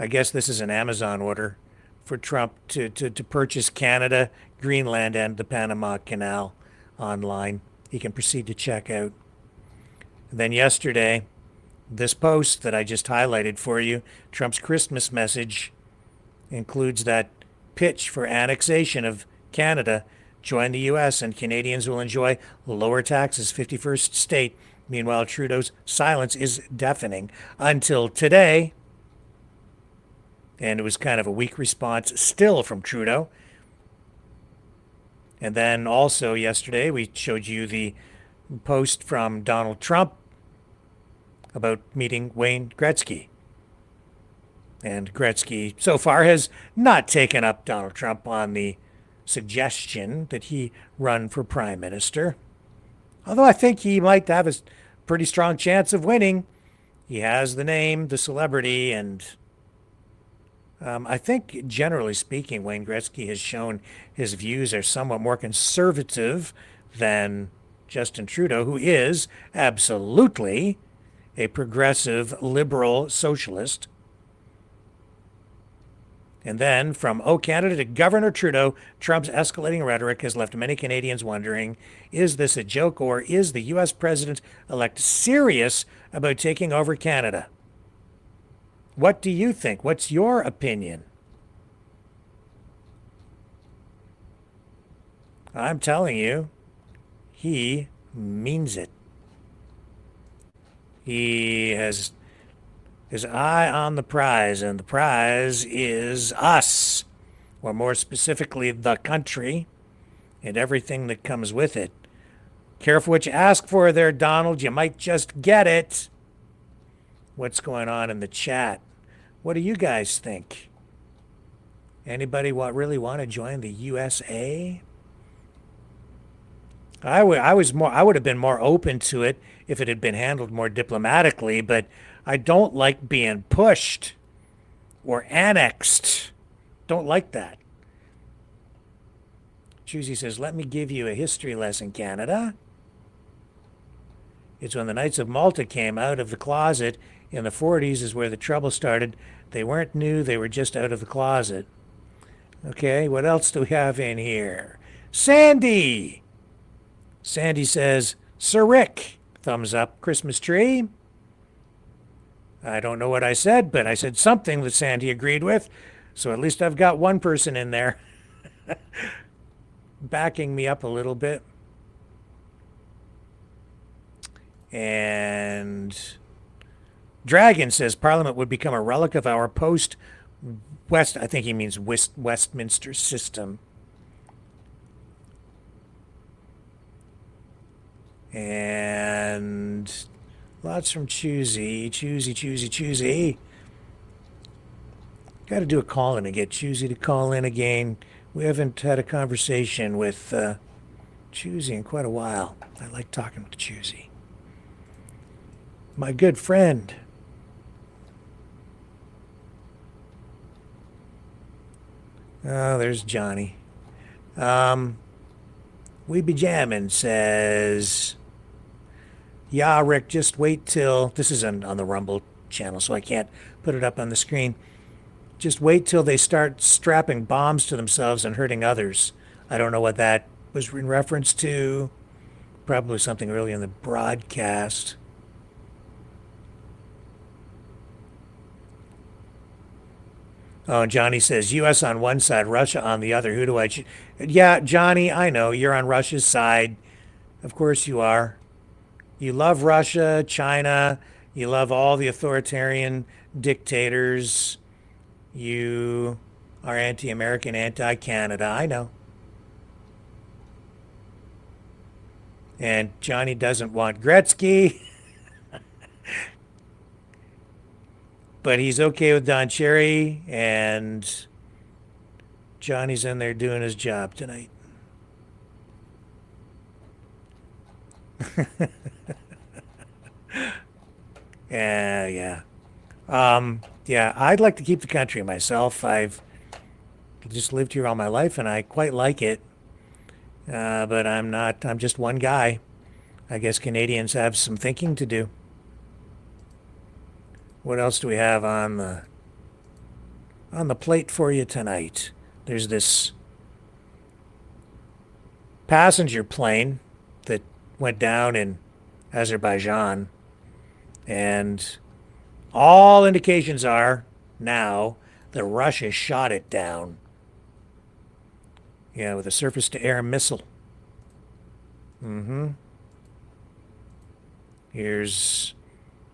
guess this is an Amazon order for Trump to purchase Canada, Greenland, and the Panama Canal online. He can proceed to check out. And then yesterday, this post that I just highlighted for you, Trump's Christmas message, includes that pitch for annexation of Canada. Join the U.S. and Canadians will enjoy lower taxes, 51st state. Meanwhile, Trudeau's silence is deafening until today. And it was kind of a weak response still from Trudeau. And then also yesterday, we showed you the post from Donald Trump about meeting Wayne Gretzky. And Gretzky so far has not taken up Donald Trump on the suggestion that he run for prime minister. Although I think he might have a pretty strong chance of winning. He has the name, the celebrity, and I think generally speaking, Wayne Gretzky has shown his views are somewhat more conservative than Justin Trudeau, who is absolutely a progressive, liberal socialist. And then from Canada to Governor Trudeau, Trump's escalating rhetoric has left many Canadians wondering, is this a joke or is the U.S. president-elect serious about taking over Canada? What do you think? What's your opinion? I'm telling you, he means it. He has his eye on the prize, and the prize is us, or more specifically, the country, and everything that comes with it. Careful what you ask for there, Donald. You might just get it. What's going on in the chat? What do you guys think? Anybody really want to join the USA? I would have been more open to it if it had been handled more diplomatically, but I don't like being pushed or annexed. Don't like that. Choosy says, let me give you a history lesson, Canada. It's when the Knights of Malta came out of the closet in the 40s is where the trouble started. They weren't new, they were just out of the closet. Okay, what else do we have in here? Sandy! Sandy says, Sir Rick, thumbs up, Christmas tree. I don't know what I said, but I said something that Sandy agreed with, so at least I've got one person in there backing me up a little bit. And Dragon says Parliament would become a relic of our post-West, I think he means Westminster system. And lots from Choosy. Got to do a call-in to get Choosy to call in again. We haven't had a conversation with Choosy in quite a while. I like talking with Choosy. My good friend. Oh, there's Johnny. What We Be Jammin' says, yeah, Rick, just wait till, this is on the Rumble channel, so I can't put it up on the screen. Just wait till they start strapping bombs to themselves and hurting others. I don't know what that was in reference to. Probably something early in the broadcast. Oh, and Johnny says, U.S. on one side, Russia on the other. Who do I choose? Yeah, Johnny, I know. You're on Russia's side. Of course you are. You love Russia, China. You love all the authoritarian dictators. You are anti-American, anti-Canada. I know. And Johnny doesn't want Gretzky. But he's okay with Don Cherry, and Johnny's in there doing his job tonight. Yeah. Yeah, I'd like to keep the country myself. I've just lived here all my life, and I quite like it. But I'm just one guy. I guess Canadians have some thinking to do. What else do we have on the plate for you tonight? There's this passenger plane that went down in Azerbaijan, and all indications are now that Russia shot it down. Yeah, with a surface-to-air missile. Here's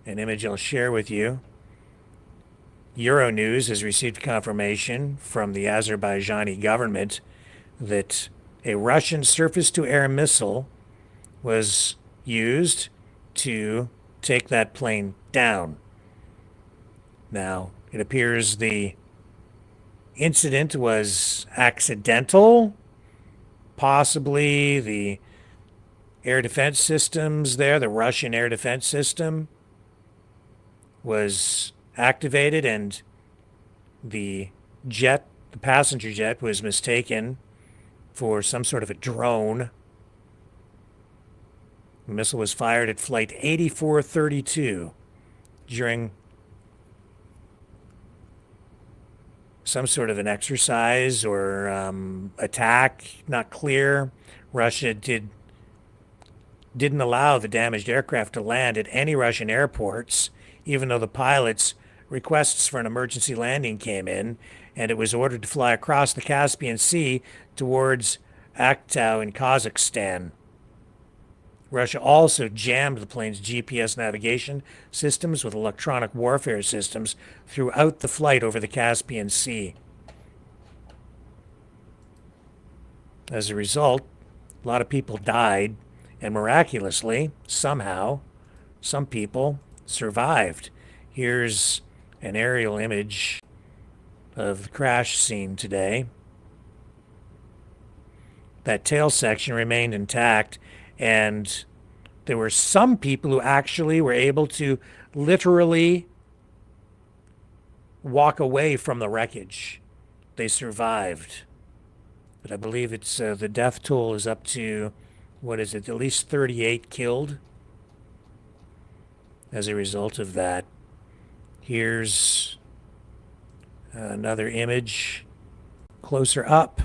an image I'll share with you. Euronews has received confirmation from the Azerbaijani government that a Russian surface-to-air missile was used to take that plane down. Now, it appears the incident was accidental. Possibly the air defense systems there, the Russian air defense system, was activated, and the passenger jet, was mistaken for some sort of a drone. The missile was fired at flight 8432 during some sort of an exercise or attack, not clear. Russia didn't allow the damaged aircraft to land at any Russian airports, even though the pilot's requests for an emergency landing came in, and it was ordered to fly across the Caspian Sea towards Aktau in Kazakhstan. Russia also jammed the plane's GPS navigation systems with electronic warfare systems throughout the flight over the Caspian Sea. As a result, a lot of people died, and miraculously, somehow, some people survived. Here's an aerial image of the crash scene today. That tail section remained intact, and there were some people who actually were able to literally walk away from the wreckage. They survived. But I believe it's the death toll is up to, what is it, at least 38 killed as a result of that. Here's another image closer up.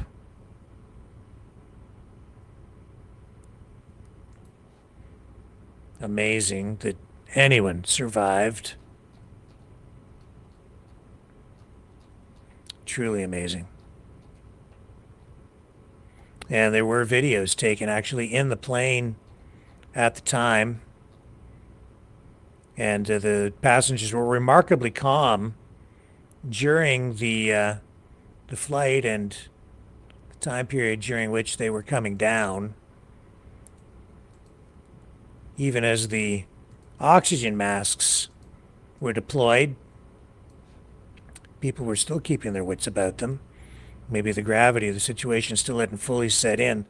Amazing that anyone survived. Truly amazing. And there were videos taken actually in the plane at the time. And the passengers were remarkably calm during the flight and the time period during which they were coming down. Even as the oxygen masks were deployed, people were still keeping their wits about them. Maybe the gravity of the situation still hadn't fully set in.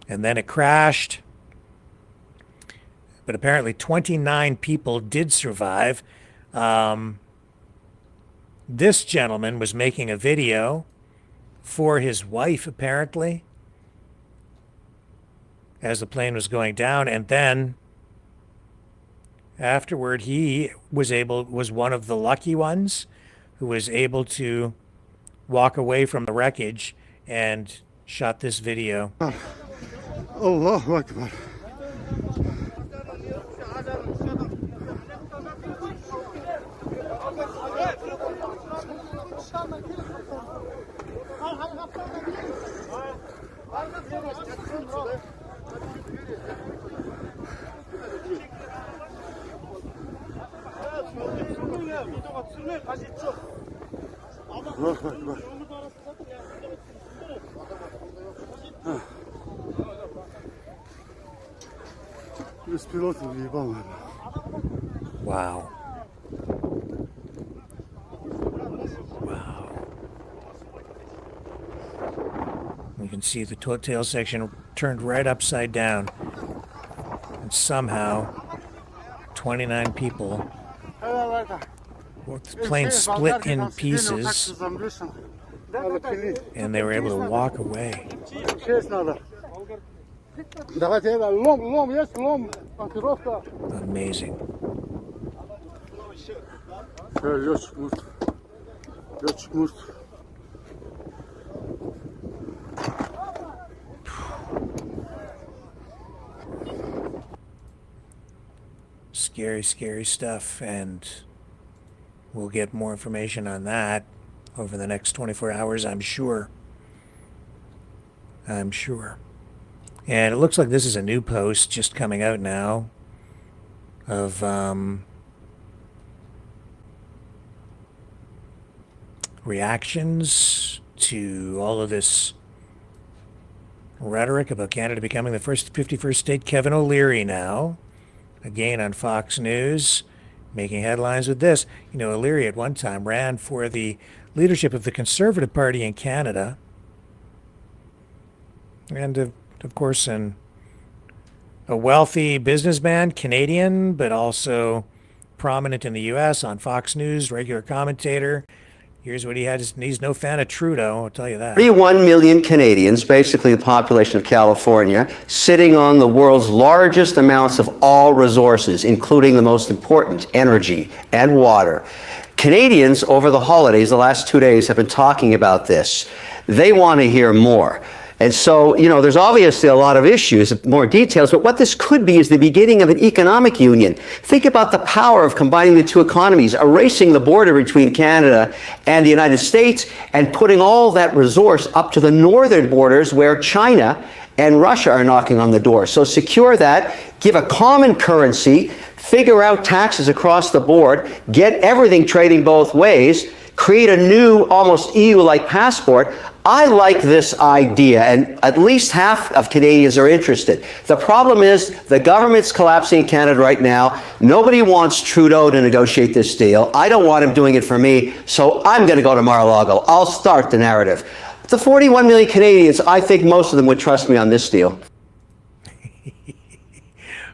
And then it crashed. But apparently 29 people did survive. This gentleman was making a video for his wife, apparently. as the plane was going down. And then afterward, he was one of the lucky ones who was able to walk away from the wreckage and shot this video. Allahu Akbar. Wow. Wow. You can see the tail section turned right upside down. And somehow, 29 people, the plane split in pieces, and they were able to walk away. Amazing. Scary, scary stuff, and we'll get more information on that over the next 24 hours, I'm sure. I'm sure. And it looks like this is a new post just coming out now of reactions to all of this rhetoric about Canada becoming the first 51st state. Kevin O'Leary now, again on Fox News, making headlines with this. You know, O'Leary at one time ran for the leadership of the Conservative Party in Canada. And of course, a wealthy businessman, Canadian, but also prominent in the U.S. on Fox News, regular commentator. Here's what he had. He's no fan of Trudeau, I'll tell you that. 31 million Canadians, basically the population of California, sitting on the world's largest amounts of all resources, including the most important, energy and water. Canadians, over the holidays, the last 2 days, have been talking about this. They want to hear more. And so, you know, there's obviously a lot of issues, more details, but what this could be is the beginning of an economic union. Think about the power of combining the two economies, erasing the border between Canada and the United States, and putting all that resource up to the northern borders where China and Russia are knocking on the door. So secure that, give a common currency, figure out taxes across the board, get everything trading both ways, create a new, almost EU-like passport. I like this idea, and at least half of Canadians are interested. The problem is the government's collapsing in Canada right now. Nobody wants Trudeau to negotiate this deal. I don't want him doing it for me, so I'm going to go to Mar-a-Lago. I'll start the narrative. The 41 million Canadians, I think most of them would trust me on this deal.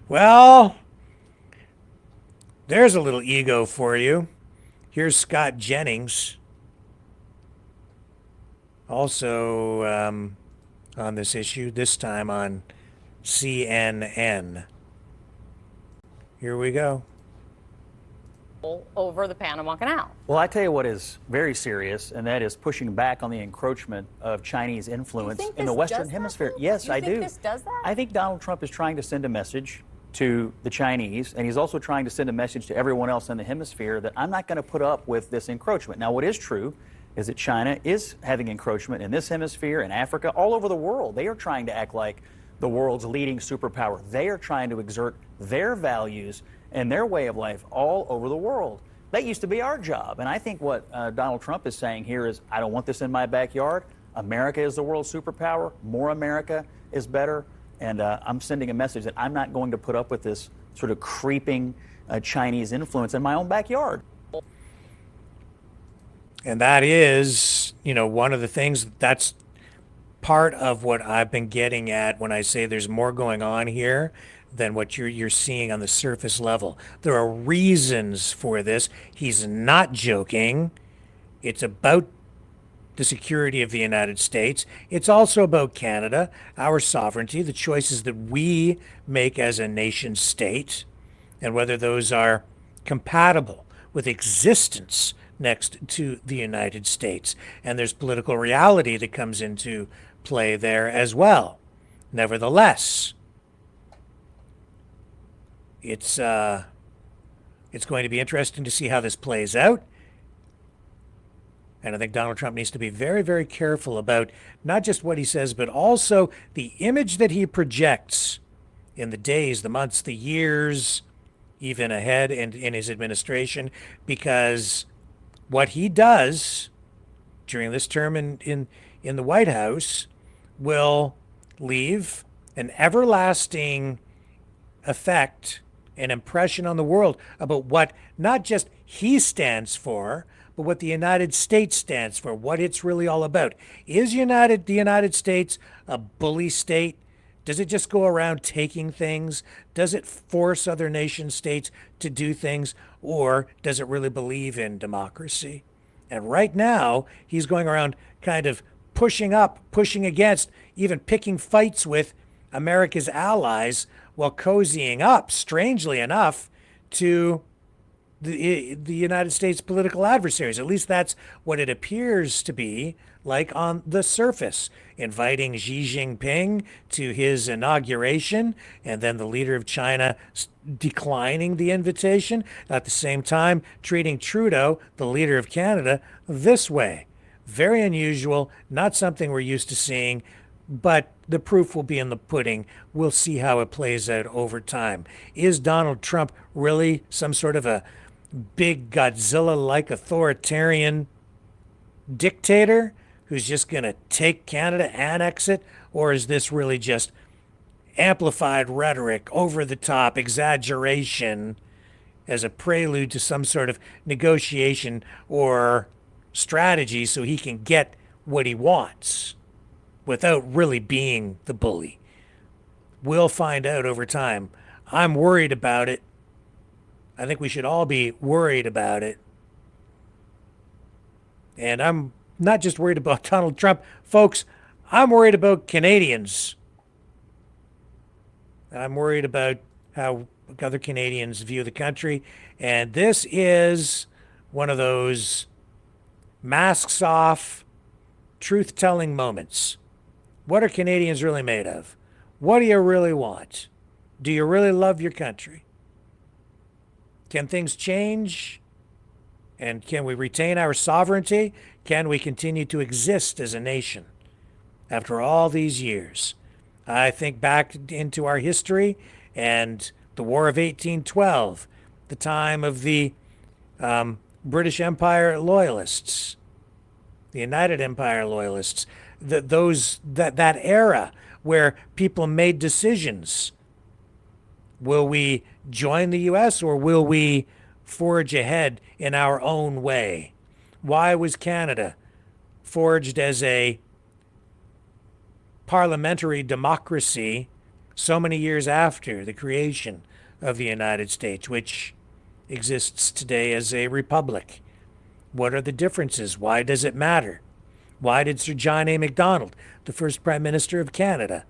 Well, there's a little ego for you. Here's Scott Jennings, also on this issue, this time on CNN. Here we go. Over the Panama Canal. Well, I tell you what is very serious, and that is pushing back on the encroachment of Chinese influence in the Western Hemisphere. Yes, I do. You think this does that? I think Donald Trump is trying to send a message to the Chinese, and he's also trying to send a message to everyone else in the hemisphere that I'm not going to put up with this encroachment. Now, what is true is that China is having encroachment in this hemisphere, in Africa, all over the world. They are trying to act like the world's leading superpower. They are trying to exert their values and their way of life all over the world. That used to be our job. And I think what Donald Trump is saying here is, I don't want this in my backyard. America is the world's superpower. More America is better. And I'm sending a message that I'm not going to put up with this sort of creeping Chinese influence in my own backyard. And that is, you know, one of the things that's part of what I've been getting at when I say there's more going on here than what you're seeing on the surface level. There are reasons for this. He's not joking. It's about the security of the United States. It's also about Canada, our sovereignty, the choices that we make as a nation state, and whether those are compatible with existence next to the United States. And there's political reality that comes into play there as well. Nevertheless, it's going to be interesting to see how this plays out. And I think Donald Trump needs to be very, very careful about not just what he says, but also the image that he projects in the days, the months, the years, even ahead in his administration, because what he does during this term in the White House will leave an everlasting effect, an impression on the world about what not just he stands for, but what the United States stands for, what it's really all about. Is the United States a bully state? Does it just go around taking things? Does it force other nation states to do things? Or does it really believe in democracy? And right now, he's going around kind of pushing up, pushing against, even picking fights with America's allies while cozying up, strangely enough, to the United States political adversaries. At least that's what it appears to be like on the surface. Inviting Xi Jinping to his inauguration, and then the leader of China declining the invitation. At the same time, treating Trudeau, the leader of Canada, this way. Very unusual, not something we're used to seeing, but the proof will be in the pudding. We'll see how it plays out over time. Is Donald Trump really some sort of a big Godzilla-like authoritarian dictator who's just going to take Canada, annex it? Or is this really just amplified rhetoric, over-the-top exaggeration as a prelude to some sort of negotiation or strategy so he can get what he wants without really being the bully? We'll find out over time. I'm worried about it. I think we should all be worried about it. And I'm not just worried about Donald Trump. Folks, I'm worried about Canadians. I'm worried about how other Canadians view the country. And this is one of those masks off, truth-telling moments. What are Canadians really made of? What do you really want? Do you really love your country? Can things change? And can we retain our sovereignty? Can we continue to exist as a nation after all these years? I think back into our history and the War of 1812, the time of the British Empire loyalists, the United Empire loyalists, that era where people made decisions. Will we join the U.S. or will we forge ahead in our own way? Why was Canada forged as a parliamentary democracy so many years after the creation of the United States, which exists today as a republic? What are the differences? Why does it matter? Why did Sir John A. Macdonald, the first Prime Minister of Canada,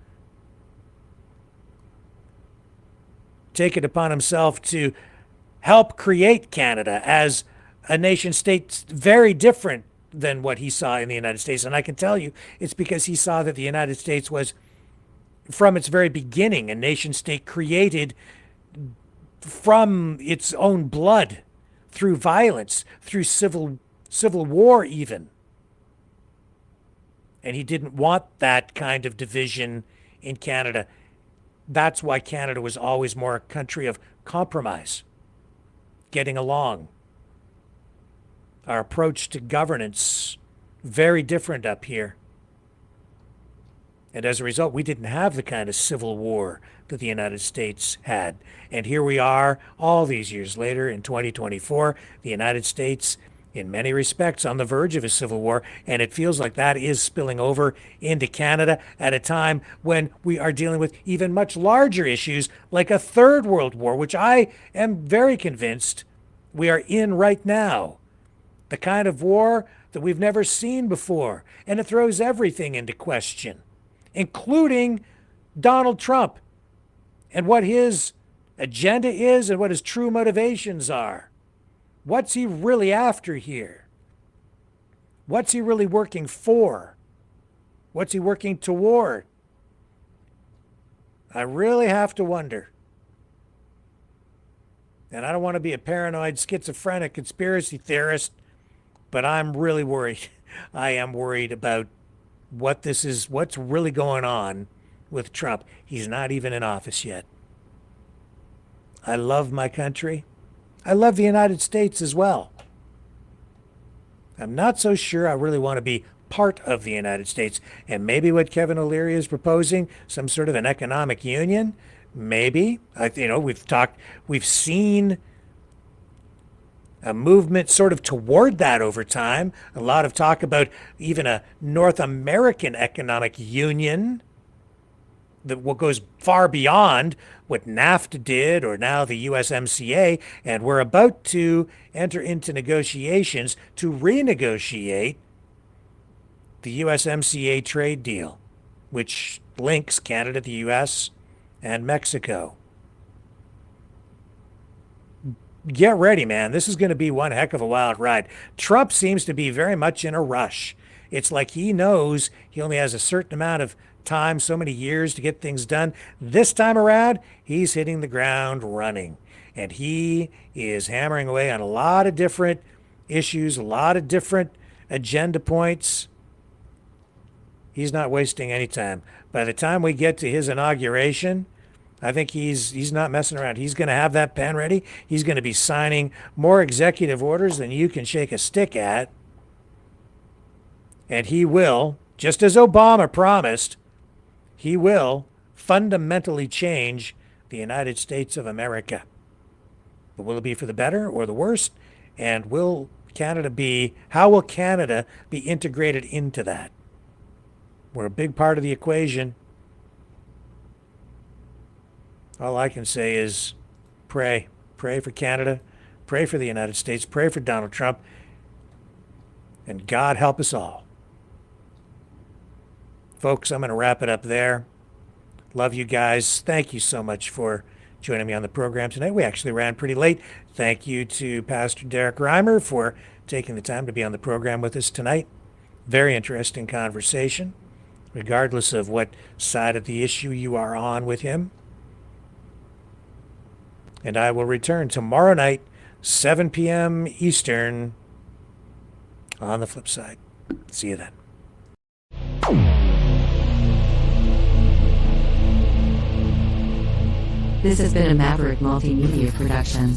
take it upon himself to help create Canada as a nation state very different than what he saw in the United States? And I can tell you it's because he saw that the United States was, from its very beginning, a nation state created from its own blood, through violence, through civil war even. And he didn't want that kind of division in Canada. That's why Canada was always more a country of compromise, getting along. Our approach to governance, very different up here. And as a result, we didn't have the kind of civil war that the United States had. And here we are, all these years later, in 2024, the United States, in many respects, on the verge of a civil war. And it feels like that is spilling over into Canada at a time when we are dealing with even much larger issues, like a third world war, which I am very convinced we are in right now. The kind of war that we've never seen before, and it throws everything into question, including Donald Trump and what his agenda is and what his true motivations are. What's he really after here? What's he really working for? What's he working toward? I really have to wonder. And I don't want to be a paranoid, schizophrenic conspiracy theorist, but I'm really worried. I am worried about what this is, what's really going on with Trump. He's not even in office yet. I love my country. I love the United States as well. I'm not so sure I really want to be part of the United States. And maybe what Kevin O'Leary is proposing, some sort of an economic union, maybe. We've seen a movement sort of toward that over time. A lot of talk about even a North American economic union that goes far beyond what NAFTA did or now the USMCA, and we're about to enter into negotiations to renegotiate the USMCA trade deal, which links Canada, the US, and Mexico. Get ready, man. This is going to be one heck of a wild ride. Trump seems to be very much in a rush. It's like he knows he only has a certain amount of time, so many years to get things done. This time around, he's hitting the ground running. And he is hammering away on a lot of different issues, a lot of different agenda points. He's not wasting any time. By the time we get to his inauguration, I think he's not messing around. He's going to have that pen ready. He's going to be signing more executive orders than you can shake a stick at. And he will, just as Obama promised, he will fundamentally change the United States of America. But will it be for the better or the worse? And how will Canada be integrated into that? We're a big part of the equation. All I can say is pray. Pray for Canada. Pray for the United States. Pray for Donald Trump. And God help us all. Folks, I'm going to wrap it up there. Love you guys. Thank you so much for joining me on the program tonight. We actually ran pretty late. Thank you to Pastor Derek Reimer for taking the time to be on the program with us tonight. Very interesting conversation, regardless of what side of the issue you are on with him. And I will return tomorrow night, 7 p.m. Eastern, on the flip side. See you then. This has been a Maverick Multimedia production.